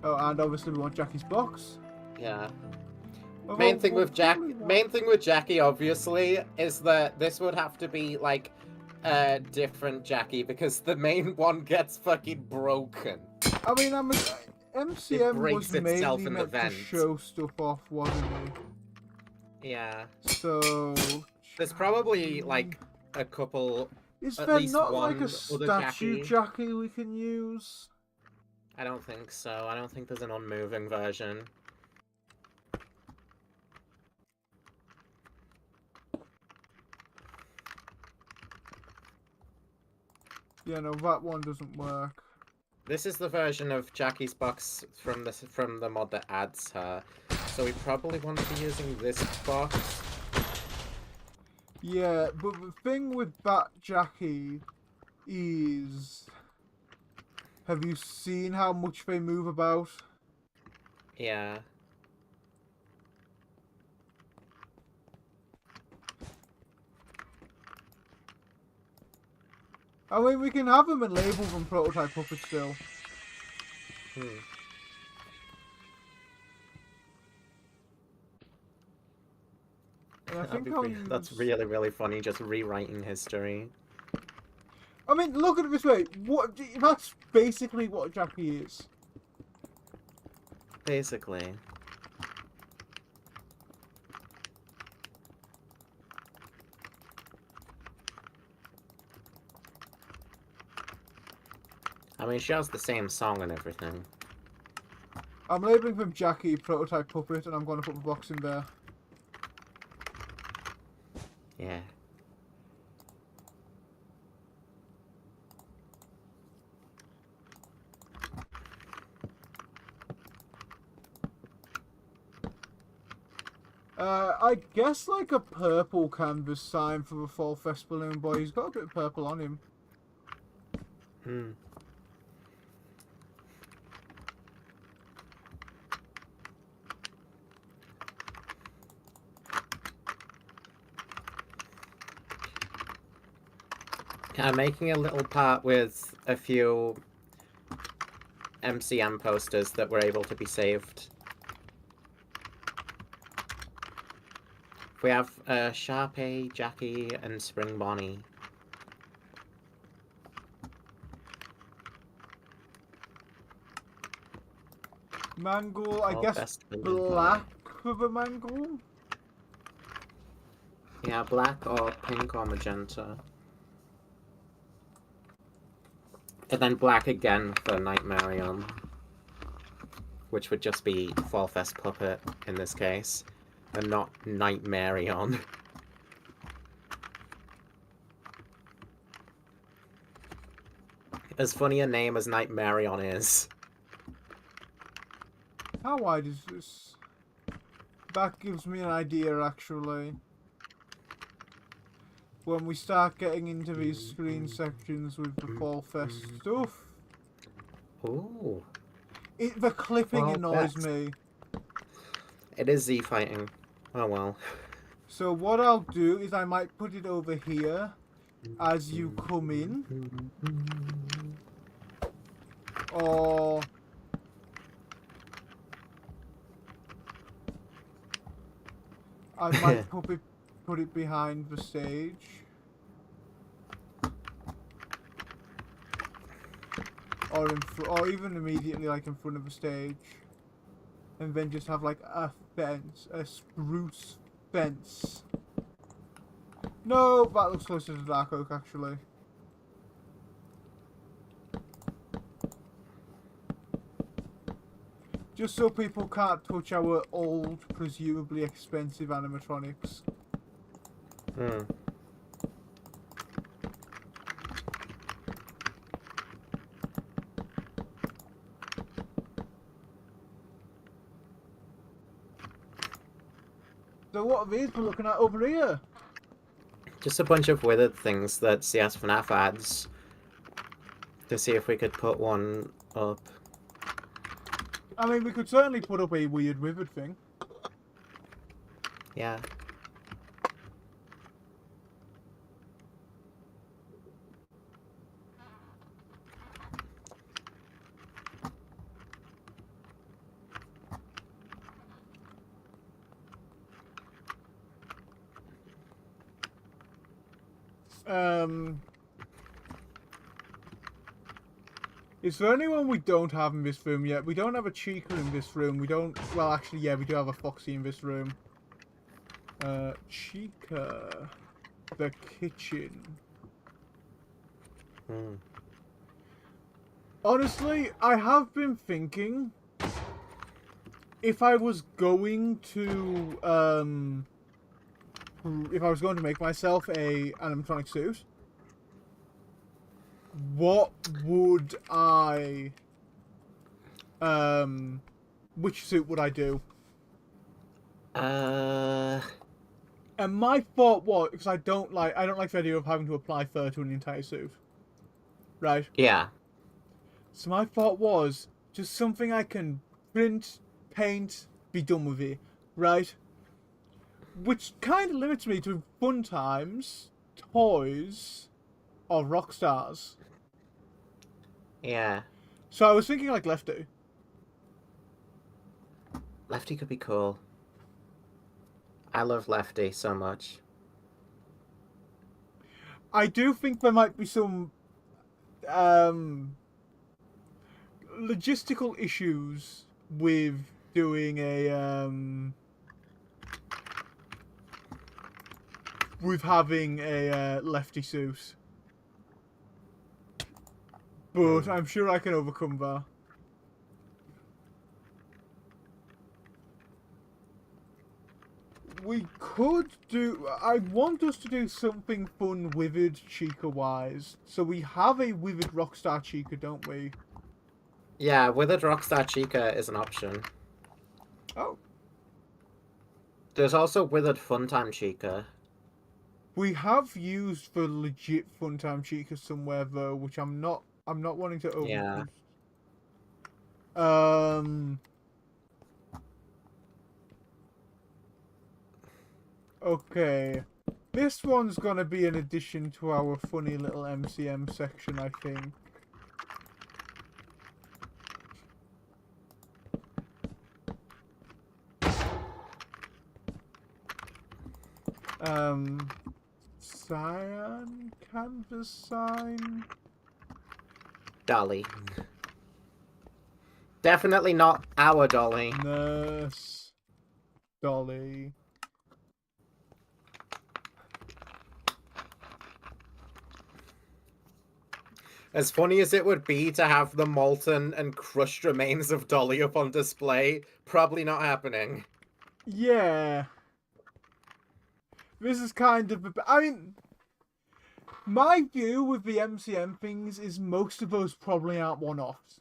[SPEAKER 1] Oh, and obviously we want Jackie's box.
[SPEAKER 2] Yeah.
[SPEAKER 1] Although,
[SPEAKER 2] Main thing with Jackie, obviously, is that this would have to be like a different Jackie because the main one gets fucking broken.
[SPEAKER 1] I mean, MCM was mainly meant to show stuff off, wasn't it?
[SPEAKER 2] Yeah.
[SPEAKER 1] So
[SPEAKER 2] there's probably like a couple.
[SPEAKER 1] Is there not like a statue Jackie we can use?
[SPEAKER 2] I don't think so. I don't think there's an unmoving version.
[SPEAKER 1] Yeah, no, that one doesn't work.
[SPEAKER 2] This is the version of Jackie's box from the mod that adds her. So we probably want to be using this box.
[SPEAKER 1] Yeah, but the thing with that Jackie is... Have you seen how much they move about?
[SPEAKER 2] Yeah.
[SPEAKER 1] I mean, we can have them and label them prototype puppets still. And I think
[SPEAKER 2] that's really, really funny, just rewriting history.
[SPEAKER 1] I mean, look at it this way. That's basically what Jackie is.
[SPEAKER 2] Basically. I mean, she has the same song and everything.
[SPEAKER 1] I'm labeling them Jackie prototype puppet, and I'm going to put the box in there.
[SPEAKER 2] Yeah.
[SPEAKER 1] I guess like a purple canvas sign for the Fall Fest balloon boy. He's got a bit of purple on him.
[SPEAKER 2] I'm making a little part with a few MCM posters that were able to be saved. We have Sharpay, Jackie, and Spring Bonnie.
[SPEAKER 1] Mangle, I
[SPEAKER 2] All
[SPEAKER 1] guess
[SPEAKER 2] best in
[SPEAKER 1] black for the mangle?
[SPEAKER 2] Yeah, black or pink or magenta. And then black again for Nightmarion. Which would just be Fallfest Puppet in this case. And not Nightmarion. As funny a name as Nightmarion is.
[SPEAKER 1] How wide is this? That gives me an idea, actually. When we start getting into these screen sections with the Fall Fest stuff.
[SPEAKER 2] Ooh.
[SPEAKER 1] The clipping
[SPEAKER 2] Fall
[SPEAKER 1] annoys
[SPEAKER 2] Fest.
[SPEAKER 1] me.
[SPEAKER 2] It is Z fighting. Oh well.
[SPEAKER 1] So what I'll do is I might put it over here as you come in. Or... I might put it behind the stage. Or or even immediately like in front of the stage. And then just have like a fence, a spruce fence. No, that looks closer to dark oak actually. Just so people can't touch our old, presumably expensive animatronics.
[SPEAKER 2] Hmm.
[SPEAKER 1] So what are these we're looking at over here?
[SPEAKER 2] Just a bunch of withered things that CS Fnaf adds. To see if we could put one up.
[SPEAKER 1] I mean, we could certainly put up a weird withered thing.
[SPEAKER 2] Yeah.
[SPEAKER 1] Is there anyone we don't have in this room yet? We don't have a Chica in this room. We don't... Well, actually, yeah, we do have a Foxy in this room. Chica. The kitchen.
[SPEAKER 2] Hmm.
[SPEAKER 1] Honestly, I have been thinking... If I was going to, if I was going to make myself a animatronic suit, what would I, which suit would I do? And my thought was, because I don't like the idea of having to apply fur to an entire suit. Right?
[SPEAKER 2] Yeah.
[SPEAKER 1] So my thought was, just something I can print, paint, be done with it. Right? Which kind of limits me to Fun Times, Toys, or Rockstars.
[SPEAKER 2] Yeah.
[SPEAKER 1] So I was thinking like Lefty.
[SPEAKER 2] Lefty could be cool. I love Lefty so much.
[SPEAKER 1] I do think there might be some logistical issues with doing a with having a Lefty suit. But I'm sure I can overcome that. We could do... I want us to do something fun withered Chica-wise. So we have a withered Rockstar Chica, don't we?
[SPEAKER 2] Yeah, Withered Rockstar Chica is an option.
[SPEAKER 1] Oh.
[SPEAKER 2] There's also Withered Funtime Chica.
[SPEAKER 1] We have used the legit Funtime Chica somewhere though, which I'm not wanting to overboost.
[SPEAKER 2] Yeah.
[SPEAKER 1] Okay. This one's gonna be an addition to our funny little MCM section, I think. Cyan canvas sign.
[SPEAKER 2] Dolly. Definitely not our Dolly.
[SPEAKER 1] Nurse Dolly.
[SPEAKER 2] As funny as it would be to have the molten and crushed remains of Dolly up on display, probably not happening.
[SPEAKER 1] Yeah. This is kind of... I mean, my view with the MCM things is most of those probably aren't one-offs.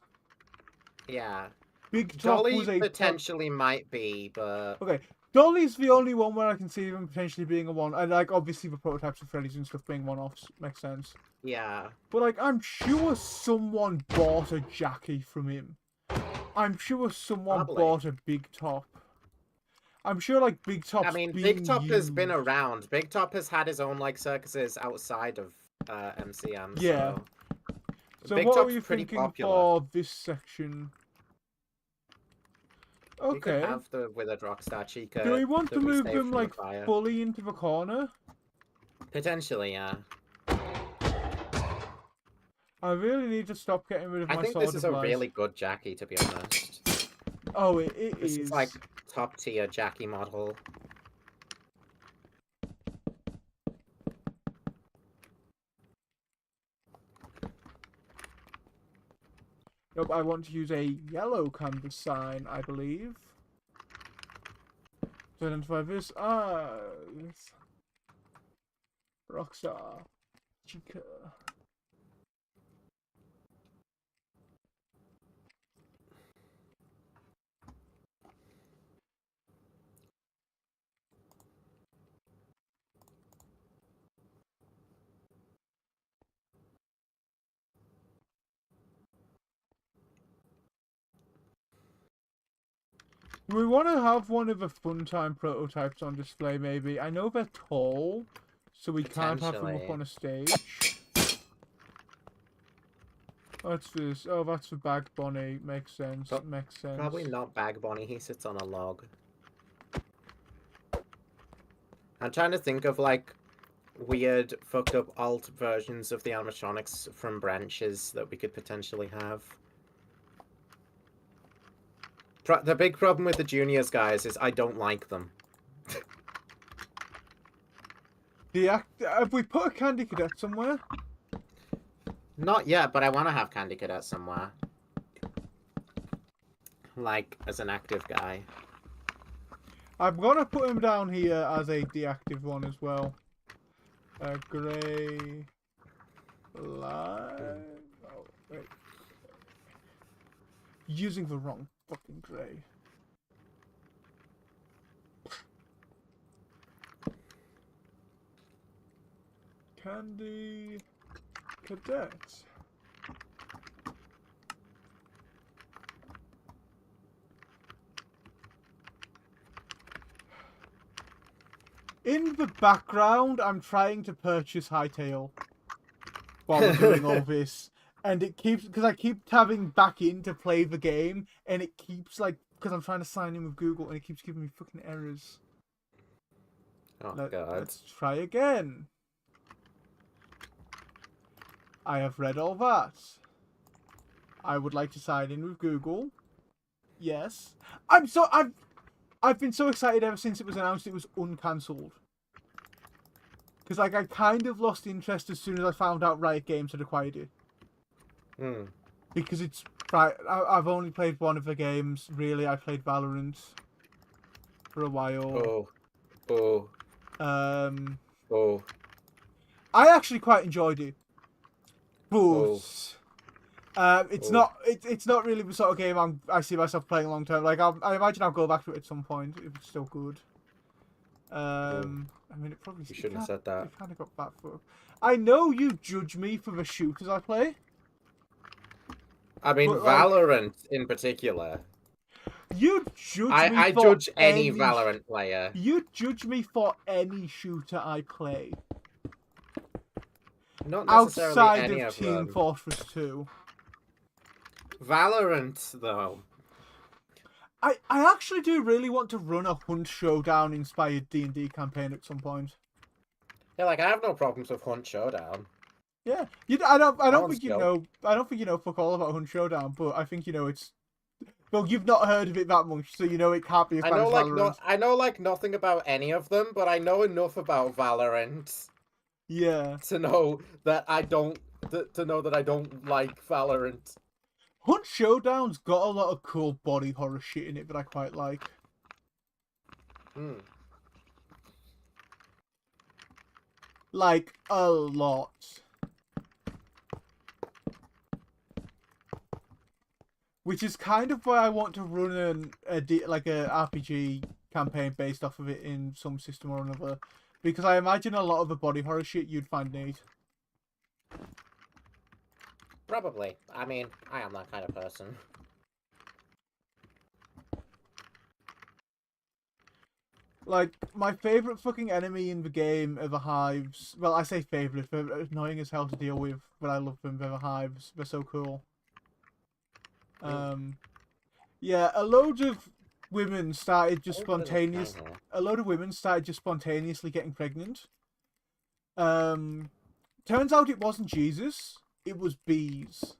[SPEAKER 2] Yeah.
[SPEAKER 1] Big Top
[SPEAKER 2] Dolly
[SPEAKER 1] was a...
[SPEAKER 2] potentially might be, but...
[SPEAKER 1] Okay, Dolly's the only one where I can see them potentially being a one. And, like, obviously the prototypes of Freddy's and stuff being one-offs makes sense.
[SPEAKER 2] Yeah.
[SPEAKER 1] But, like, I'm sure someone bought a Jackie from him. I'm sure someone
[SPEAKER 2] Probably.
[SPEAKER 1] bought a Big Top. I'm sure, like, Big Top's
[SPEAKER 2] I mean,
[SPEAKER 1] being
[SPEAKER 2] Big Top has been
[SPEAKER 1] used.
[SPEAKER 2] around. Big Top has had his own, like, circuses outside of MCM,
[SPEAKER 1] Yeah. So
[SPEAKER 2] Big
[SPEAKER 1] what
[SPEAKER 2] Top's
[SPEAKER 1] were you
[SPEAKER 2] pretty
[SPEAKER 1] thinking
[SPEAKER 2] popular.
[SPEAKER 1] for this section?
[SPEAKER 2] You could
[SPEAKER 1] Okay.
[SPEAKER 2] have the Withered Rockstar Chica
[SPEAKER 1] Do we want
[SPEAKER 2] that
[SPEAKER 1] to
[SPEAKER 2] we
[SPEAKER 1] move
[SPEAKER 2] saved
[SPEAKER 1] them,
[SPEAKER 2] from the
[SPEAKER 1] like,
[SPEAKER 2] fire.
[SPEAKER 1] fully into the corner?
[SPEAKER 2] Potentially, yeah.
[SPEAKER 1] I really need to stop getting rid of my
[SPEAKER 2] I think
[SPEAKER 1] Sword
[SPEAKER 2] this is
[SPEAKER 1] of
[SPEAKER 2] a
[SPEAKER 1] Lies.
[SPEAKER 2] really good Jackie, to be honest.
[SPEAKER 1] Oh, it is.
[SPEAKER 2] This is like top tier Jackie model.
[SPEAKER 1] Nope, I want to use a yellow canvas sign, I believe. To identify this as Rockstar Chica. We want to have one of the Funtime prototypes on display, maybe. I know they're tall, so we can't have them up on a stage. What's this? Oh, that's the Bag Bonnie. Makes sense.
[SPEAKER 2] But
[SPEAKER 1] makes sense.
[SPEAKER 2] Probably not Bag Bonnie, he sits on a log. I'm trying to think of, like, weird, fucked up alt versions of the animatronics from branches that we could potentially have. The big problem with the juniors, guys, is I don't like them.
[SPEAKER 1] Have we put a Candy Cadet somewhere?
[SPEAKER 2] Not yet, but I want to have Candy Cadet somewhere. Like, as an active guy.
[SPEAKER 1] I'm gonna put him down here as a deactive one as well. Grey line. Oh, wait. Using the wrong fucking grey. Candy Cadet. In the background, I'm trying to purchase Hightail while we're doing all this. And it keeps, because I keep tabbing back in to play the game, and it keeps, like, because I'm trying to sign in with Google, and it keeps giving me fucking errors.
[SPEAKER 2] Oh, God.
[SPEAKER 1] Let's try again. I have read all that. I would like to sign in with Google. Yes. I've been so excited ever since it was announced it was uncancelled. Because, like, I kind of lost interest as soon as I found out Riot Games had acquired it.
[SPEAKER 2] Hmm.
[SPEAKER 1] Because it's... I've only played one of the games, really. I played Valorant for a while.
[SPEAKER 2] Oh.
[SPEAKER 1] I actually quite enjoyed it. But... it's not really the sort of game I see myself playing long term. Like I imagine I'll go back to it at some point if it's still good. I mean, it probably.
[SPEAKER 2] You shouldn't have said that.
[SPEAKER 1] It kind of got back for. I know you judge me for the shooters I play.
[SPEAKER 2] I mean,
[SPEAKER 1] but, like,
[SPEAKER 2] Valorant in particular.
[SPEAKER 1] You judge me.
[SPEAKER 2] I
[SPEAKER 1] for
[SPEAKER 2] judge any Valorant player.
[SPEAKER 1] You judge me for any shooter I play.
[SPEAKER 2] Not necessarily
[SPEAKER 1] outside
[SPEAKER 2] any
[SPEAKER 1] of
[SPEAKER 2] them.
[SPEAKER 1] Team Fortress 2.
[SPEAKER 2] Valorant, though.
[SPEAKER 1] I actually do really want to run a Hunt Showdown inspired D&D campaign at some point.
[SPEAKER 2] Yeah, like I have no problems with Hunt Showdown.
[SPEAKER 1] Yeah, I don't think you
[SPEAKER 2] dope.
[SPEAKER 1] know. I don't think you know fuck all about Hunt Showdown, but I think you know it's Well, you've not heard of it that much, so you know it can't be as bad as Valorant.
[SPEAKER 2] I know like nothing about any of them, but I know enough about Valorant
[SPEAKER 1] Yeah.
[SPEAKER 2] to know that I don't like Valorant.
[SPEAKER 1] Hunt Showdown's got a lot of cool body horror shit in it that I quite like.
[SPEAKER 2] Hmm.
[SPEAKER 1] Like, a lot. Which is kind of why I want to run a RPG campaign based off of it in some system or another. Because I imagine a lot of the body horror shit you'd find neat.
[SPEAKER 2] Probably. I mean, I am that kind of person.
[SPEAKER 1] Like, my favourite fucking enemy in the game are the hives. Well, I say favourite, they're annoying as hell to deal with, but I love them, they're the hives. They're so cool. Yeah, a load of women started just spontaneously getting pregnant. Turns out it wasn't Jesus, it was bees.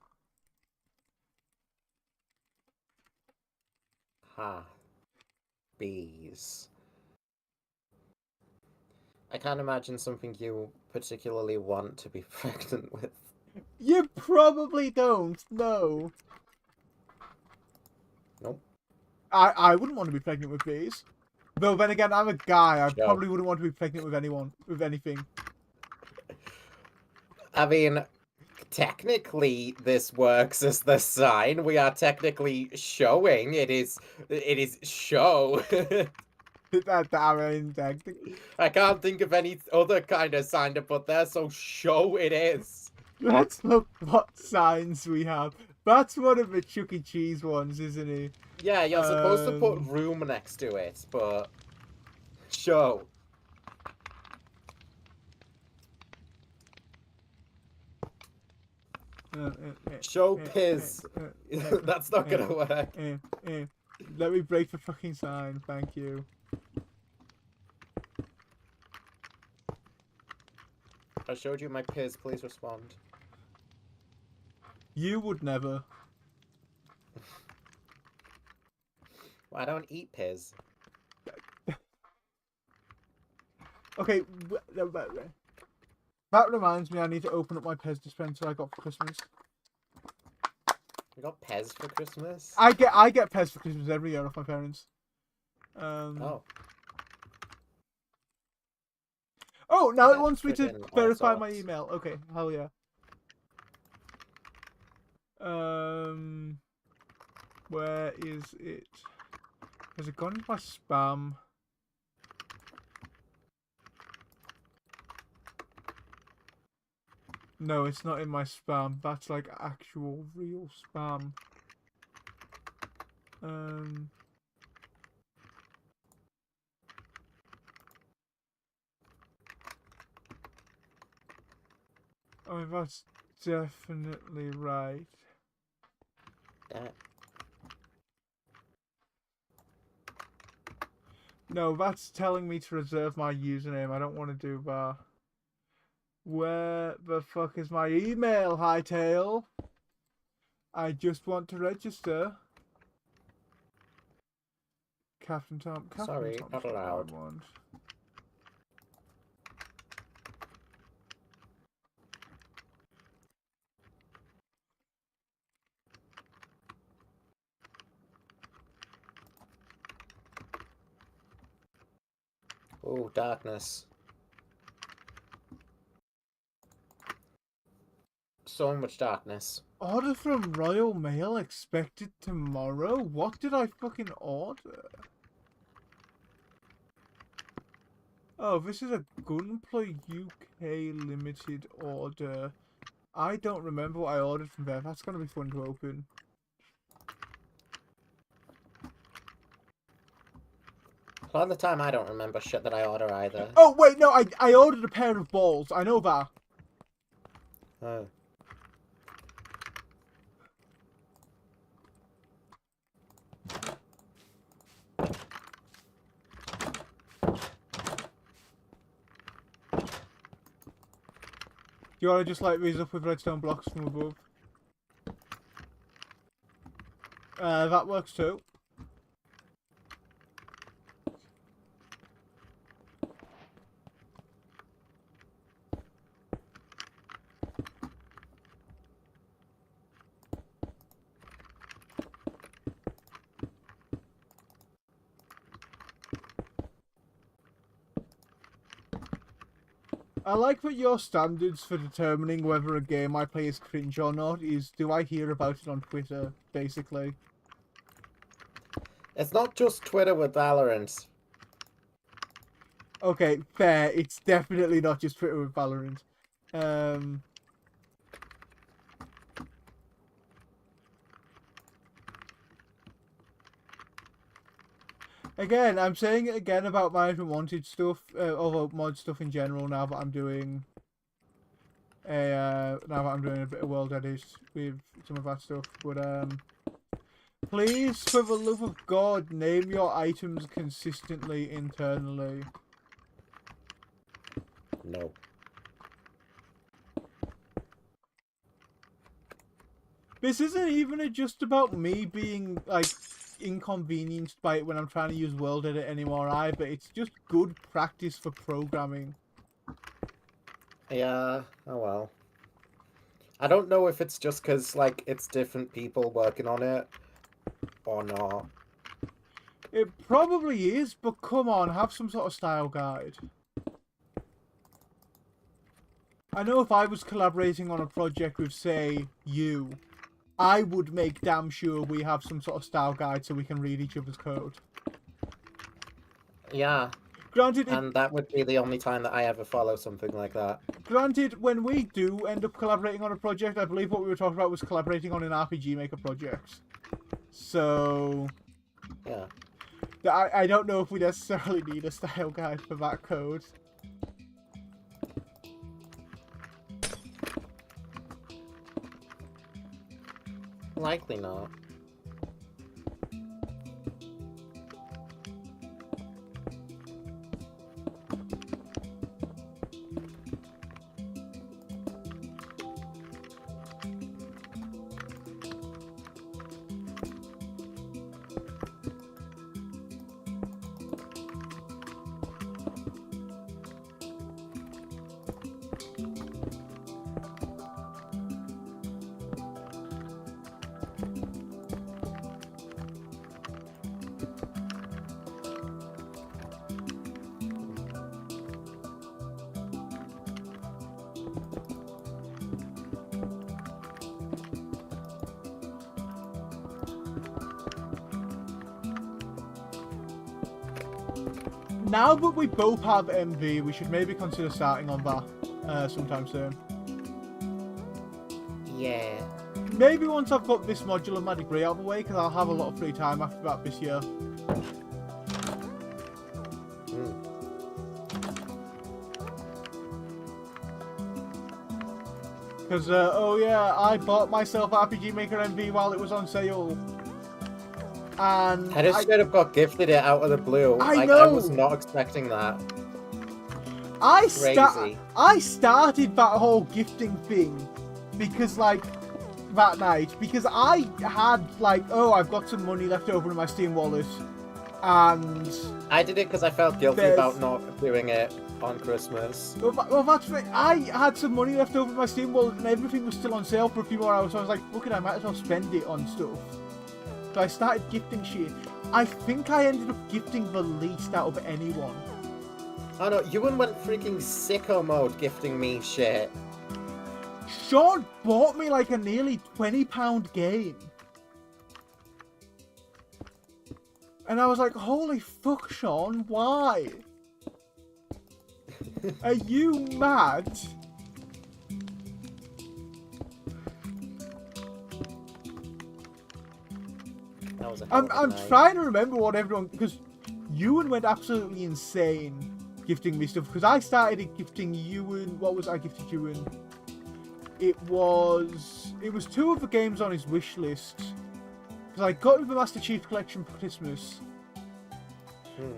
[SPEAKER 2] Ha. Bees. I can't imagine something you particularly want to be pregnant with.
[SPEAKER 1] You probably don't, no.
[SPEAKER 2] Nope.
[SPEAKER 1] I wouldn't want to be pregnant with bees. Though then again, I'm a guy, I
[SPEAKER 2] Sure.
[SPEAKER 1] probably wouldn't want to be pregnant with anyone, with anything.
[SPEAKER 2] I mean, technically this works as the sign. We are technically showing it is show. I can't think of any other kind of sign to put there, so show it is.
[SPEAKER 1] Let's look what signs we have. That's one of the Chuck E. Cheese ones, isn't it?
[SPEAKER 2] Yeah, you're supposed to put room next to it, but show. Show Piz. That's not gonna work.
[SPEAKER 1] Let me break the fucking sign, thank you.
[SPEAKER 2] I showed you my Piz, please respond.
[SPEAKER 1] You would never.
[SPEAKER 2] Well, I don't eat Piz.
[SPEAKER 1] Okay, that reminds me I need to open up my Pez dispenser I got for Christmas.
[SPEAKER 2] You got Pez for Christmas?
[SPEAKER 1] I get Pez for Christmas every year off my parents.
[SPEAKER 2] Oh.
[SPEAKER 1] Oh, now it wants me to verify my email. Okay, hell yeah. Where is it? Has it gone into my spam? No, it's not in my spam. That's like actual real spam. I mean, that's definitely right. No, that's telling me to reserve my username. I don't want to do that. Where the fuck is my email, Hightail? I just want to register. Captain Tom.
[SPEAKER 2] Sorry, not allowed. Oh, darkness. So much darkness.
[SPEAKER 1] Order from Royal Mail expected tomorrow? What did I fucking order? Oh, this is a Gunpla UK limited order. I don't remember what I ordered from there. That's going to be fun to open.
[SPEAKER 2] A lot of the time I don't remember shit that I order either.
[SPEAKER 1] Oh, wait, no, I ordered a pair of balls. I know that.
[SPEAKER 2] Oh.
[SPEAKER 1] Do you want to just light these up with redstone blocks from above? That works too. I like that your standards for determining whether a game I play is cringe or not is, do I hear about it on Twitter, basically.
[SPEAKER 2] It's not just Twitter with Valorant.
[SPEAKER 1] Okay, fair. It's definitely not just Twitter with Valorant. Again, I'm saying it again about Management Wanted stuff, although mod stuff in general. Now that I'm doing a bit of World Edit with some of that stuff, but please, for the love of God, name your items consistently internally.
[SPEAKER 2] No.
[SPEAKER 1] This isn't even just about me being like inconvenienced by it when I'm trying to use World Edit anymore either. It's just good practice for programming.
[SPEAKER 2] Yeah, oh well. I don't know if it's just because, like, it's different people working on it or not.
[SPEAKER 1] It probably is, but come on, have some sort of style guide. I know if I was collaborating on a project with, say, you, I would make damn sure we have some sort of style guide so we can read each other's code.
[SPEAKER 2] Yeah.
[SPEAKER 1] Granted,
[SPEAKER 2] and that would be the only time that I ever follow something like that.
[SPEAKER 1] Granted, when we do end up collaborating on a project, I believe what we were talking about was collaborating on an RPG Maker project. So...
[SPEAKER 2] Yeah.
[SPEAKER 1] I don't know if we necessarily need a style guide for that code.
[SPEAKER 2] Likely not.
[SPEAKER 1] Now that we both have MV, we should maybe consider starting on that sometime soon.
[SPEAKER 2] Yeah.
[SPEAKER 1] Maybe once I've got this module of my degree out of the way, because I'll have a lot of free time after that this year. Because, oh yeah, I bought myself RPG Maker MV while it was on sale. And
[SPEAKER 2] I just straight up got gifted it out of the blue.
[SPEAKER 1] I
[SPEAKER 2] I was not expecting that.
[SPEAKER 1] I started that whole gifting thing because, like, that night, because I had, like, oh, I've got some money left over in my Steam wallet, and...
[SPEAKER 2] I did it because I felt guilty about not doing it on Christmas.
[SPEAKER 1] Well, that's right. I had some money left over in my Steam wallet, and everything was still on sale for a few more hours, so I was like, look, I might as well spend it on stuff. So I started gifting shit. I think I ended up gifting the least out of anyone.
[SPEAKER 2] Oh no, Ewan went freaking sicko mode gifting me shit.
[SPEAKER 1] Sean bought me like a nearly £20 game. And I was like, holy fuck, Sean, why? Are you mad? I'm trying to remember what everyone, because Ewan went absolutely insane gifting me stuff, because I started gifting Ewan. What was I gifted Ewan? It was 2 of the games on his wish list, because I got him the Master Chief Collection for Christmas.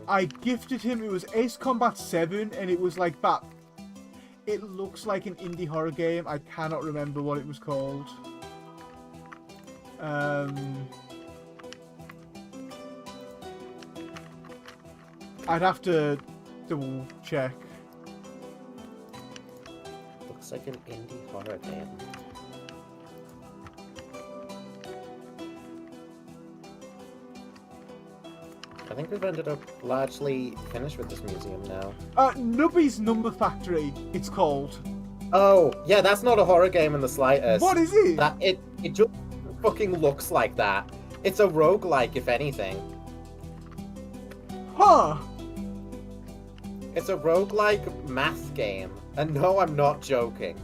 [SPEAKER 1] I gifted him, it was Ace Combat 7, and it was like that. It looks like an indie horror game. I cannot remember what it was called. I'd have to double check.
[SPEAKER 2] Looks like an indie horror game. I think we've ended up largely finished with this museum now.
[SPEAKER 1] Nubby's Number Factory, it's called.
[SPEAKER 2] Oh, yeah, that's not a horror game in the slightest.
[SPEAKER 1] What is it?
[SPEAKER 2] It just fucking looks like that. It's a roguelike, if anything.
[SPEAKER 1] Huh.
[SPEAKER 2] It's a roguelike math game. And no, I'm not joking.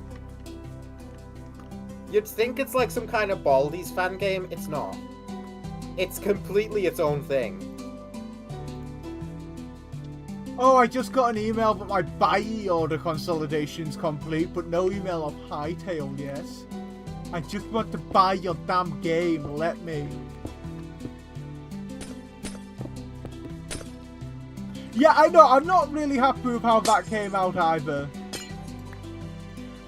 [SPEAKER 2] You'd think it's like some kind of Baldi's fan game. It's not. It's completely its own thing.
[SPEAKER 1] Oh, I just got an email that my buy order consolidation's complete, but no email of Hightail yet. I just want to buy your damn game, let me. Yeah, I know, I'm not really happy with how that came out either.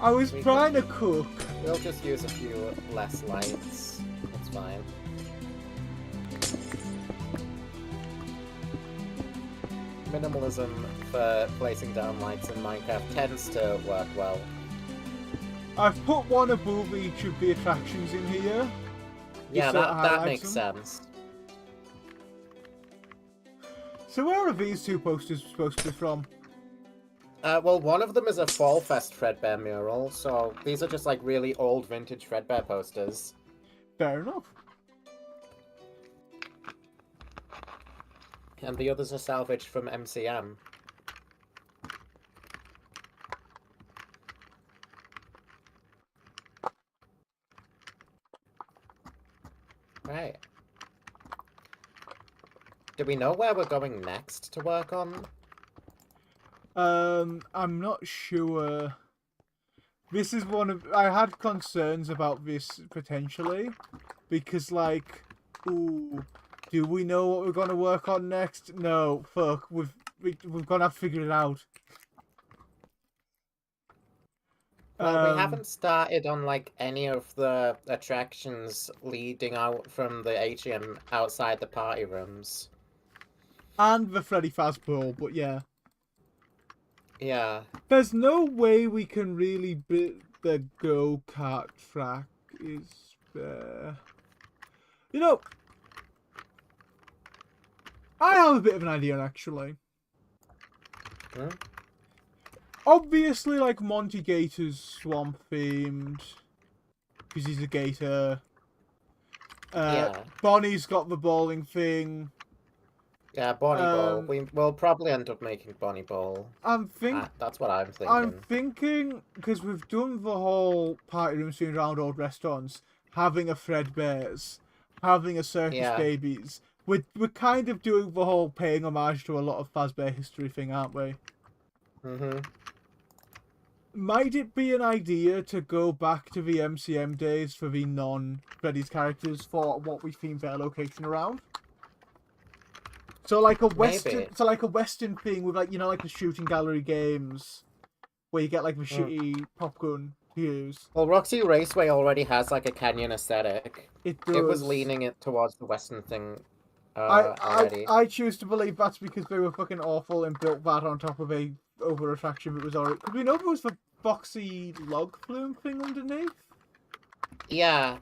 [SPEAKER 1] I was trying to cook.
[SPEAKER 2] We'll just use a few less lights. It's fine. Minimalism for placing down lights in Minecraft tends to work well.
[SPEAKER 1] I've put one above each of the attractions in here.
[SPEAKER 2] Yeah, that makes sense.
[SPEAKER 1] So where are these two posters supposed to be from?
[SPEAKER 2] Well, one of them is a Fall Fest Fredbear mural, so these are just like really old vintage Fredbear posters.
[SPEAKER 1] Fair enough.
[SPEAKER 2] And the others are salvaged from MCM. Right. Do we know where we're going next to work on?
[SPEAKER 1] I'm not sure. This is one of... I had concerns about this, potentially. Because, like... Ooh... Do we know what we're going to work on next? No, fuck. We're going to have to figure it out.
[SPEAKER 2] Well, we haven't started on, like, any of the attractions leading out from the atrium outside the party rooms.
[SPEAKER 1] And the Freddy Fazbear, but yeah.
[SPEAKER 2] Yeah.
[SPEAKER 1] There's no way we can really build the go-kart track, is there? You know... I have a bit of an idea, actually.
[SPEAKER 2] Hmm?
[SPEAKER 1] Obviously, like, Monty Gator's swamp-themed, because he's a gator.
[SPEAKER 2] Yeah.
[SPEAKER 1] Bonnie's got the bowling thing.
[SPEAKER 2] Yeah, Bonnie Bowl. We'll probably end up making Bonnie Bowl. That's what I'm thinking.
[SPEAKER 1] I'm thinking, because we've done the whole party room scene around old restaurants, having a Fredbear's, having a Circus Babies. We're kind of doing the whole paying homage to a lot of Fazbear history thing, aren't we?
[SPEAKER 2] Mm-hmm.
[SPEAKER 1] Might it be an idea to go back to the MCM days for the non-Freddy's characters for what we themed their location around? So like a Western thing with, like, you know, like the shooting gallery games where you get like the shitty popcorn views.
[SPEAKER 2] Well, Roxy Raceway already has like a canyon aesthetic.
[SPEAKER 1] It does.
[SPEAKER 2] It was leaning it towards the Western thing already.
[SPEAKER 1] I choose to believe that's because they were fucking awful and built that on top of a over attraction that was already. Because we know there was the boxy log flume thing underneath.
[SPEAKER 2] Yeah.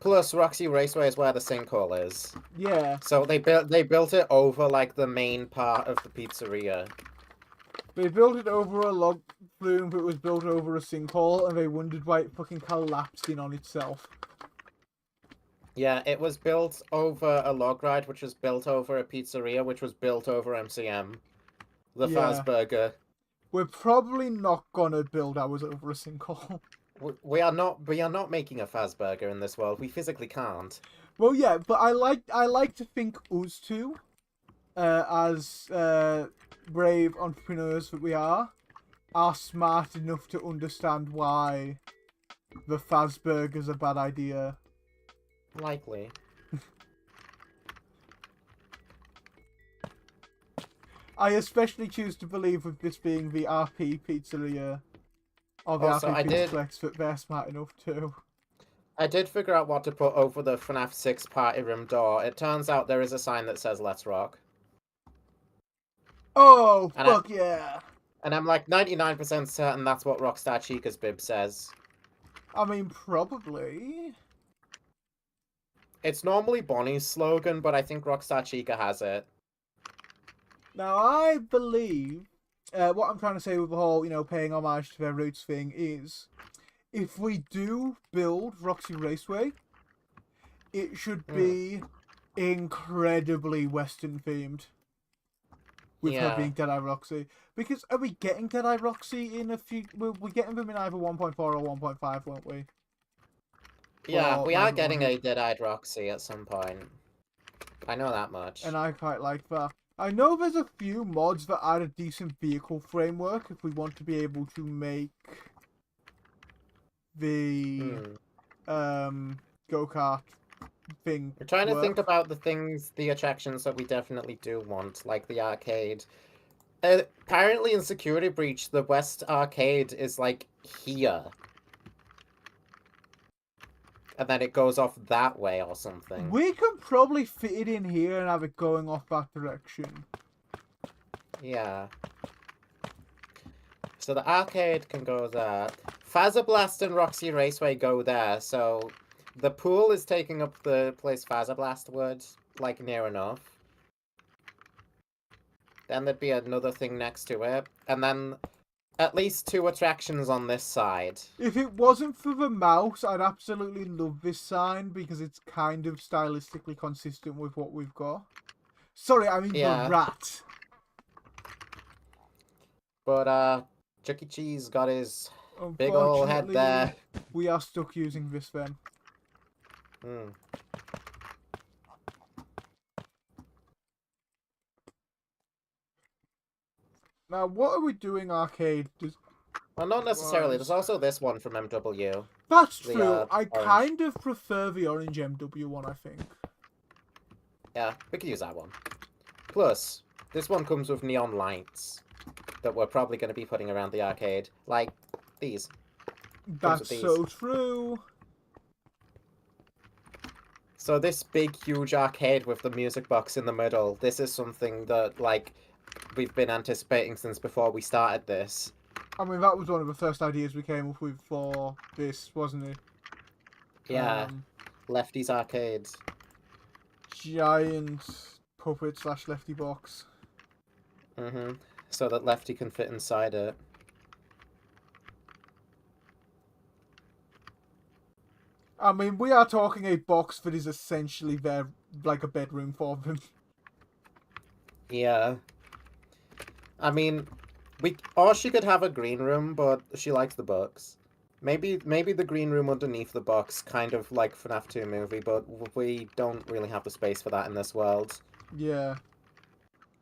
[SPEAKER 2] Plus, Roxy Raceway is where the sinkhole is.
[SPEAKER 1] Yeah.
[SPEAKER 2] So they built it over like the main part of the pizzeria.
[SPEAKER 1] They built it over a log flume that was built over a sinkhole, and they wondered why it fucking collapsed in on itself.
[SPEAKER 2] Yeah, it was built over a log ride, which was built over a pizzeria, which was built over MCM. The Fazburger.
[SPEAKER 1] We're probably not gonna build ours over a sinkhole.
[SPEAKER 2] We are not making a Fazburger in this world. We physically can't.
[SPEAKER 1] Well, yeah, but I like to think us two, as brave entrepreneurs that we are smart enough to understand why the Fazburger's a bad idea.
[SPEAKER 2] Likely.
[SPEAKER 1] I especially choose to believe with this being the RP pizzeria, or the
[SPEAKER 2] Also,
[SPEAKER 1] RP Pizzaplex, that they're smart enough too.
[SPEAKER 2] I did figure out what to put over the FNAF 6 party room door. It turns out there is a sign that says "Let's Rock."
[SPEAKER 1] Oh,
[SPEAKER 2] And
[SPEAKER 1] fuck yeah.
[SPEAKER 2] And I'm like 99% certain that's what Rockstar Chica's bib says.
[SPEAKER 1] I mean, probably.
[SPEAKER 2] It's normally Bonnie's slogan, but I think Rockstar Chica has it.
[SPEAKER 1] Now, I believe what I'm trying to say with the whole, paying homage to their roots thing is, if we do build Roxy Raceway, it should be incredibly Western themed. With her being Deadeye Roxy. Because are we getting Deadeye Roxy in a few... We're getting them in either 1.4 or 1.5, won't we?
[SPEAKER 2] Yeah,
[SPEAKER 1] For
[SPEAKER 2] we are getting
[SPEAKER 1] 900.
[SPEAKER 2] a Dead-Eyed Roxy at some point. I know that much.
[SPEAKER 1] And I quite like that. I know there's a few mods that add a decent vehicle framework if we want to be able to make the go-kart thing
[SPEAKER 2] We're trying to think
[SPEAKER 1] work.
[SPEAKER 2] about the attractions that we definitely do want, like the arcade. Apparently in Security Breach, the West Arcade is, like, here. And then it goes off that way or something.
[SPEAKER 1] We can probably fit it in here and have it going off that direction.
[SPEAKER 2] Yeah. So the arcade can go there. Fazablast and Roxy Raceway go there, so the pool is taking up the place Fazablast would, like, near enough. Then there'd be another thing next to it, and then at least 2 attractions on this side.
[SPEAKER 1] If it wasn't for the mouse, I'd absolutely love this sign because it's kind of stylistically consistent with what we've got. Sorry, I mean the rat.
[SPEAKER 2] But, Chuck E. Cheese got his big ol' head there.
[SPEAKER 1] We are stuck using this then. Now, what are we doing, arcade?
[SPEAKER 2] Well, not necessarily. There's also this one from MW.
[SPEAKER 1] That's true. I kind of prefer the orange MW one, I think.
[SPEAKER 2] Yeah, we could use that one. Plus, this one comes with neon lights that we're probably going to be putting around the arcade. Like these.
[SPEAKER 1] That's so true.
[SPEAKER 2] So this big, huge arcade with the music box in the middle, this is something that, like, we've been anticipating since before we started this.
[SPEAKER 1] I mean, that was one of the first ideas we came up with for this, wasn't it?
[SPEAKER 2] Yeah. Lefty's Arcade.
[SPEAKER 1] Giant puppet / Lefty box.
[SPEAKER 2] So that Lefty can fit inside it.
[SPEAKER 1] I mean, we are talking a box that is essentially there, like a bedroom for them.
[SPEAKER 2] Yeah. I mean, or she could have a green room, but she likes the books. Maybe the green room underneath the box, kind of like FNAF 2 movie, but we don't really have the space for that in this world.
[SPEAKER 1] Yeah.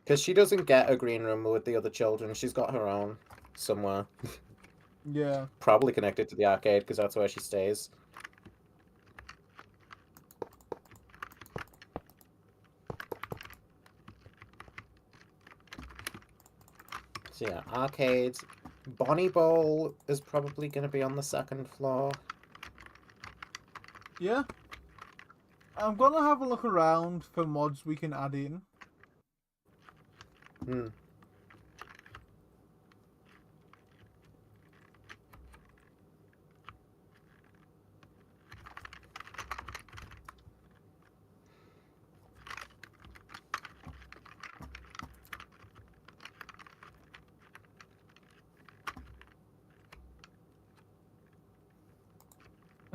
[SPEAKER 2] Because she doesn't get a green room with the other children. She's got her own somewhere.
[SPEAKER 1] Yeah.
[SPEAKER 2] Probably connected to the arcade, because that's where she stays. So yeah, arcade. Bonnie Bowl is probably going to be on the 2nd floor.
[SPEAKER 1] Yeah. I'm going to have a look around for mods we can add in.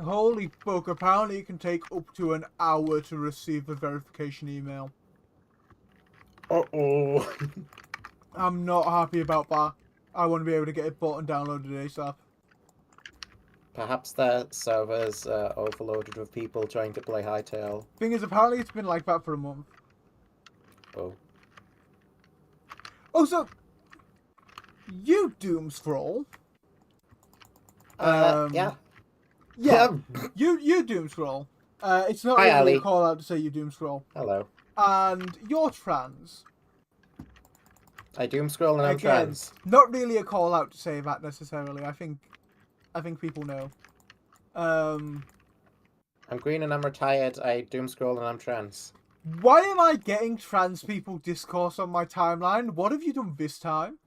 [SPEAKER 1] Holy fuck, apparently it can take up to an hour to receive a verification email.
[SPEAKER 2] Uh-oh.
[SPEAKER 1] I'm not happy about that. I want to be able to get it bought and downloaded ASAP.
[SPEAKER 2] Perhaps that server's overloaded with people trying to play Hightail.
[SPEAKER 1] Thing is, apparently it's been like that for a month.
[SPEAKER 2] Oh.
[SPEAKER 1] Oh, so... You Doom Scroll.
[SPEAKER 2] Yeah.
[SPEAKER 1] Yeah, you Doom Scroll. It's not
[SPEAKER 2] Hi,
[SPEAKER 1] really
[SPEAKER 2] Ali.
[SPEAKER 1] a call out to say you Doom Scroll.
[SPEAKER 2] Hello.
[SPEAKER 1] And you're trans.
[SPEAKER 2] I doom scroll and I'm trans.
[SPEAKER 1] Not really a call out to say that necessarily. I think people know.
[SPEAKER 2] I'm green and I'm retired. I doom scroll and I'm trans.
[SPEAKER 1] Why am I getting trans people discourse on my timeline? What have you done this time?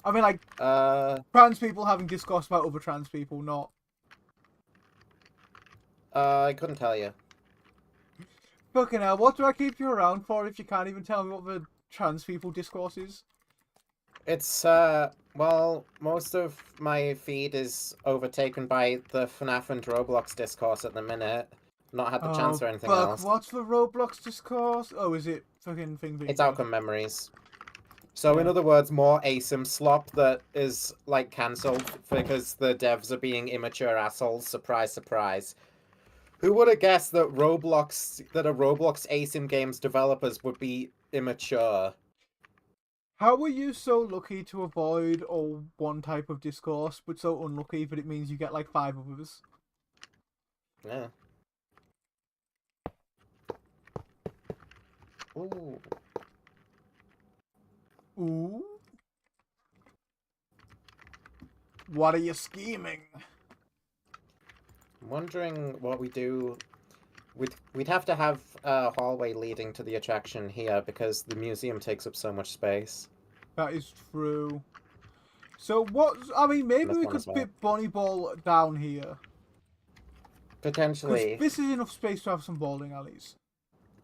[SPEAKER 1] I mean, like, trans people having discourse about other trans people, not...
[SPEAKER 2] I couldn't tell you.
[SPEAKER 1] Fucking hell, what do I keep you around for if you can't even tell me what the trans people discourse is?
[SPEAKER 2] It's, well, most of my feed is overtaken by the Fnaf and Roblox discourse at the minute. Not had the chance for anything
[SPEAKER 1] fuck,
[SPEAKER 2] else.
[SPEAKER 1] what's the Roblox discourse? Oh, is it fucking thing being
[SPEAKER 2] It's
[SPEAKER 1] made?
[SPEAKER 2] Outcome Memories. So, in
[SPEAKER 1] Yeah.
[SPEAKER 2] other words, more ASIM slop that is, like, cancelled because the devs are being immature assholes. Surprise, surprise. Who would have guessed that a Roblox ASIM games developers would be immature?
[SPEAKER 1] How were you so lucky to avoid all one type of discourse, but so unlucky that it means you get like 5 others?
[SPEAKER 2] Yeah. Ooh.
[SPEAKER 1] Ooh? What are you scheming?
[SPEAKER 2] I'm wondering what we do. We'd have to have a hallway leading to the attraction here because the museum takes up so much space.
[SPEAKER 1] That is true. So what? I mean, maybe
[SPEAKER 2] This
[SPEAKER 1] we
[SPEAKER 2] one
[SPEAKER 1] could
[SPEAKER 2] as well.
[SPEAKER 1] fit Bonnie Ball down here. Because
[SPEAKER 2] Potentially.
[SPEAKER 1] this is enough space to have some bowling alleys.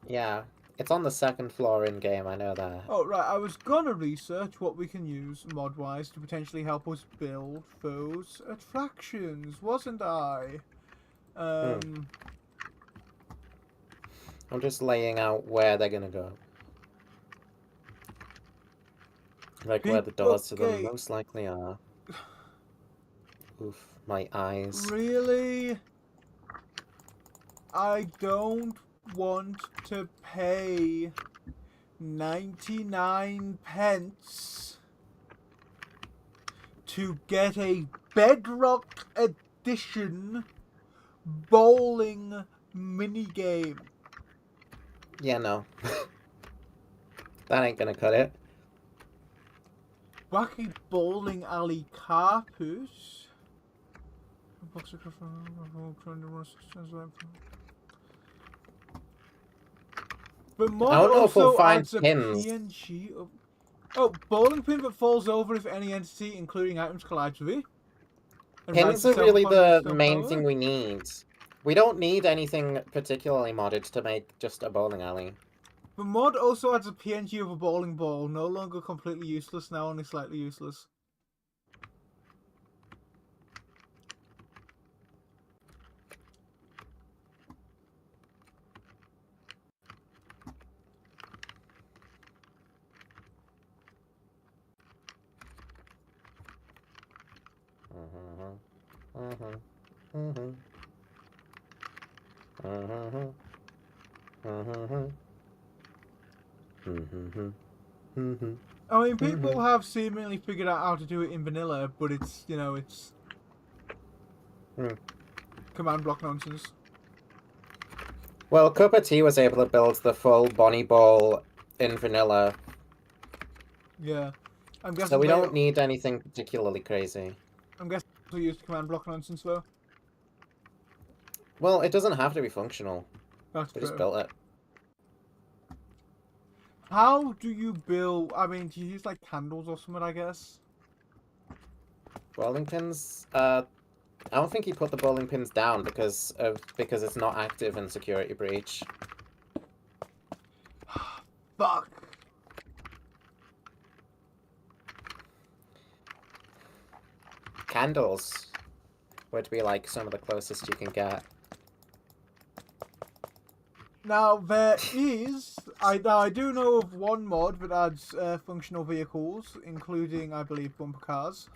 [SPEAKER 2] Yeah. It's on the second floor in game, I know that.
[SPEAKER 1] Oh, right. I was gonna research what we can use mod-wise to potentially help us build those attractions, wasn't I?
[SPEAKER 2] I'm just laying out where they're gonna go. Like where the doors to them most likely are. Oof, my eyes.
[SPEAKER 1] Really? I don't want to pay 99 pence to get a Bedrock Edition bowling minigame.
[SPEAKER 2] Yeah, no. That ain't gonna cut it.
[SPEAKER 1] Wacky bowling alley carpet. The mod
[SPEAKER 2] I don't know if we'll
[SPEAKER 1] also
[SPEAKER 2] find
[SPEAKER 1] adds a
[SPEAKER 2] pins.
[SPEAKER 1] PNG of... Oh, bowling pin that falls over if any entity, including items, collides with it.
[SPEAKER 2] Pins are really the main thing we need. We don't need anything particularly modded to make just a bowling alley.
[SPEAKER 1] The mod also adds a PNG of a bowling ball, no longer completely useless, now only slightly useless. I mean, people have seemingly figured out how to do it in vanilla, but it's, you know, it's command block nonsense.
[SPEAKER 2] Well, Cooper T was able to build the full Bonnie Ball in vanilla.
[SPEAKER 1] Yeah. I'm guessing
[SPEAKER 2] So we don't need anything particularly crazy.
[SPEAKER 1] I'm guessing they used command block nonsense, though.
[SPEAKER 2] Well, it doesn't have to be functional.
[SPEAKER 1] That's
[SPEAKER 2] We
[SPEAKER 1] true.
[SPEAKER 2] just built it.
[SPEAKER 1] How do you build... I mean, do you use, like, candles or something, I guess?
[SPEAKER 2] Bowling pins? I don't think he put the bowling pins down because it's not active in Security Breach.
[SPEAKER 1] Fuck.
[SPEAKER 2] Candles would be like some of the closest you can get.
[SPEAKER 1] Now, there is... I do know of one mod that adds functional vehicles, including, I believe, bumper cars.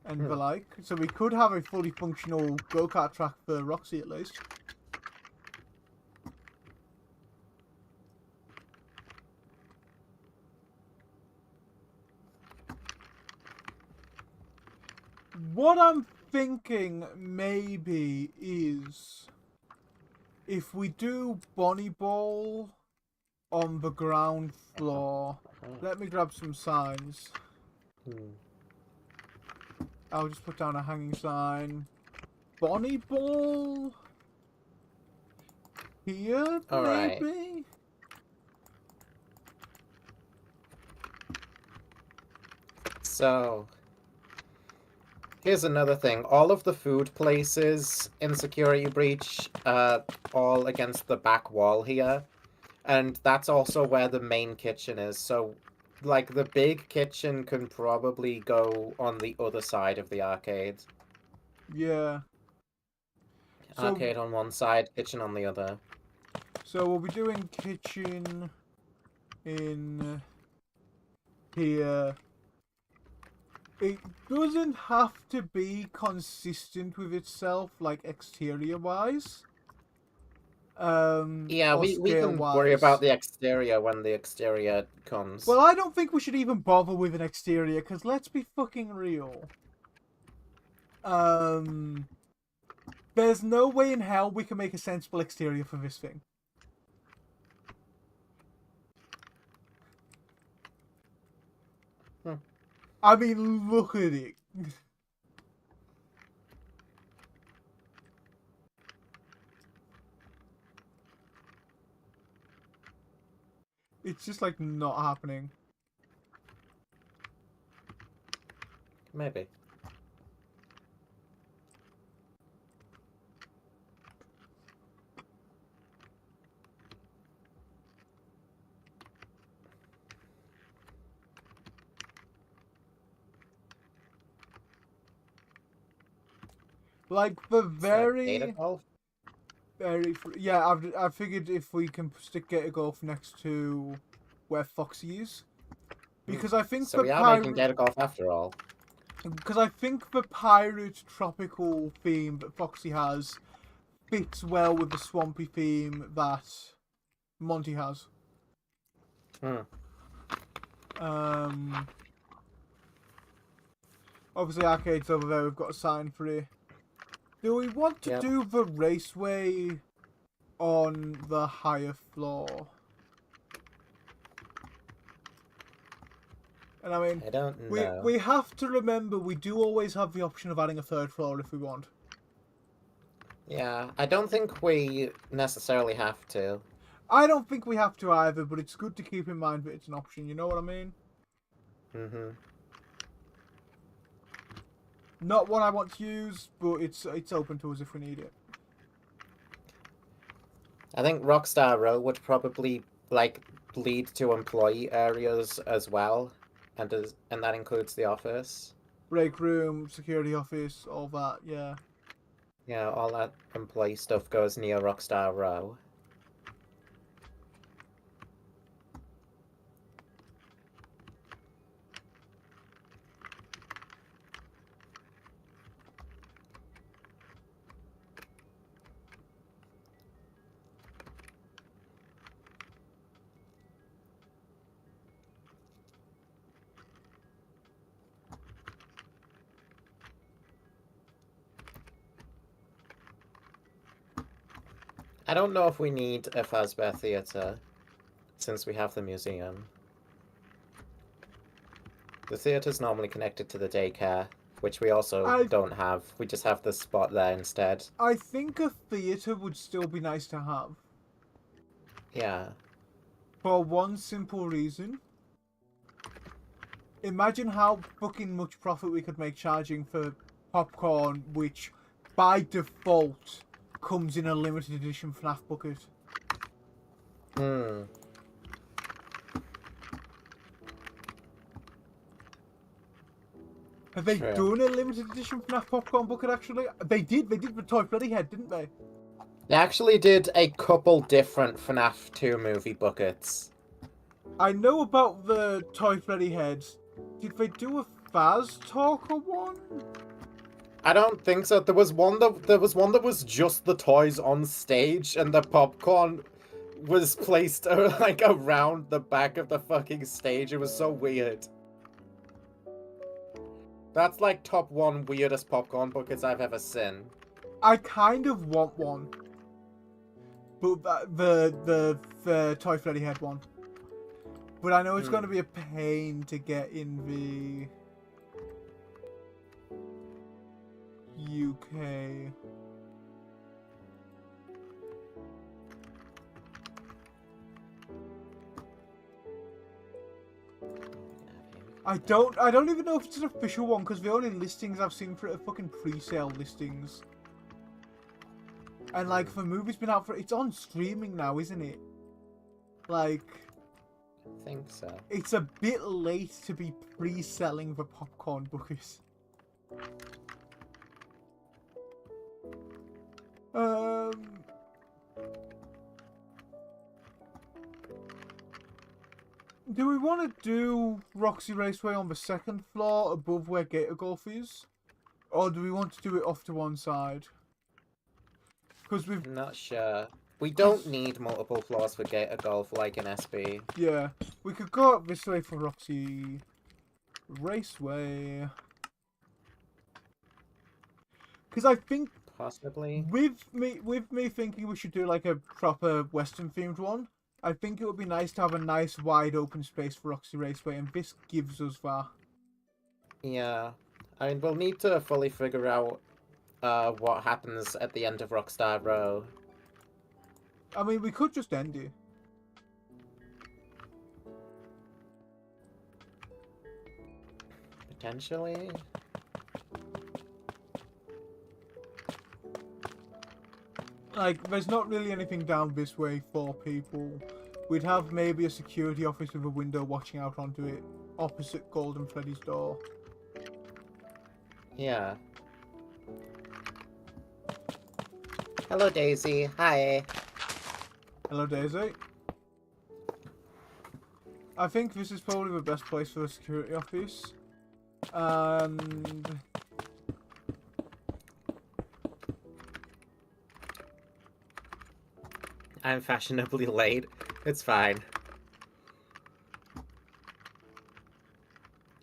[SPEAKER 1] And the like. So we could have a fully functional go-kart track for Roxy, at least. What I'm thinking, maybe, is... if we do Bonnie Ball on the ground floor... Let me grab some signs. I'll just put down a hanging sign. Bonnie Ball? here,
[SPEAKER 2] Alright.
[SPEAKER 1] maybe?
[SPEAKER 2] So, here's another thing. All of the food places in Security Breach are all against the back wall here. And that's also where the main kitchen is. So, like, the big kitchen can probably go on the other side of the arcade.
[SPEAKER 1] Yeah. So,
[SPEAKER 2] Arcade on one side, kitchen on the other.
[SPEAKER 1] so we'll be doing kitchen in here. It doesn't have to be consistent with itself, like exterior-wise.
[SPEAKER 2] Yeah,
[SPEAKER 1] Or
[SPEAKER 2] we can worry
[SPEAKER 1] scale-wise.
[SPEAKER 2] about the exterior when the exterior comes.
[SPEAKER 1] Well, I don't think we should even bother with an exterior, because let's be fucking real. There's no way in hell we can make a sensible exterior for this thing. I mean, look at it. It's just like not happening.
[SPEAKER 2] Maybe.
[SPEAKER 1] Like the
[SPEAKER 2] Data golf?
[SPEAKER 1] yeah. I figured if we can stick Gator Golf next to where Foxy is, because I think
[SPEAKER 2] So
[SPEAKER 1] the
[SPEAKER 2] we are making data golf after all.
[SPEAKER 1] because I think the pirate tropical theme that Foxy has fits well with the swampy theme that Monty has. Obviously arcade's over there. We've got a sign for it. Do we want to do the raceway on the higher floor? And I mean,
[SPEAKER 2] I don't know.
[SPEAKER 1] we have to remember we do always have the option of adding a third floor if we want.
[SPEAKER 2] Yeah, I don't think we necessarily have to.
[SPEAKER 1] I don't think we have to either, but it's good to keep in mind that it's an option. You know what I mean?
[SPEAKER 2] Mm-hmm.
[SPEAKER 1] Not one I want to use, but it's open to us if we need it.
[SPEAKER 2] I think Rockstar Row would probably like lead to employee areas as well, and that includes the office.
[SPEAKER 1] Break room, security office, all that. Yeah.
[SPEAKER 2] Yeah, all that employee stuff goes near Rockstar Row. I don't know if we need a Fazbear Theatre, since we have the museum. The theatre's normally connected to the daycare, which we also don't have. We just have the spot there instead.
[SPEAKER 1] I think a theatre would still be nice to have.
[SPEAKER 2] Yeah.
[SPEAKER 1] For one simple reason. Imagine how fucking much profit we could make charging for popcorn, which by default comes in a limited edition Fnaf bucket. Have they done a limited edition Fnaf popcorn bucket actually? They did the Toy Freddy head, didn't they?
[SPEAKER 2] They actually did a couple different FNAF 2 movie buckets.
[SPEAKER 1] I know about the Toy Freddy heads. Did they do a Faz Talker one?
[SPEAKER 2] I don't think so. There was one that was just the toys on stage, and the popcorn was placed like around the back of the fucking stage. It was so weird. That's like top 1 weirdest popcorn buckets I've ever seen.
[SPEAKER 1] I kind of want one, but the Toy Freddy head one. But I know it's going to be a pain to get in the UK. I don't even know if it's an official one, because the only listings I've seen for it are fucking pre-sale listings. And like, the movie's been out it's on streaming now, isn't it? Like,
[SPEAKER 2] I think so.
[SPEAKER 1] it's a bit late to be pre-selling the popcorn buckets. Do we want to do Roxy Raceway on the second floor above where Gator Golf is? Or do we want to do it off to one side? Because we've...
[SPEAKER 2] Not sure. We don't need multiple floors for Gator Golf like in SB.
[SPEAKER 1] Yeah. We could go up this way for Roxy Raceway. Because I think...
[SPEAKER 2] Possibly.
[SPEAKER 1] With me thinking we should do like a proper Western themed one, I think it would be nice to have a nice wide open space for Roxy Raceway, and this gives us that.
[SPEAKER 2] Yeah. I mean, we'll need to fully figure out what happens at the end of Rockstar Row.
[SPEAKER 1] I mean, we could just end it.
[SPEAKER 2] Potentially.
[SPEAKER 1] Like, there's not really anything down this way for people. We'd have maybe a security office with a window watching out onto it, opposite Golden Freddy's door.
[SPEAKER 2] Yeah. Hello, Daisy. Hi.
[SPEAKER 1] Hello, Daisy. I think this is probably the best place for the security office. And...
[SPEAKER 2] I'm fashionably late. It's fine.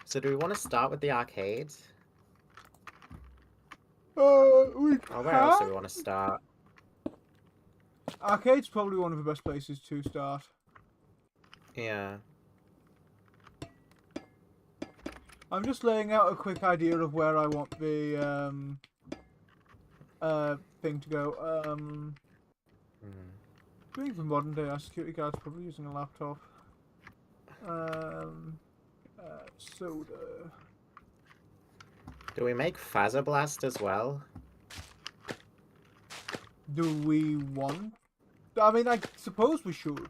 [SPEAKER 2] So do we want to start with the arcade?
[SPEAKER 1] we
[SPEAKER 2] Or where else do
[SPEAKER 1] can.
[SPEAKER 2] we want to start?
[SPEAKER 1] Arcade's probably one of the best places to start.
[SPEAKER 2] Yeah.
[SPEAKER 1] I'm just laying out a quick idea of where I want the thing to go. Doing for modern day, our security guard's probably using a laptop. Soda.
[SPEAKER 2] Do we make Phaser Blast as well?
[SPEAKER 1] Do we want? I mean, I suppose we should.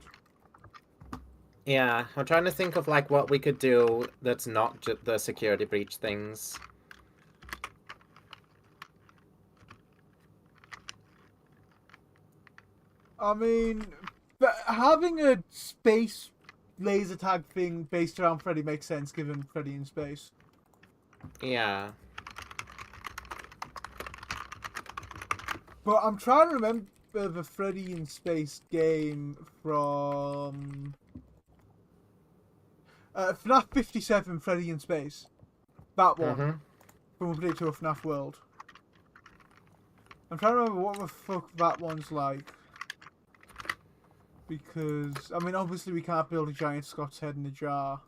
[SPEAKER 2] Yeah, I'm trying to think of like what we could do that's not just the security breach things.
[SPEAKER 1] I mean, having a space laser tag thing based around Freddy makes sense, given Freddy in space.
[SPEAKER 2] Yeah.
[SPEAKER 1] But I'm trying to remember the Freddy in space game from Fnaf 57, Freddy in space. That one. From Update to a Fnaf world. I'm trying to remember what the fuck that one's like. Because, I mean, obviously we can't build a giant Scott's head in a jar.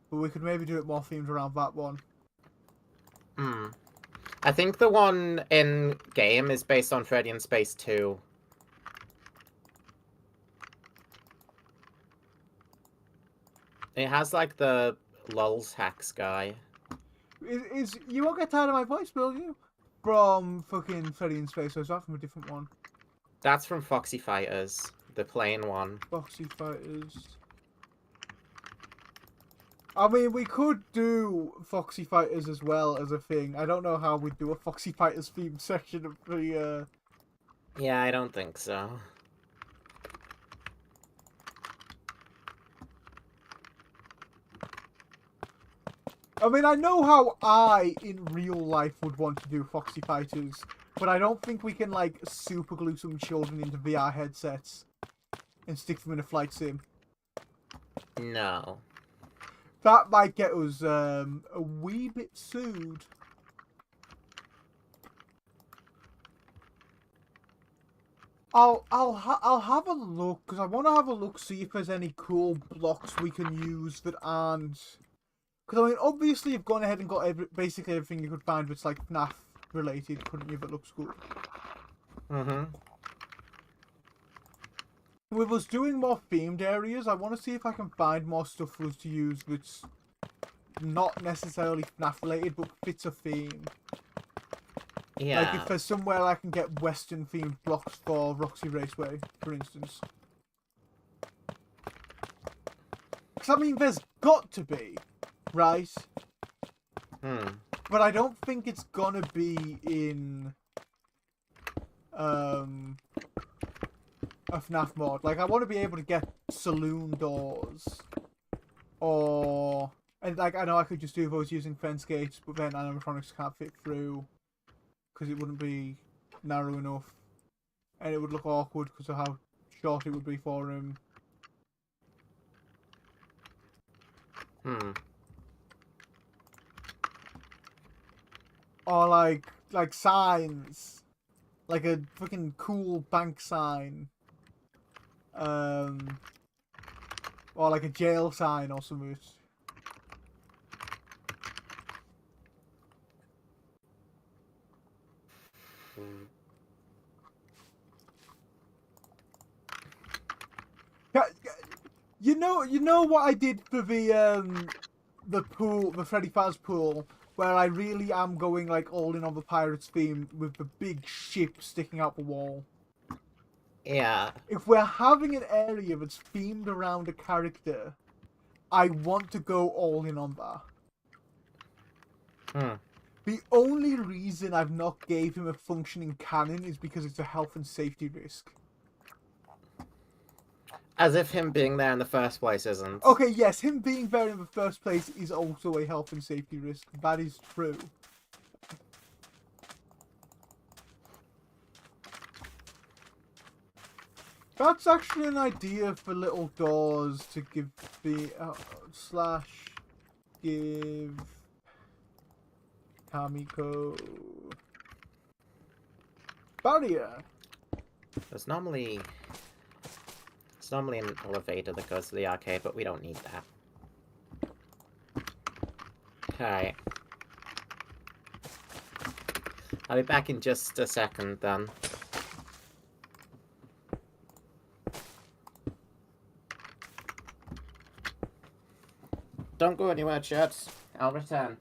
[SPEAKER 1] But we could maybe do it more themed around that one.
[SPEAKER 2] I think the one in game is based on Freddy in Space 2. It has like the lulz hacks guy.
[SPEAKER 1] You won't get tired of my voice, will you? From fucking Freddy in Space, or is that from a different one?
[SPEAKER 2] That's from Foxy Fighters, the plain one.
[SPEAKER 1] Foxy Fighters. I mean, we could do Foxy Fighters as well as a thing. I don't know how we'd do a Foxy Fighters themed section of the,
[SPEAKER 2] Yeah, I don't think so.
[SPEAKER 1] I mean, I know how I, in real life, would want to do Foxy Fighters, but I don't think we can, like, super glue some children into VR headsets and stick them in a flight sim.
[SPEAKER 2] No.
[SPEAKER 1] That might get us a wee bit sued. I'll have a look, because I want to have a look, see if there's any cool blocks we can use that aren't... Because, I mean, obviously you've gone ahead and got basically everything you could find that's, like, FNAF related, couldn't you, that looks good. With us doing more themed areas, I want to see if I can find more stuff for us to use that's not necessarily FNAF related, but fits a theme.
[SPEAKER 2] Yeah.
[SPEAKER 1] Like if there's somewhere I can get Western themed blocks for Roxy Raceway, for instance. Because I mean, there's got to be, right? But I don't think it's gonna be in a FNAF mod. Like I want to be able to get saloon doors, or and like I know I could just do those using fence gates, but then animatronics can't fit through because it wouldn't be narrow enough, and it would look awkward because of how short it would be for him. Or like signs, like a fucking cool bank sign, or like a jail sign or something. You know what I did for the pool, the Freddy Faz pool, where I really am going like all in on the Pirates theme with the big ship sticking out the wall.
[SPEAKER 2] Yeah.
[SPEAKER 1] If we're having an area that's themed around a character, I want to go all in on that. The only reason I've not gave him a functioning cannon is because it's a health and safety risk.
[SPEAKER 2] As if him being there in the first place isn't.
[SPEAKER 1] Okay, yes, him being there in the first place is also a health and safety risk. That is true. That's actually an idea for little doors to give the / give Kamiko barrier.
[SPEAKER 2] It's normally an elevator that goes to the arcade, but we don't need that. Okay. I'll be back in just a second then. Don't go anywhere, chat. I'll return.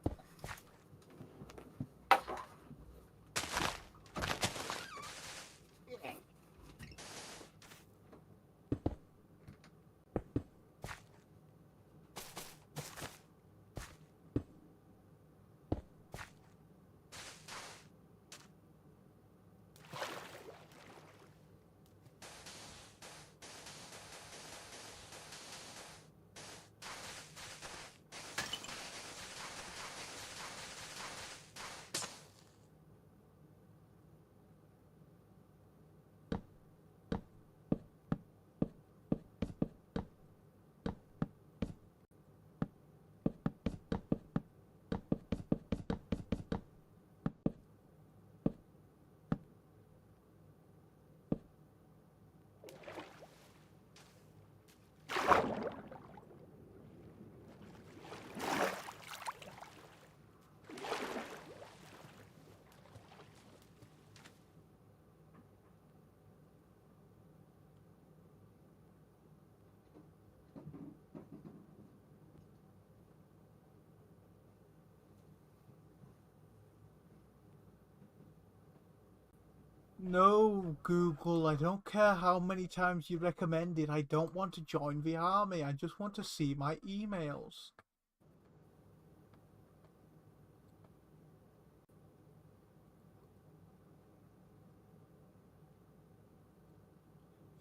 [SPEAKER 1] No, Google, I don't care how many times you recommend it. I don't want to join the army. I just want to see my emails.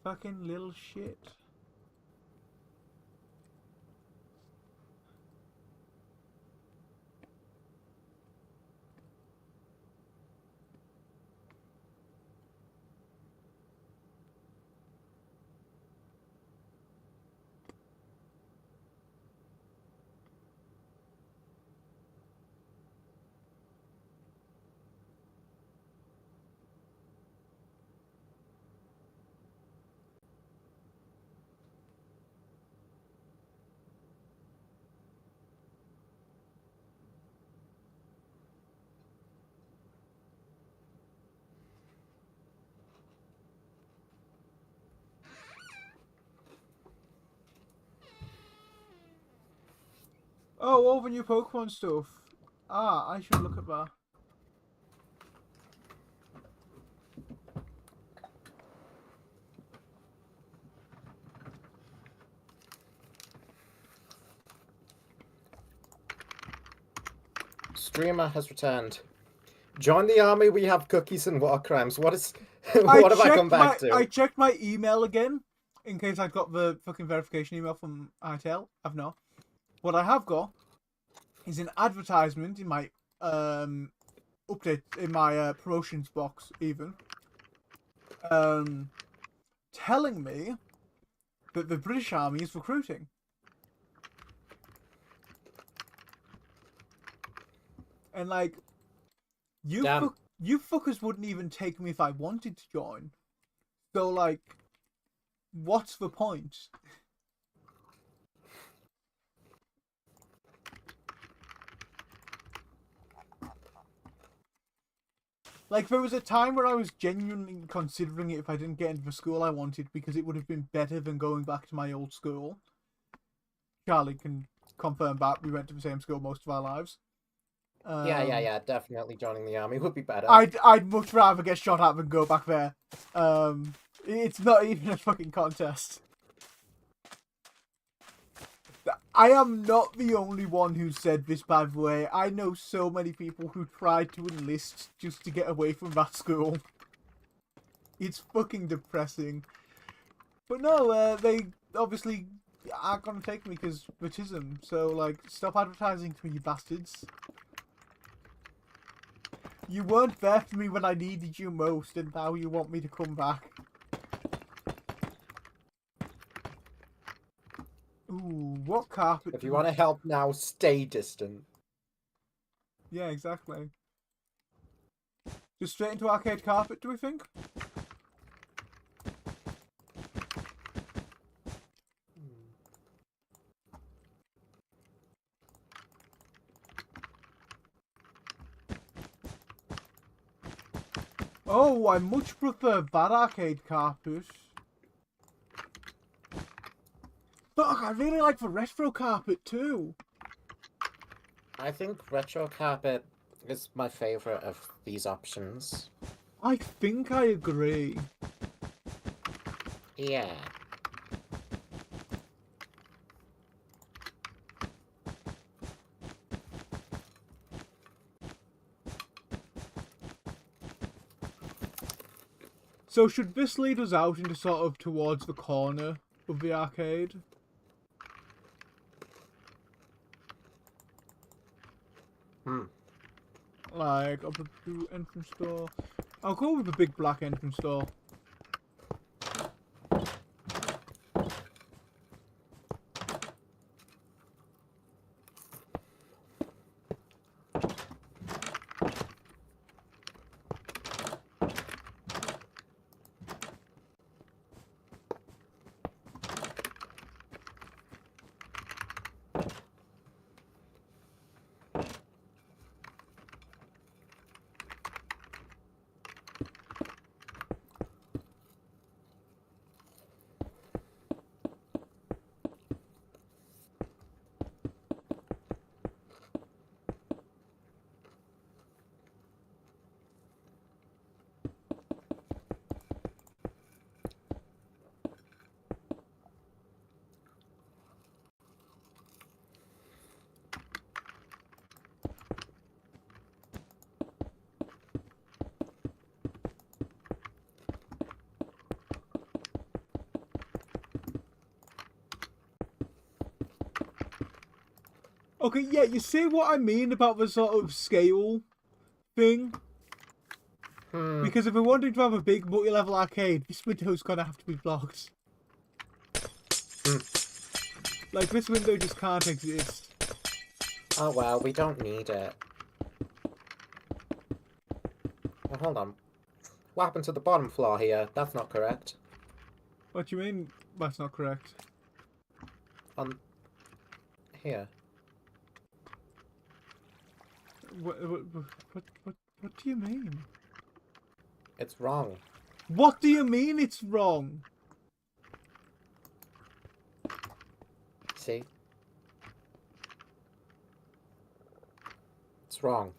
[SPEAKER 1] Fucking little shit. Oh, all the new Pokemon stuff. Ah, I should look at that.
[SPEAKER 2] Streamer has returned. Join the army, we have cookies and war crimes. What is... what have I come back to?
[SPEAKER 1] I checked my email again, in case I got the fucking verification email from ITEL. I've not. What I have got is an advertisement in my update, in my promotions box even, telling me that the British Army is recruiting. And like, you fuckers wouldn't even take me if I wanted to join. So like, what's the point? Like, there was a time where I was genuinely considering it if I didn't get into the school I wanted, because it would have been better than going back to my old school. Charlie can confirm that. We went to the same school most of our lives.
[SPEAKER 2] Yeah, definitely joining the army would be better.
[SPEAKER 1] I'd much rather get shot at than go back there. It's not even a fucking contest. I am not the only one who said this, by the way. I know so many people who tried to enlist just to get away from that school. It's fucking depressing. But no, they obviously aren't gonna take me because autism. So, like, stop advertising to me, you bastards. You weren't there for me when I needed you most, and now you want me to come back. Ooh, what carpet?
[SPEAKER 2] If you want to help now, stay distant.
[SPEAKER 1] Yeah, exactly. Just straight into arcade carpet, do we think? Oh, I much prefer that arcade carpet. Fuck, I really like the retro carpet too.
[SPEAKER 2] I think retro carpet is my favorite of these options.
[SPEAKER 1] I think I agree.
[SPEAKER 2] Yeah.
[SPEAKER 1] So should this lead us out into sort of towards the corner of the arcade? Like, up the entrance door. I'll go with the big black entrance door. Okay, yeah, you see what I mean about the sort of scale thing? Because if we're wanting to have a big multi-level arcade, this window's gonna have to be blocked. Like, this window just can't exist.
[SPEAKER 2] Oh well, we don't need it. Well, hold on. What happened to the bottom floor here? That's not correct.
[SPEAKER 1] What do you mean that's not correct?
[SPEAKER 2] Here.
[SPEAKER 1] What do you mean?
[SPEAKER 2] It's wrong.
[SPEAKER 1] What do you mean it's wrong?
[SPEAKER 2] See? What's wrong?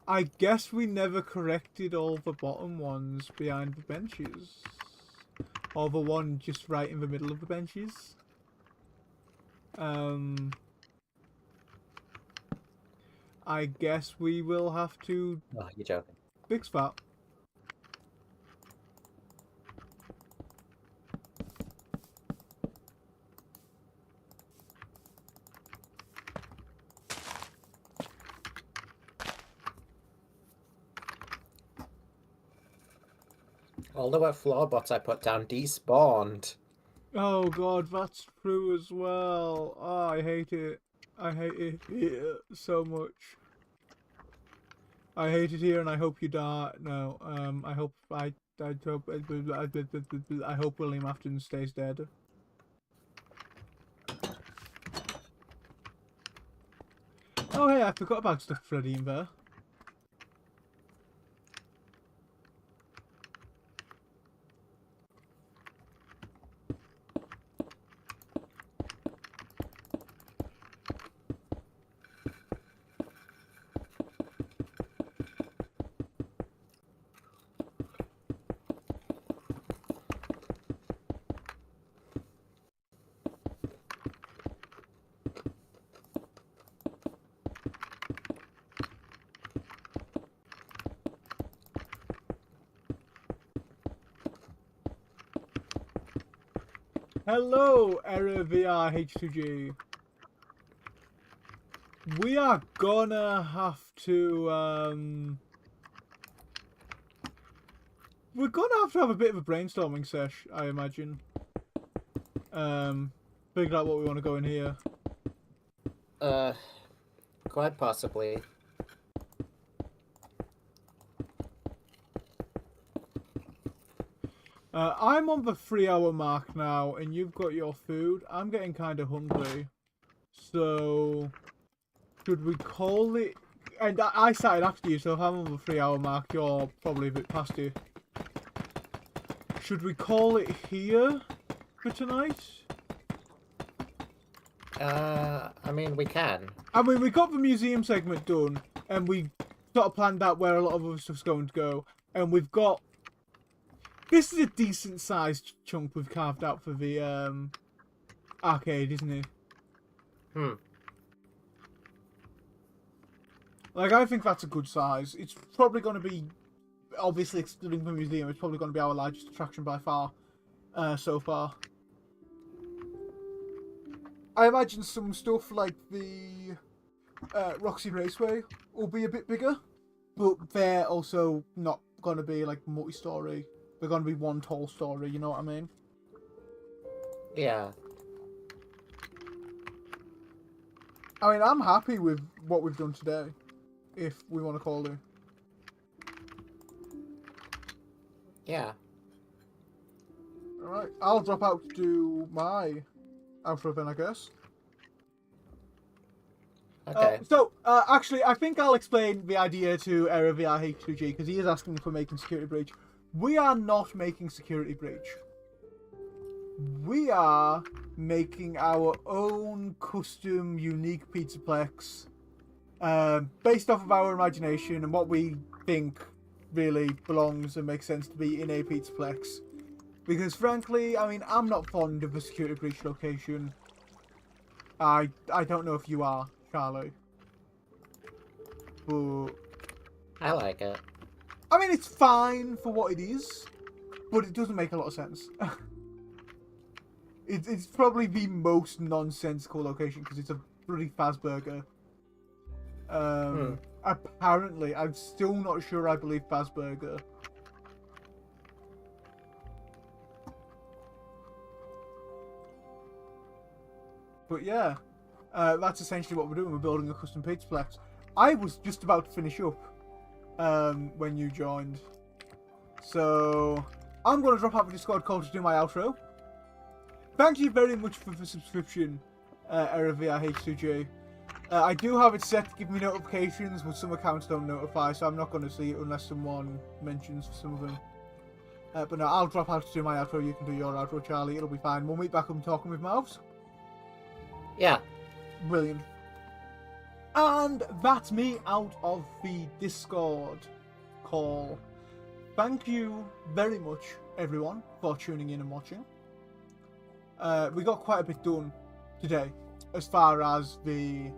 [SPEAKER 1] I guess we never corrected all the bottom ones behind the benches. Or the one just right in the middle of the benches. I guess we will have to
[SPEAKER 2] Oh, you're joking.
[SPEAKER 1] fix that.
[SPEAKER 2] All the floorbots I put down despawned.
[SPEAKER 1] Oh god, that's true as well. Oh, I hate it. I hate it here so much. I hate it here, and I hope you die. No, I hope I hope William Afton stays dead. Oh hey, I forgot about stuff Freddy in there. Hello, Error VR H2G. We are gonna have to, we're gonna have a bit of a brainstorming sesh, I imagine. Figure out what we want to go in here.
[SPEAKER 2] Quite possibly.
[SPEAKER 1] I'm on the 3-hour mark now, and you've got your food. I'm getting kind of hungry. So, should we call it... And I started after you, so if I'm on the 3-hour mark, you're probably a bit past you. Should we call it here for tonight?
[SPEAKER 2] I mean, we can.
[SPEAKER 1] I mean, we got the museum segment done, and we sort of planned out where a lot of other stuff's going to go, and we've got... This is a decent sized chunk we've carved out for the arcade, isn't it? Like, I think that's a good size. It's probably going to be, obviously excluding the museum, it's probably going to be our largest attraction by far, so far. I imagine some stuff like the Roxy Raceway will be a bit bigger, but they're also not going to be like multi-story. They're going to be one tall story, you know what I mean?
[SPEAKER 2] Yeah.
[SPEAKER 1] I mean, I'm happy with what we've done today, if we want to call it.
[SPEAKER 2] Yeah.
[SPEAKER 1] Alright, I'll drop out to do my outro then, I guess.
[SPEAKER 2] Okay.
[SPEAKER 1] Actually, I think I'll explain the idea to Error VR H2G, because he is asking for making Security Breach. We are not making Security Breach. We are making our own custom, unique Pizzaplex, based off of our imagination and what we think really belongs and makes sense to be in a Pizzaplex. Because frankly, I mean, I'm not fond of a Security Breach location. I don't know if you are, Charlie. But
[SPEAKER 2] I like it.
[SPEAKER 1] I mean, it's fine for what it is, but it doesn't make a lot of sense. It's probably the most nonsensical location because it's a bloody Fazburger. Apparently, I'm still not sure I believe Fazburger. But yeah, that's essentially what we're doing. We're building a custom Pizzaplex. I was just about to finish up when you joined. So I'm going to drop out the Discord call to do my outro. Thank you very much for the subscription, ErrorVRH2J. I do have it set to give me notifications, but some accounts don't notify, so I'm not going to see it unless someone mentions some of them. But no, I'll drop out to do my outro. You can do your outro, Charlie. It'll be fine. We'll meet back up and talking with mouths.
[SPEAKER 2] Yeah.
[SPEAKER 1] Brilliant. And that's me out of the Discord call. Thank you very much, everyone, for tuning in and watching. We got quite a bit done today as far as the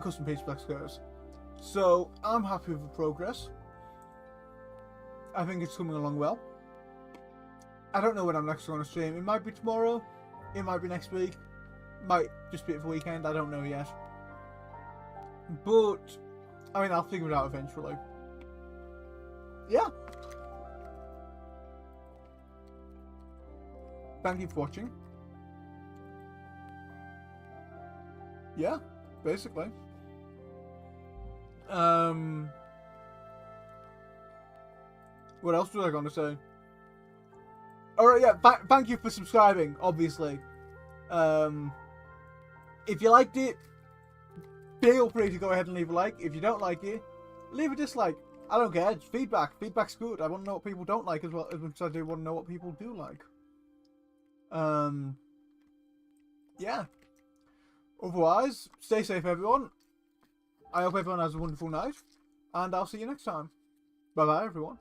[SPEAKER 1] Custom Pizzaplex goes. So I'm happy with the progress. I think it's coming along well. I don't know when I'm next going to stream. It might be tomorrow. It might be next week. Might just be for the weekend. I don't know yet. But, I mean, I'll figure it out eventually. Yeah. Thank you for watching. Yeah, basically. What else was I going to say? Alright, yeah, thank you for subscribing, obviously. If you liked it, feel free to go ahead and leave a like. If you don't like it, leave a dislike. I don't care. It's feedback. Feedback's good. I want to know what people don't like as well as much as I do want to know what people do like. Yeah. Otherwise, stay safe, everyone. I hope everyone has a wonderful night, and I'll see you next time. Bye-bye, everyone.